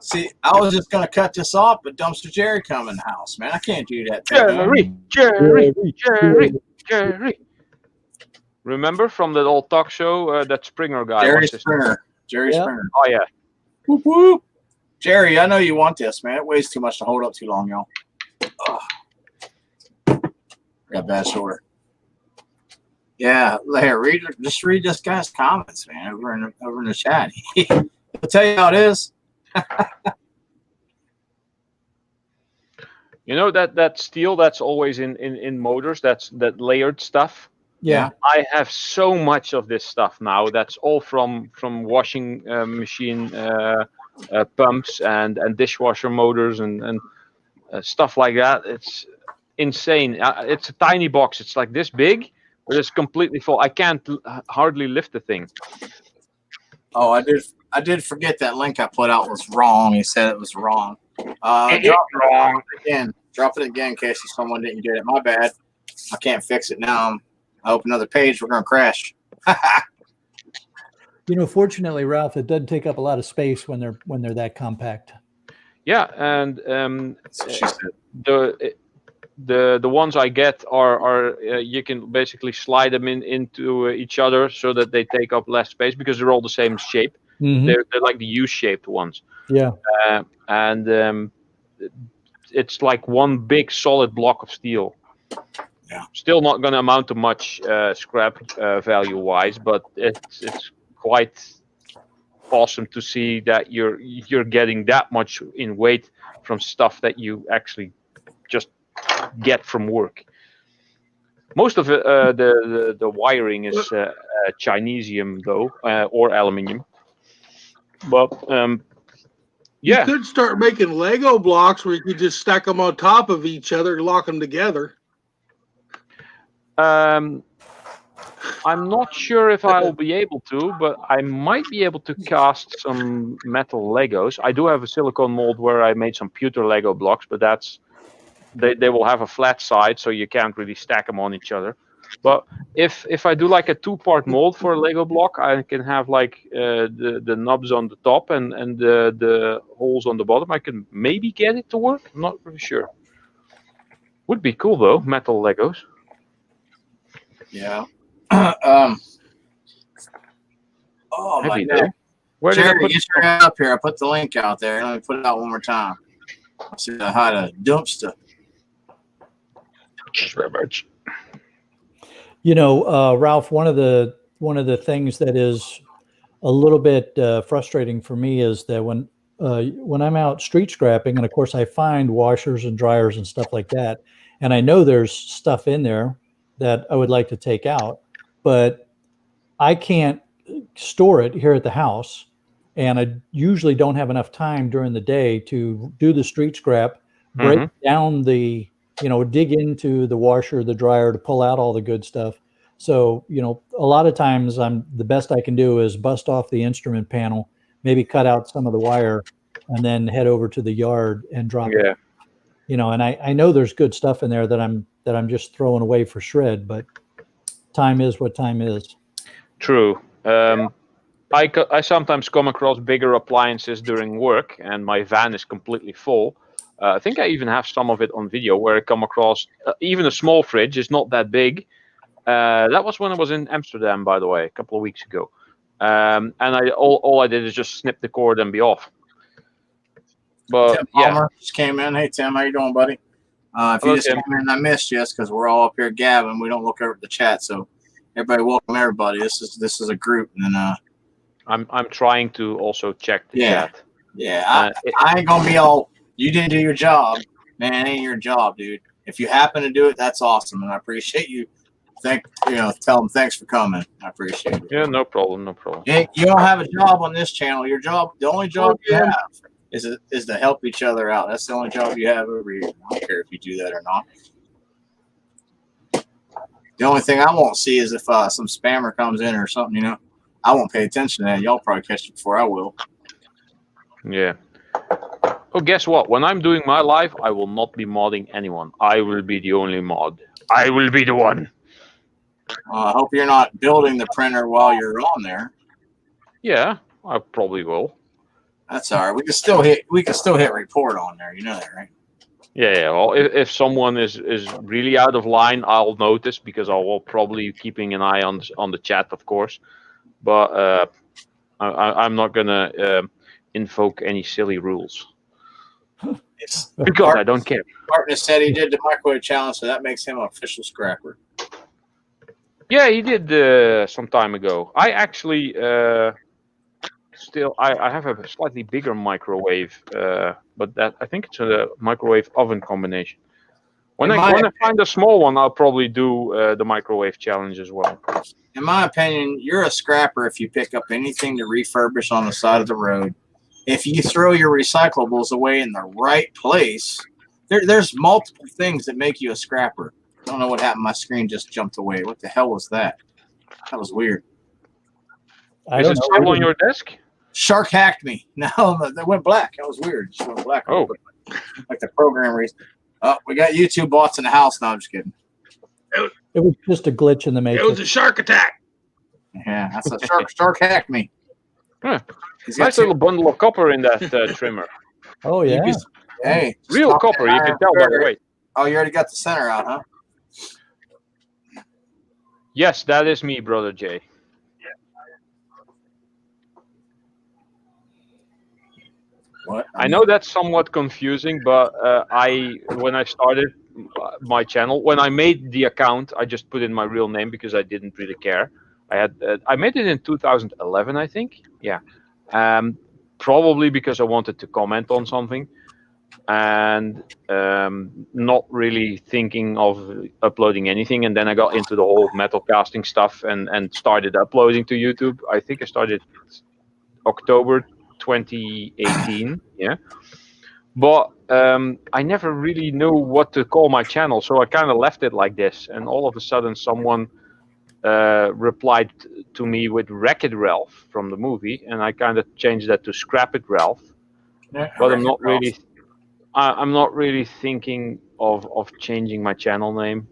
See, I was just going to cut this off, but Dumpster Jerry come in the house, man. I can't do that. Jerry. Remember from that old talk show, that Springer guy? Jerry Springer. Springer. Oh, yeah. Whoop, whoop. Jerry, I know you want this, man. It weighs too much to hold up too long, y'all. Got bad shoulder. Yeah, here, just read this guy's comments, man, over in the chat. I'll tell you how it is. That steel that's always in motors, that layered stuff. Yeah. I have so much of this stuff now. That's all from washing machine pumps and dishwasher motors and stuff like that. It's insane. It's a tiny box. It's like this big, but it's completely full. I can't hardly lift the thing. Oh, I did forget that link I put out was wrong. He said it was wrong. Drop it again. Drop it again in case someone didn't get it. My bad. I can't fix it now. I open another page. We're gonna crash. Fortunately, Ralph, it doesn't take up a lot of space when they're that compact. Yeah, and the ones I get are you can basically slide them into each other so that they take up less space because they're all the same shape. Mm-hmm. They're like the U-shaped ones. Yeah. And it's like one big solid block of steel. Yeah. Still not going to amount to much scrap value-wise, but it's quite awesome to see that you're getting that much in weight from stuff that you actually just get from work. Most of it, the wiring is Chinesium though, or aluminium. But you could start making Lego blocks where you could just stack them on top of each other, lock them together. I'm not sure if I will be able to, but I might be able to cast some metal Legos. I do have a silicone mold where I made some pewter Lego blocks, but they will have a flat side, so you can't really stack them on each other. But if I do like a 2-part mold for a Lego block, I can have like the knobs on the top and the holes on the bottom. I can maybe get it to work. I'm not really sure. Would be cool though, metal Legos. Yeah. Oh my God. Where did I put get your head up here? I put the link out there. Let me put it out one more time. See how to dumpster. Thanks very much. Ralph, one of the things that is a little bit frustrating for me is that when I'm out street scrapping, and of course I find washers and dryers and stuff like that, and I know there's stuff in there that I would like to take out, but I can't store it here at the house, and I usually don't have enough time during the day to do the street scrap, break down the, dig into the washer, the dryer to pull out all the good stuff. So, a lot of times the best I can do is bust off the instrument panel, maybe cut out some of the wire, and then head over to the yard and drop it. And I know there's good stuff in there that I'm just throwing away for shred, but time is what time is. True. I sometimes come across bigger appliances during work, and my van is completely full. I think I even have some of it on video where I come across even a small fridge. It's not that big. That was when I was in Amsterdam, by the way, a couple of weeks ago. And all I did is just snip the cord and be off. But Tim Palmer just came in. Hey Tim, how you doing, buddy? If you just came in, I missed you because we're all up here gabbing. We don't look over at the chat, so everybody, welcome everybody. This is a group, and I'm trying to also check the chat. Yeah, I ain't gonna be all. You didn't do your job, man. It ain't your job, dude. If you happen to do it, that's awesome, and I appreciate you. Tell them thanks for coming. I appreciate it. Yeah, no problem. You don't have a job on this channel. Your job, the only job you have, is to help each other out. That's the only job you have over here. I don't care if you do that or not. The only thing I won't see is if some spammer comes in or something. I won't pay attention to that. Y'all probably catch it before I will. Yeah. Oh, guess what? When I'm doing my live, I will not be modding anyone. I will be the only mod. I will be the one. I hope you're not building the printer while you're on there. Yeah, I probably will. That's all right. We can still hit report on there. You know that, right? Yeah. Well, if someone is really out of line, I'll notice because I will probably be keeping an eye on the chat, of course. But I'm not gonna invoke any silly rules because I don't care. Martin said he did the microwave challenge, so that makes him an official scrapper. Yeah, he did some time ago. I actually I have a slightly bigger microwave, but I think it's a microwave oven combination. When I find a small one, I'll probably do the microwave challenge as well. In my opinion, you're a scrapper if you pick up anything to refurbish on the side of the road. If you throw your recyclables away in the right place, there's multiple things that make you a scrapper. I don't know what happened. My screen just jumped away. What the hell was that? That was weird. Is it still on your desk? Shark hacked me. No, that went black. That was weird. It just went black. Oh. Like the program reason. Oh, we got YouTube bots in the house. No, I'm just kidding. It was just a glitch in the matrix. It was a shark attack. Yeah, that's a shark. Shark hacked me. Huh. Nice little bundle of copper in that trimmer. Oh, yeah. Hey. Real copper, you can tell by the weight. Oh, you already got the center out, huh? Yes, that is me, Brother Jay. What? I know that's somewhat confusing, but when I started my channel, when I made the account, I just put in my real name because I didn't really care. I made it in 2011, I think. Yeah, probably because I wanted to comment on something, and not really thinking of uploading anything. And then I got into the whole metal casting stuff and started uploading to YouTube. I think I started October 2018. Yeah, but I never really knew what to call my channel, so I kind of left it like this. And all of a sudden, someone replied to me with Wreck-It Ralph from the movie, and I kind of changed that to Scrap It Ralph. But I'm not really. I'm not really thinking of changing my channel name.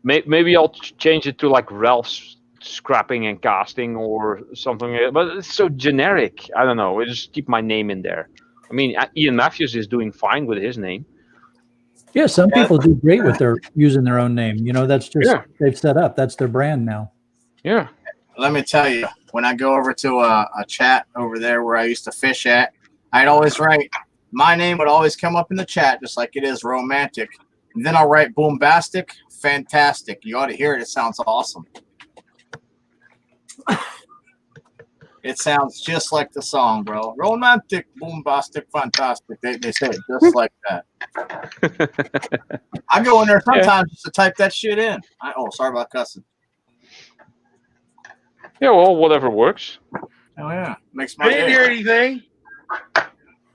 Maybe I'll change it to like Ralph's Scrapping and Casting or something like that. But it's so generic. I don't know. I just keep my name in there. I mean, Ian Matthews is doing fine with his name. Yeah, some people do great with using their own name. You know, that's just they've set up. That's their brand now. Yeah. Let me tell you, when I go over to a chat over there where I used to fish at, I'd always write, my name would always come up in the chat just like it is romantic. And then I'll write boombastic, fantastic. You ought to hear it. It sounds awesome. It sounds just like the song, bro. Romantic, boombastic, fantastic. They say it just like that. I go in there sometimes just to type that shit in. Sorry about cussing. Yeah, well, whatever works. Oh, yeah. Makes my I didn't hear anything.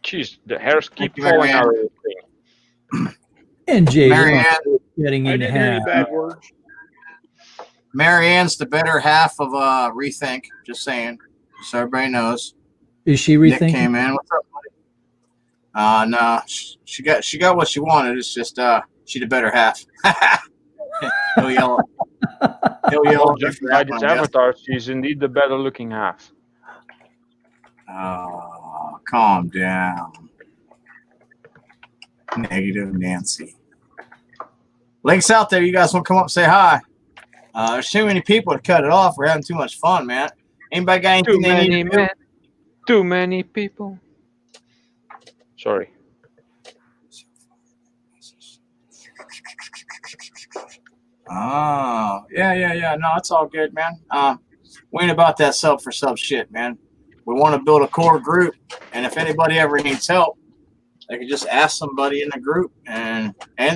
Jeez, the hairs keep falling out of the thing. And Jay, Marianne, getting I in didn't hear any half. bad words. Marianne's the better half of Rethink. Just saying. So everybody knows. Is she Nick rethinking? came in. What's up, buddy? No, she got what she wanted. It's just she the better half. He'll yell. He'll yell. Judging by this avatar, she's indeed the better looking half. Oh, calm down. Negative Nancy. Link's out there. You guys want to come up and say hi? There's too many people to cut it off. We're having too much fun, man. Anybody got anything they need to do? Too many people. Sorry. Oh, yeah. No, it's all good, man. We ain't about that sub for sub shit, man. We want to build a core group, and if anybody ever needs help, they can just ask somebody in the group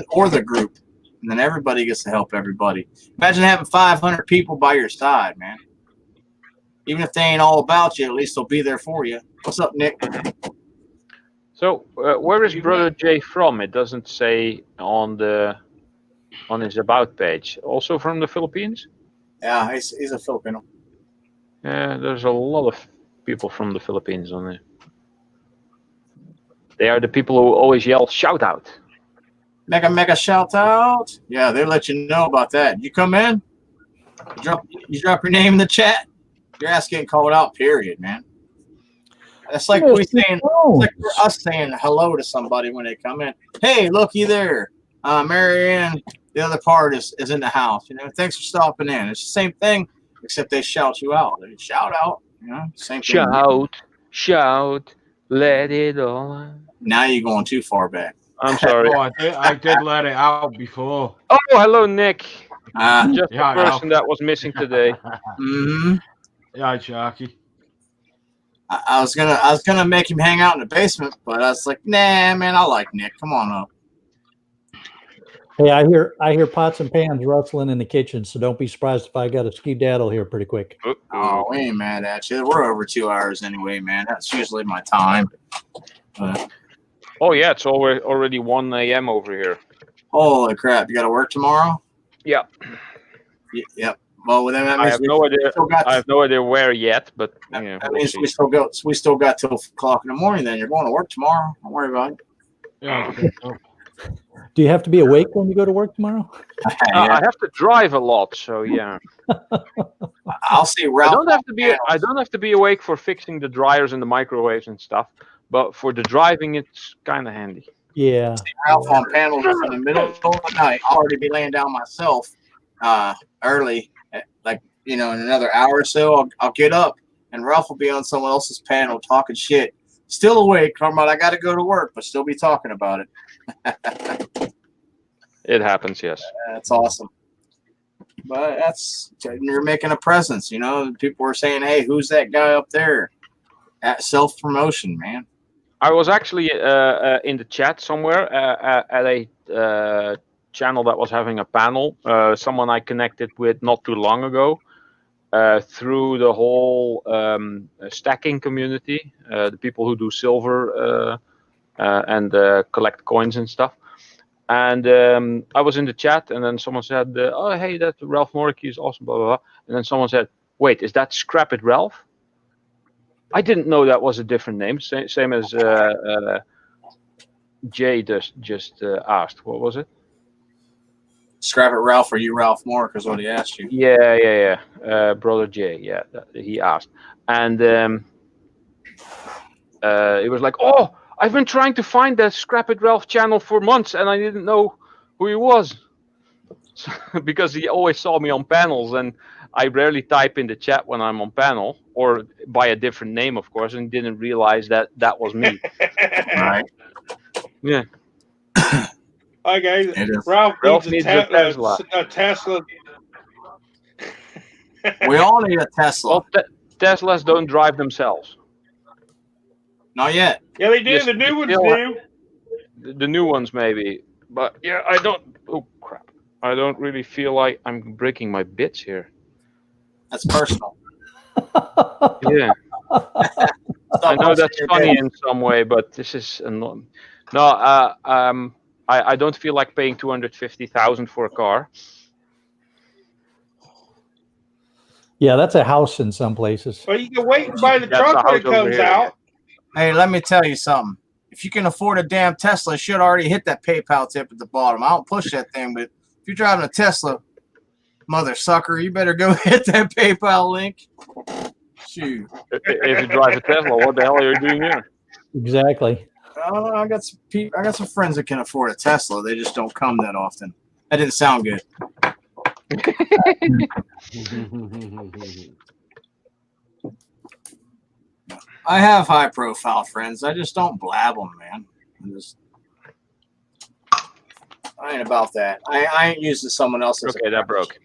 or the group, and then everybody gets to help everybody. Imagine having 500 people by your side, man. Even if they ain't all about you, at least they'll be there for you. What's up, Nick? So, where is Brother Jay from? It doesn't say on his about page. Also from the Philippines? Yeah, he's a Filipino. Yeah, there's a lot of people from the Philippines on there. They are the people who always yell shout out. Mega shout out. Yeah, they let you know about that. You come in, you drop your name in the chat, your ass getting called out, period, man. It's like us saying hello to somebody when they come in. Hey, looky there. Marianne, the other part is in the house. You know, thanks for stopping in. It's the same thing, except they shout you out. They shout out. You know, same thing. Shout, let it all out. Now you're going too far back. I'm sorry. I did let it out before. Oh, hello, Nick. Just yeah, the person that was missing today. Mm-hmm. Yeah, Sharky. I was gonna make him hang out in the basement, but I was like, nah, man, I like Nick. Come on up. Hey, I hear pots and pans rustling in the kitchen, so don't be surprised if I got a skedaddle here pretty quick. Oh, we ain't mad at you. We're over 2 hours anyway, man. That's usually my time. Oh yeah, it's already 1 a.m. over here. Holy crap! You got to work tomorrow? Yeah. Yep. Well, then that I means have no idea. I have no idea where yet, but yeah, that means we still got till 4:00 in the morning. Then you're going to work tomorrow. Don't worry about it. Yeah. Do you have to be awake when you go to work tomorrow? I have to drive a lot, so yeah. I'll see Ralph. I don't have to be awake for fixing the dryers and the microwaves and stuff, but for the driving, it's kind of handy. Yeah. See Ralph on panels in the middle of the night. I'll already be laying down myself early, like in another hour or so. I'll get up and Ralph will be on someone else's panel talking shit. Still awake, talking about I got to go to work, but still be talking about it. It happens, yes. That's awesome. But you're making a presence, People were saying, "Hey, who's that guy up there?" At self-promotion, man. I was actually in the chat somewhere at a channel that was having a panel. Someone I connected with not too long ago through the whole stacking community, the people who do silver and collect coins and stuff. And I was in the chat, and then someone said, "Oh, hey, that Ralph Moricky is awesome, blah, blah, blah." And then someone said, "Wait, is that Scrap It Ralph?" I didn't know that was a different name, same as Jay just asked. What was it? Scrap It Ralph, or you Ralph Morick is what he asked you. Yeah. Brother Jay, yeah, he asked. And it was like, "Oh, I've been trying to find that Scrap It Ralph channel for months, and I didn't know who he was." So, because he always saw me on panels, and I rarely type in the chat when I'm on panel, or by a different name, of course, and didn't realize that was me. Right. Yeah. Hi guys. Ralph needs a Tesla. A Tesla. We all need a Tesla. Well, Teslas don't drive themselves. Not yet. Yeah, they do. Yes, the new ones do. The new ones maybe, but yeah, I don't. Oh crap! I don't really feel like I'm breaking my bits here. That's personal. Yeah. I know that's funny in some way, but this is annoying. No, I don't feel like paying $250,000 for a car. Yeah, that's a house in some places. Well, you can wait and buy the truck when it comes out. Hey, let me tell you something. If you can afford a damn Tesla, it should already hit that PayPal tip at the bottom. I don't push that thing, but if you're driving a Tesla, mother sucker, you better go hit that PayPal link. Shoot. If you drive a Tesla, what the hell are you doing here? Exactly. I got some friends that can afford a Tesla. They just don't come that often. That didn't sound good. I have high-profile friends. I just don't blab them, man. I ain't about that. I ain't using someone else's. Okay, that broke.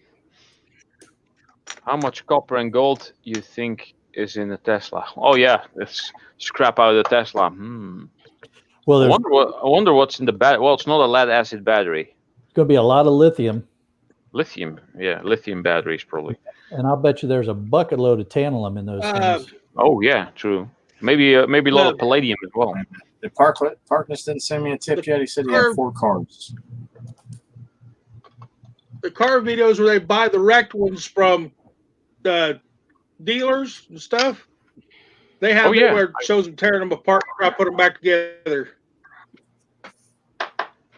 How much copper and gold you think is in a Tesla? Oh yeah, let's scrap out the Tesla. Well, I wonder what's in the battery. Well, it's not a lead acid battery. It's going to be a lot of lithium. Lithium, yeah, lithium batteries probably. And I'll bet you there's a bucket load of tantalum in those things. Oh yeah, true. Maybe a lot of palladium as well. The Parkness didn't send me a tip yet. He said he had 4 cars. The car videos where they buy the wrecked ones from the dealers and stuff. They have it where it shows them tearing them apart and try to put them back together.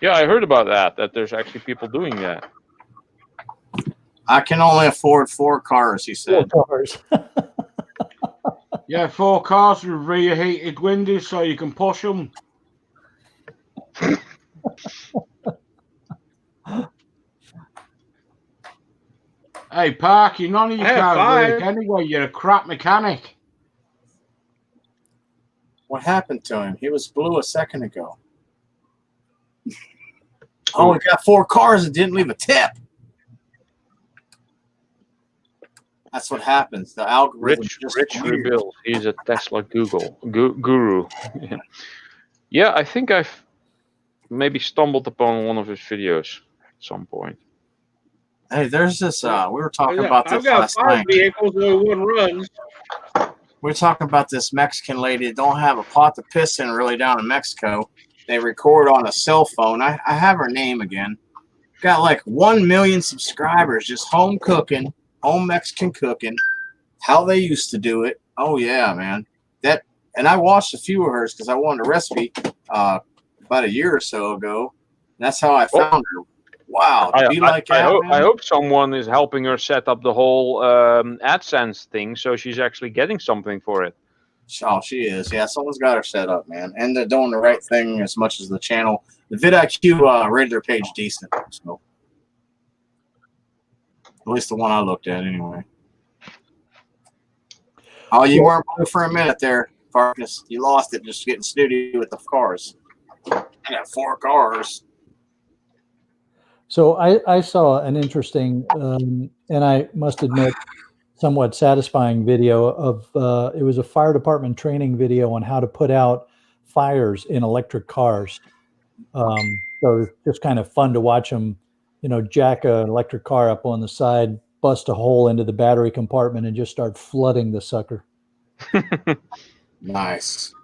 Yeah, I heard about that. That there's actually people doing that. I can only afford 4 cars, he said. 4 cars. Yeah, 4 cars with rear heated windows so you can push them. Hey, Parky, none of your cars work anyway. You're a crap mechanic. What happened to him? He was blue a second ago. Oh, we got 4 cars and didn't leave a tip. That's what happens. The algorithm Rich rebuild. He's a Tesla guru. Yeah, I think I've maybe stumbled upon one of his videos. some point. Hey, there's this. We were talking about this I've got last 5 night. vehicles where one runs. We were talking about this Mexican lady that don't have a pot to piss in really down in Mexico. They record on a cell phone. I have her name again. Got like 1 million subscribers, just home cooking, home Mexican cooking, how they used to do it. Oh yeah, man. And I watched a few of hers because I wanted a recipe about a year or so ago. And that's how I found her. Wow, I hope someone is helping her set up the whole AdSense thing, so she's actually getting something for it. Oh, she is. Yeah, someone's got her set up, man. And they're doing the right thing as much as the channel. The vidIQ rated their page decent. So, at least the one I looked at, anyway. Oh, you weren't blue for a minute there, Farkas. You lost it just getting snooty with the cars. I got 4 cars. So I saw an interesting, and I must admit, somewhat satisfying video of it was a fire department training video on how to put out fires in electric cars. So just kind of fun to watch them, jack an electric car up on the side, bust a hole into the battery compartment, and just start flooding the sucker. Nice.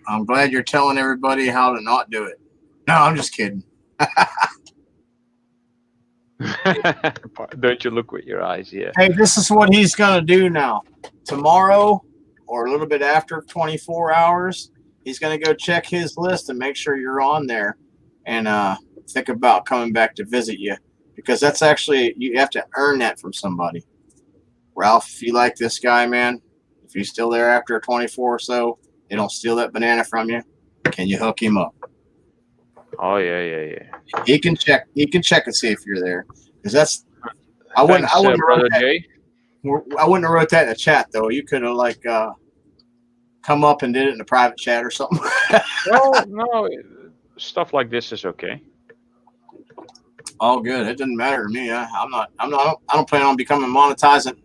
I'm glad you're telling everybody how to not do it. No, I'm just kidding. Don't you look with your eyes, yeah. Hey, this is what he's going to do now. Tomorrow, or a little bit after 24 hours, he's going to go check his list and make sure you're on there and think about coming back to visit you. Because that's actually, you have to earn that from somebody. Ralph, if you like this guy, man, if he's still there after 24 or so, they don't steal that banana from you, can you hook him up? Oh yeah. He can check and see if you're there. Because that's I wouldn't have wrote that in the chat though. You could have like come up and did it in a private chat or something. Well, no, stuff like this is okay. All good. It doesn't matter to me. I don't plan on becoming monetizing.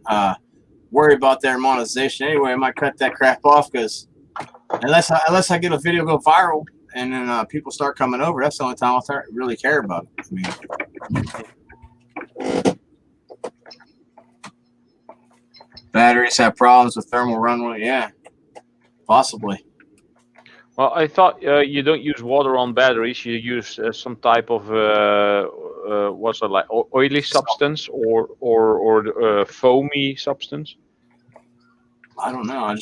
Worry about their monetization anyway. I might cut that crap off because unless I get a video go viral and then people start coming over, that's the only time I'll really care about it. Batteries have problems with thermal runaway. Yeah, possibly. Well, I thought you don't use water on batteries. You use some type of what's it like, oily substance or foamy substance. I don't know.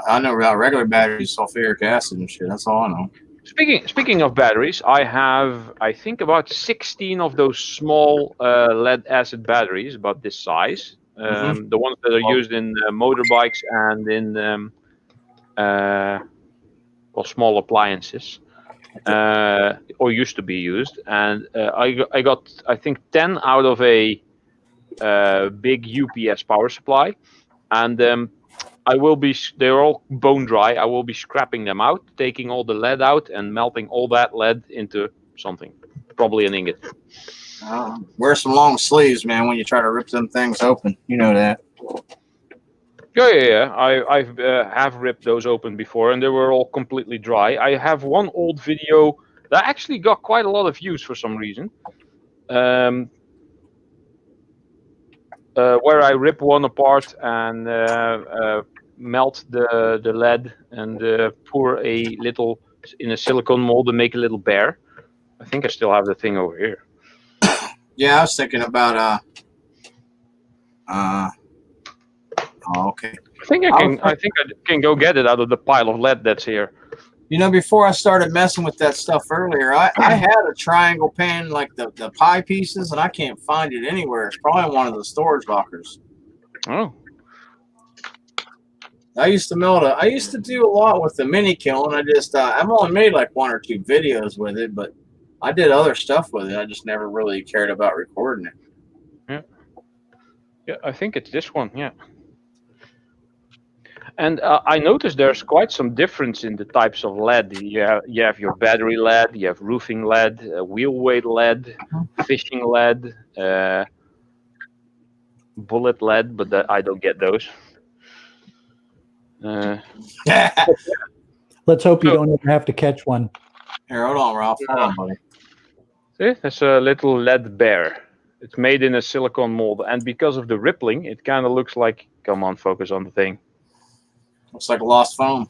I know about regular batteries, sulfuric acid and shit. That's all I know. Speaking of batteries, I have, I think, about 16 of those small lead acid batteries, about this size. The ones that are used in motorbikes and in small appliances, or used to be used. And I got, I think, 10 out of a big UPS power supply, and they're all bone dry. I will be scrapping them out, taking all the lead out and melting all that lead into something, probably an ingot. Wear some long sleeves, man, when you try to rip them things open. You know that. Yeah. I have ripped those open before, and they were all completely dry. I have one old video that actually got quite a lot of views for some reason, where I rip one apart and melt the lead and pour a little in a silicone mold and make a little bear. I think I still have the thing over here. Yeah, I was thinking about oh, okay. I think I can go get it out of the pile of lead that's here. You know, before I started messing with that stuff earlier, I had a triangle pan, like the pie pieces, and I can't find it anywhere. It's probably one of the storage lockers. Oh. I used to do a lot with the mini kiln. I've only made like 1 or 2 videos with it, but I did other stuff with it. I just never really cared about recording it. Yeah, I think it's this one. Yeah. And I noticed there's quite some difference in the types of lead. You have your battery lead, you have roofing lead, wheel weight lead, fishing lead, bullet lead, but I don't get those. Let's hope you don't ever have to catch one. Here, hold on, Ralph. Hold on, buddy. See, there's a little lead bear. It's made in a silicone mold, and because of the rippling, it kind of looks like. Come on, focus on the thing. Looks like a lost phone.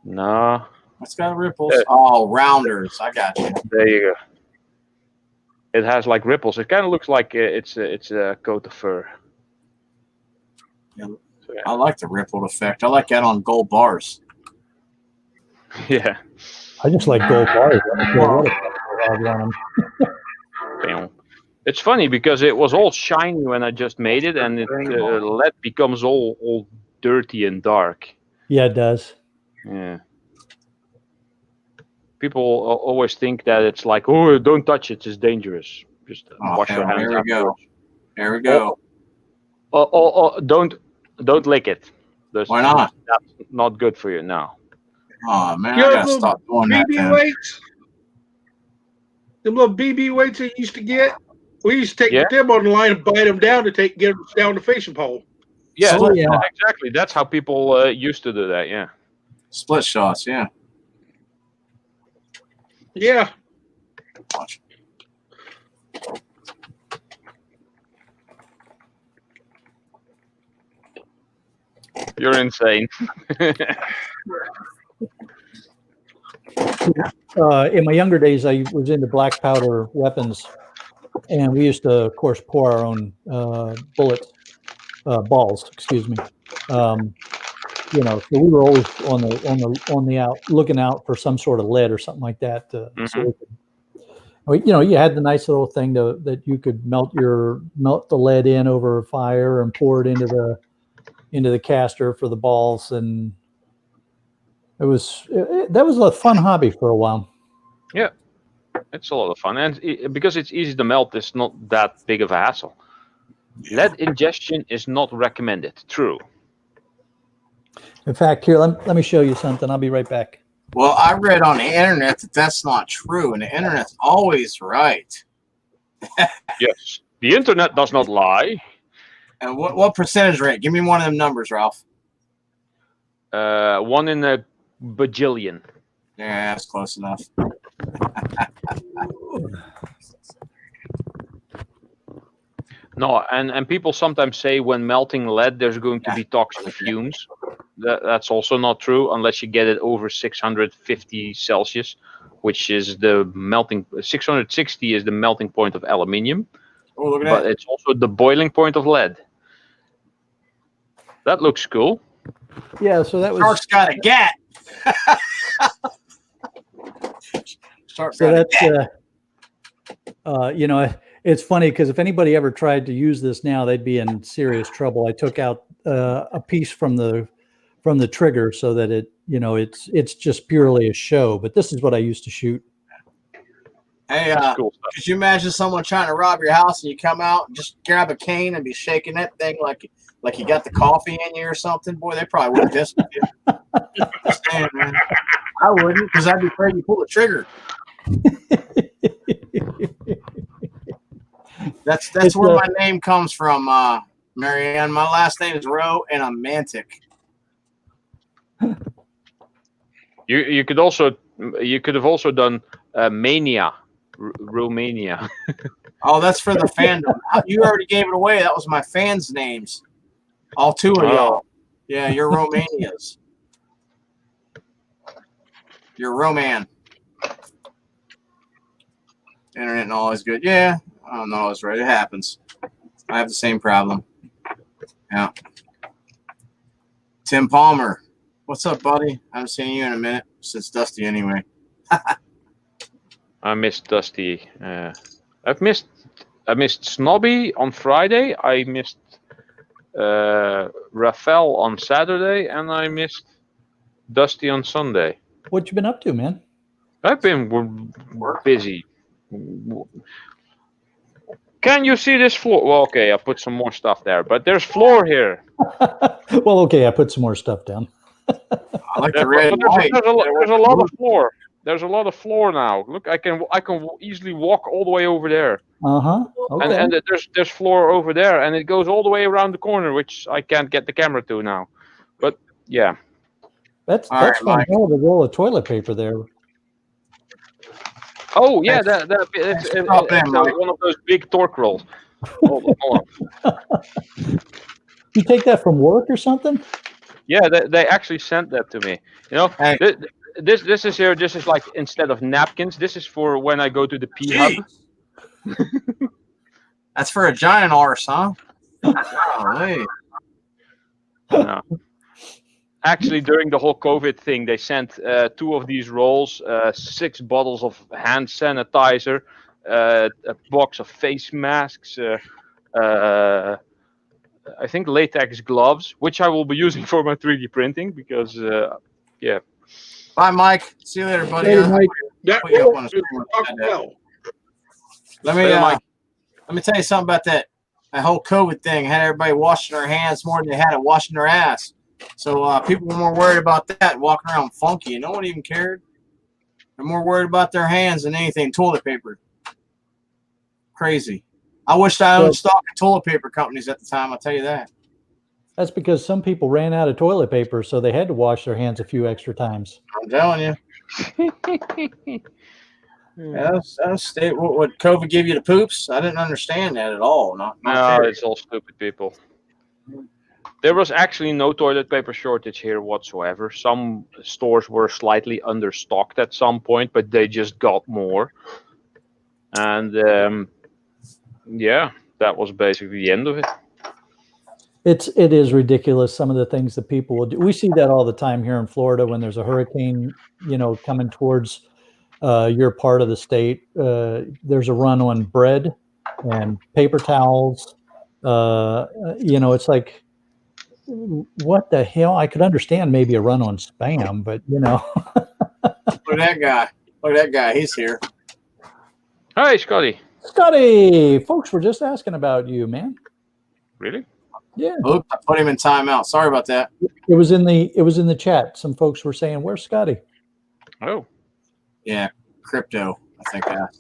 No. It's got ripples. Oh, rounders. I got you. There you go. It has like ripples. It kind of looks like it's a coat of fur. Yeah. So, yeah. I like the rippled effect. I like that on gold bars. Yeah. I just like gold bars. It's funny because it was all shiny when I just made it, and lead becomes all dirty and dark. Yeah, it does. Yeah. People always think that it's like, oh, don't touch it; it's dangerous. Just wash your hands. There we go. There we go. Don't lick it. Why not? That's not good for you now. Oh man, I gotta stop doing that. BB weights. Them little BB weights they used to get. We used to take them on the line and bite them down to get them down the fishing pole. Yeah, exactly. That's how people used to do that. Yeah. Split shots. Yeah. Yeah. Watch. You're insane. In my younger days, I was into black powder weapons, and we used to, of course, pour our own balls. Excuse me. So we were always on the out, looking out for some sort of lead or something like that. So we could, you had the nice little thing that you could melt the lead in over a fire and pour it into the caster for the balls, and that was a fun hobby for a while. Yeah, it's a lot of fun, and because it's easy to melt, it's not that big of a hassle. Lead ingestion is not recommended. True. In fact, here, let me show you something. I'll be right back. Well, I read on the internet that that's not true, and the internet's always right. Yes, the internet does not lie. And what percentage rate? Give me one of them numbers, Ralph. 1 in a bajillion. Yeah, that's close enough. No, and people sometimes say when melting lead, there's going to be toxic fumes. That's also not true unless you get it over 650 Celsius, which is the melting. 660 is the melting point of aluminium. Oh, look at but that. It's also the boiling point of lead. That looks cool. Yeah, so that was. Shark's got a gat. So that's it's funny because if anybody ever tried to use this now, they'd be in serious trouble. I took out a piece from the trigger so that it's just purely a show. But this is what I used to shoot. Hey, cool stuff. Could you imagine someone trying to rob your house and you come out and just grab a cane and be shaking that thing like you got the coffee in you or something? Boy, they probably wouldn't miss you. Understand, man. I wouldn't, because I'd be afraid you pull the trigger. That's where my name comes from, Marianne. My last name is Rowe, and I'm Mantic. You could have also done Mania, Romania. Oh, that's for the fandom. You already gave it away. That was my fans' names. All two of y'all. Yeah, you're Romanias. You're Roman. Internet and all is good. Yeah, I don't know. It's right. It happens. I have the same problem. Yeah. Tim Palmer. What's up, buddy? I haven't seen you in a minute since Dusty anyway. I missed Dusty. I missed Snobby on Friday. I missed Raphael on Saturday, and I missed Dusty on Sunday. What you been up to, man? I've been busy. Can you see this floor? Well, okay, I put some more stuff there, but there's floor here. Well, okay, I put some more stuff down. I like the red and white. There's a lot of floor. There's a lot of floor now. Look, I can easily walk all the way over there. Okay. And there's floor over there, and it goes all the way around the corner, which I can't get the camera to now. But Yeah. That's right, one Mike. hell of a roll of toilet paper there. Oh yeah, Thanks it's for dropping in, Mike. one of those big torque rolls. Hold on. You take that from work or something? Yeah, they actually sent that to me. You know, Hey. this is here. This is like instead of napkins. This is for when I go to the pee hub. That's for a giant arse, huh? Golly. No. Actually, during the whole COVID thing, they sent 2 of these rolls, 6 bottles of hand sanitizer, a box of face masks, I think latex gloves, which I will be using for my 3D printing because, yeah. Bye, Mike. See you later, buddy. Hey, Mike. That Put you up on the is screen. well. Let me tell you something about that whole COVID thing. Had everybody washing their hands more than they had it washing their ass. So people were more worried about that, walking around funky. No one even cared. They're more worried about their hands than anything. Toilet paper. Crazy. I wished I owned stock of toilet paper companies at the time. I'll tell you that. That's because some people ran out of toilet paper, so they had to wash their hands a few extra times. I'm telling you. Yeah, would COVID give you the poops? I didn't understand that at all. No, it's all stupid people. There was actually no toilet paper shortage here whatsoever. Some stores were slightly understocked at some point, but they just got more. And yeah, that was basically the end of it. It is ridiculous, some of the things that people will do. We see that all the time here in Florida when there's a hurricane, coming towards your part of the state. There's a run on bread and paper towels. It's like, what the hell? I could understand maybe a run on spam, but Look at that guy. He's here. Hi, Scotty. Scotty, folks were just asking about you, man. Really? Yeah. Oops, I put him in timeout. Sorry about that. It was in the chat. Some folks were saying, "Where's Scotty?" Oh. Yeah, crypto. I think that's.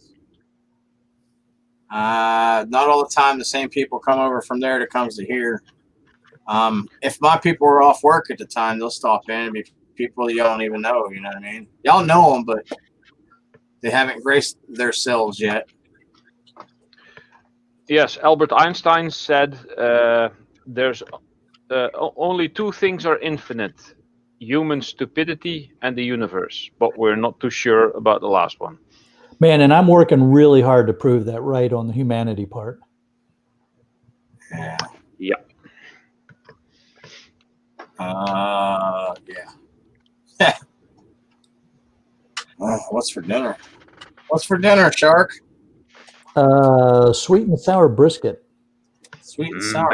Not all the time the same people come over from there that comes to here. If my people were off work at the time, they'll stop in and be people that y'all don't even know. You know what I mean? Y'all know them, but they haven't graced themselves yet. Yes, Albert Einstein said there's only 2 things are infinite: human stupidity and the universe. But we're not too sure about the last one. Man, and I'm working really hard to prove that right on the humanity part. Yeah. Yeah. Yeah. What's for dinner? What's for dinner, Shark? Sweet and sour brisket. Sweet and sour.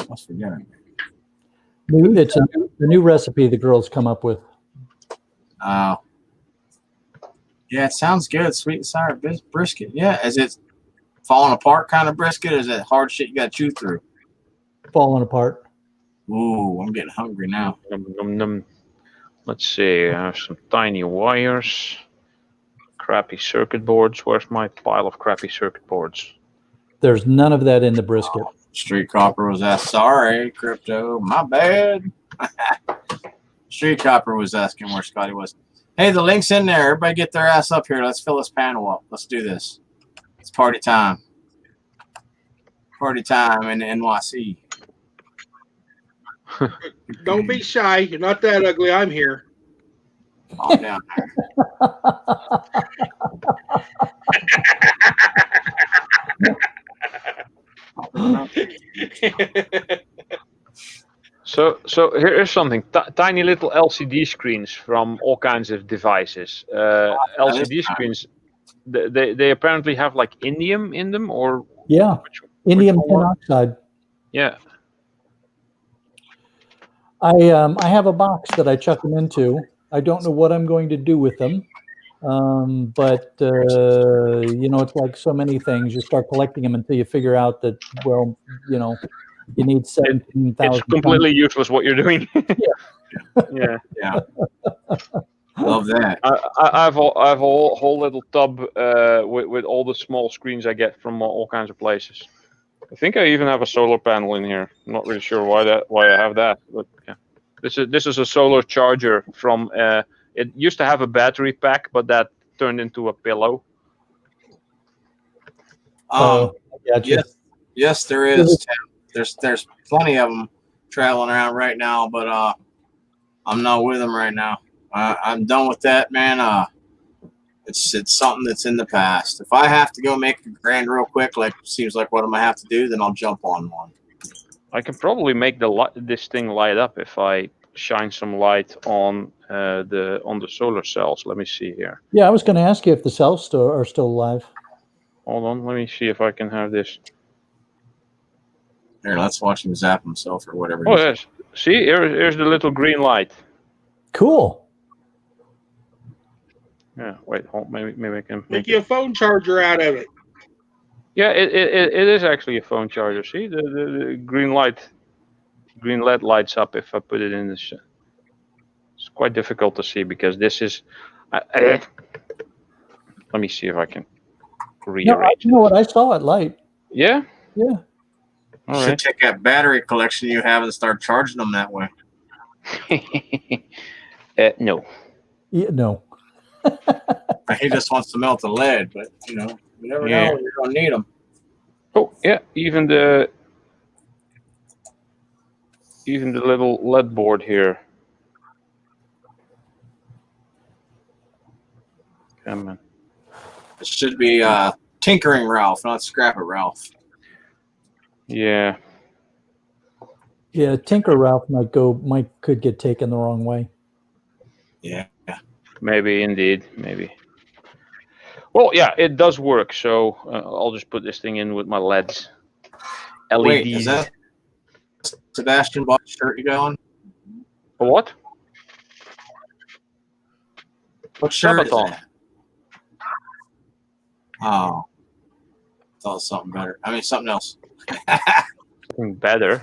What's for dinner? It's a new recipe the girls come up with. Oh. Yeah, it sounds good. Sweet and sour brisket. Yeah. Is it falling apart kind of brisket? Or is it hard shit you got to chew through? Falling apart. Ooh, I'm getting hungry now. Let's see. I have some tiny wires. Crappy circuit boards. Where's my pile of crappy circuit boards? There's none of that in the brisket. Street Copper was asked. Sorry, crypto. My bad. Street Copper was asking where Scotty was. Hey, the link's in there. Everybody get their ass up here. Let's fill this panel up. Let's do this. It's party time. Party time in the NYC. Don't be shy. You're not that ugly. I'm here. Calm down there. So here is something. Tiny little LCD screens from all kinds of devices. LCD screens, they apparently have like indium in them, or indium tin oxide. Yeah. I have a box that I chuck them into. I don't know what I'm going to do with them, but it's like so many things. You start collecting them until you figure out that, you need 17,000. It's completely useless what you're doing. Yeah. Love that. I have a whole little tub with all the small screens I get from all kinds of places. I think I even have a solar panel in here. I'm not really sure why I have that, but yeah. This is a solar charger from. It used to have a battery pack, but that turned into a pillow. Gotcha. Yes, there is. Tim. There's plenty of them traveling around right now, but I'm not with them right now. I'm done with that, man. It's something that's in the past. If I have to go make a grand real quick, like seems like what I'm gonna have to do, then I'll jump on one. I can probably make this thing light up if I shine some light on the solar cells. Let me see here. Yeah, I was going to ask you if the cells are still alive. Hold on, let me see if I can have this. Here, let's watch him zap himself or whatever. Oh yes, see, here's the little green light. Cool. Yeah, wait, hold, maybe I can make you a phone charger out of it. Yeah, it is actually a phone charger. See, the green LED lights up if I put it in this. It's quite difficult to see because this is. Let me see if I can rearrange. You know what? I saw it light. Yeah. Yeah. You should take that battery collection you have and start charging them that way. No. Yeah, no. He just wants to melt the lead, but you know, you never know. You're gonna need them. Oh yeah, even the little LED board here. Come on. It should be Tinkering Ralph, not Scrap It Ralph. Yeah. Yeah, Tinker Ralph could get taken the wrong way. Yeah. Maybe indeed, maybe. Well, yeah, it does work. So I'll just put this thing in with my LEDs. LEDs. Wait, is that Sebastian Bach shirt you got on? A what? What shirt Sabaton. is that? Oh, I thought it was something better. I mean, something else. Something better.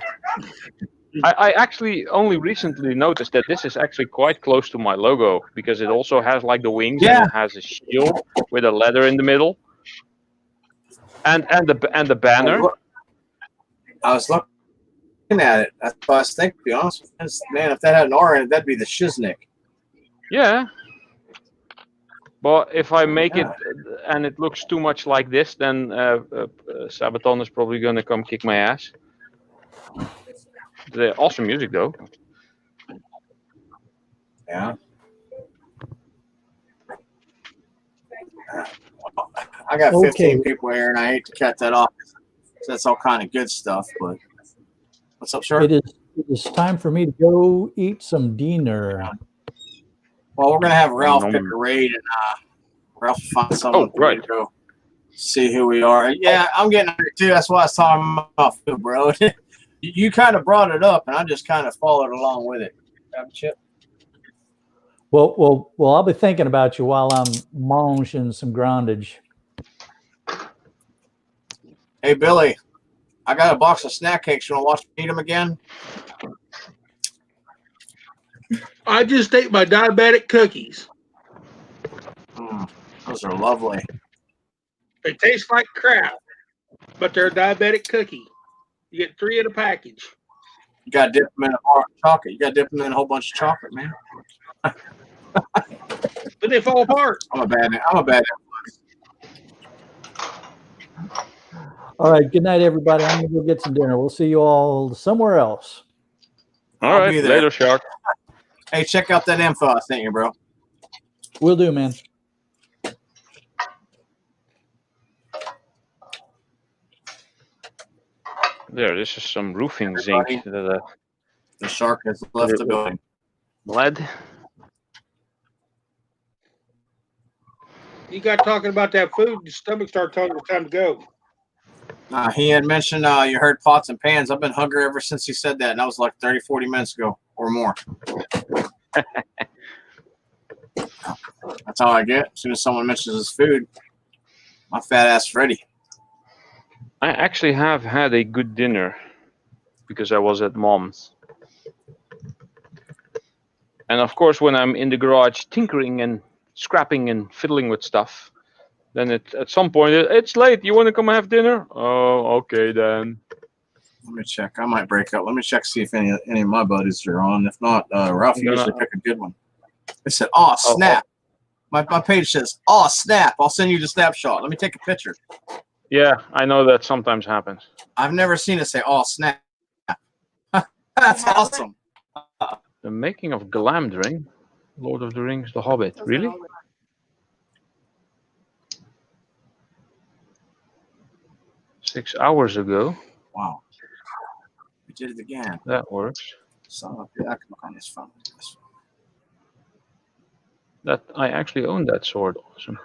I actually only recently noticed that this is actually quite close to my logo because it also has like the wings and it has a shield with a letter in the middle, and the banner. I was looking at it. That's what I was thinking. To be honest with you, man, if that had an R in it, that'd be the Shiznik. Yeah. But if I make it and it looks too much like this, then Sabaton is probably gonna come kick my ass. The awesome music though. Yeah. I got 15 people here, and I hate to cut that off. So that's all kind of good stuff, but what's up, sir? It is time for me to go eat some dinner. Well, we're gonna have Ralph pick a raid, and Ralph find someone to go see who we are. Yeah, I'm getting hungry too. That's why I was talking about food, bro. You kind of brought it up, and I just kind of followed along with it. Have a chip. Well, I'll be thinking about you while I'm munching some groundage. Hey, Billy, I got a box of snack cakes. You want to watch me eat them again? I just ate my diabetic cookies. Those are lovely. They taste like crap, but they're a diabetic cookie. You get 3 in a package. You got to dip them in a bar of chocolate. You got to dip them in a whole bunch of chocolate, man. But they fall apart. I'm a bad influence. All right. Good night, everybody. I'm going to go get some dinner. We'll see you all somewhere else. All right. Later, Shark. Hey, check out that info I sent you, bro. Will do, man. There, this is some roofing zinc. The shark has left the building. Lead. You got talking about that food, your stomach started telling you it's time to go. He had mentioned you heard pots and pans. I've been hungry ever since he said that, and that was like 30, 40 minutes ago or more. That's all I get. As soon as someone mentions his food, my fat ass is ready. I actually have had a good dinner because I was at Mom's. And of course, when I'm in the garage tinkering and scrapping and fiddling with stuff, then at some point it's late. You want to come have dinner? Oh, okay then. Let me check. I might break up. Let me check, see if any of my buddies are on. If not, Ralph, you usually pick a good one. It said, "Oh snap!" My page says, "Oh snap!" I'll send you the snapshot. Let me take a picture. Yeah, I know that sometimes happens. I've never seen it say, "Oh snap." That's awesome. The making of Glamdring, Lord of the Rings, The Hobbit. Really? Six hours ago. Wow. We did it again. That works. Son of a, I can look on this phone. That I actually own that sword. Awesome.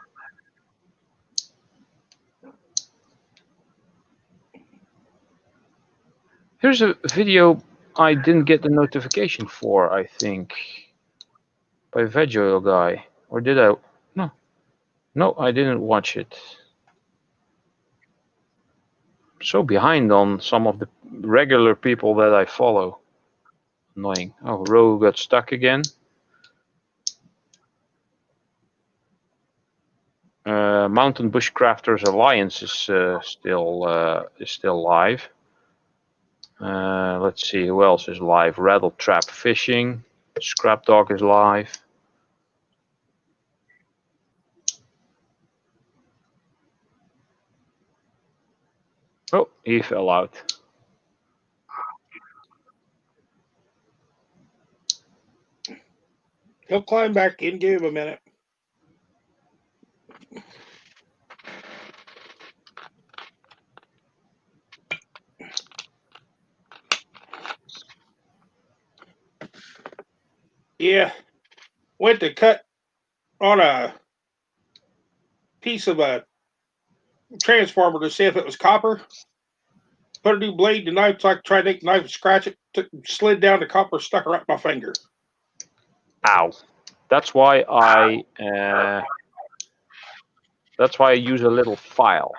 Here's a video I didn't get the notification for, I think, by Veg Oil Guy. Or did I? No. No, I didn't watch it. I'm so behind on some of the regular people that I follow. Annoying. Oh, Ro got stuck again. Mountain Bushcrafters Alliance is still live. Let's see who else is live. Rattle Trap Fishing. Scrap Dog is live. Oh, he fell out. He'll climb back in. Give him a minute. Yeah. Went to cut on a piece of a transformer to see if it was copper. Put a new blade in the knife so I could try to take the knife and scratch it. Slid down the copper, stuck right in my finger. Ow. That's why I use a little file.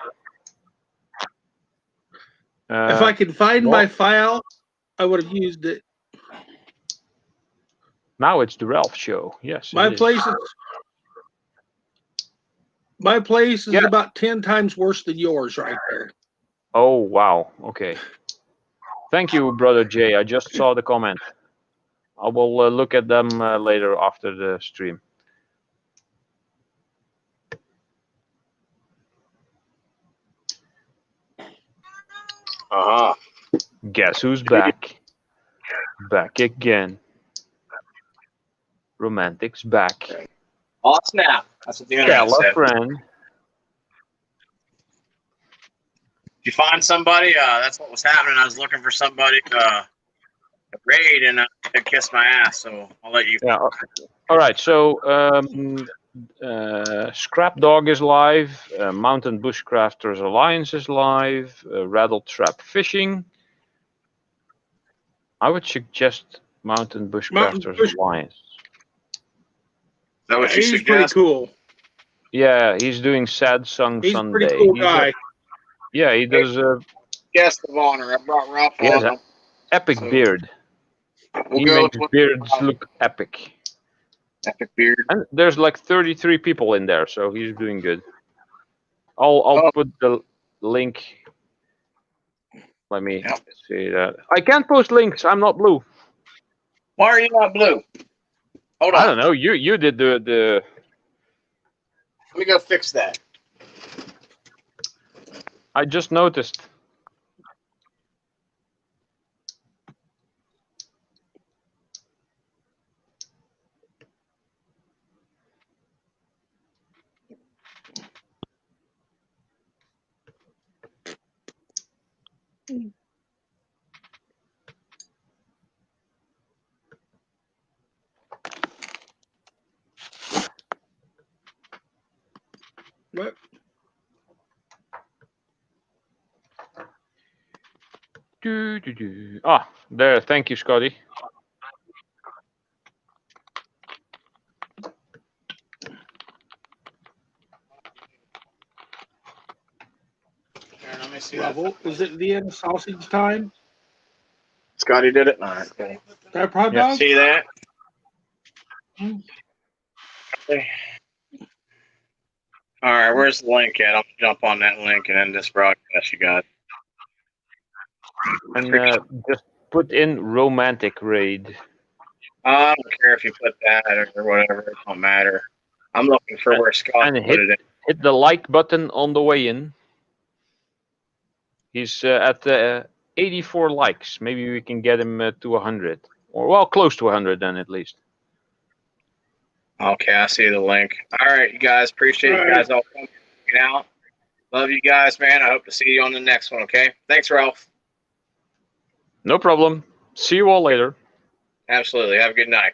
If I could find my file, I would have used it. Now it's the Ralph show. Yes. My place is about 10 times worse than yours right there. Oh, wow. Okay. Thank you, Brother Jay. I just saw the comment. I will look at them later after the stream. Guess who's back? Back again. Romantic's back. Oh snap! That's what the internet said. Friend. Did you find somebody? That's what was happening. I was looking for somebody to raid, and they kissed my ass. So I'll let you. Yeah. All right. So Scrap Dog is live. Mountain Bushcrafters Alliance is live. Rattle Trap Fishing. I would suggest Mountain Bushcrafters Alliance. Is that what you He's suggest? pretty cool. Yeah, he's doing Sad Song He's Sunday. a pretty cool guy. Yeah, he does Guest of honor. I brought Ralph he has on. an epic beard. We'll He go makes with beards look epic. epic beard. And there's like 33 people in there, so he's doing good. I'll put the link. Let me see that. I can't post links. I'm not blue. Why are you not blue? Hold on. I don't know. You did the. Let me go fix that. I just noticed. What? Ah, there. Thank you, Scotty. Here, let me see Level. Is it the end of sausage time? Scotty did it. All right. Okay. That hot dog? See that? All right, where's the link at? I'll jump on that link and end this broadcast, you guys. And just put in romantic raid. I don't care if you put that or whatever. It don't matter. I'm looking for where Scott And put it in. hit the like button on the way in. He's at 84 likes. Maybe we can get him to 100. Or, well, close to 100 then at least. Okay, I see the link. All right, you guys. Appreciate you guys all coming out. Love you guys, man. I hope to see you on the next one, okay? Thanks, Ralph. No problem. See you all later. Absolutely. Have a good night.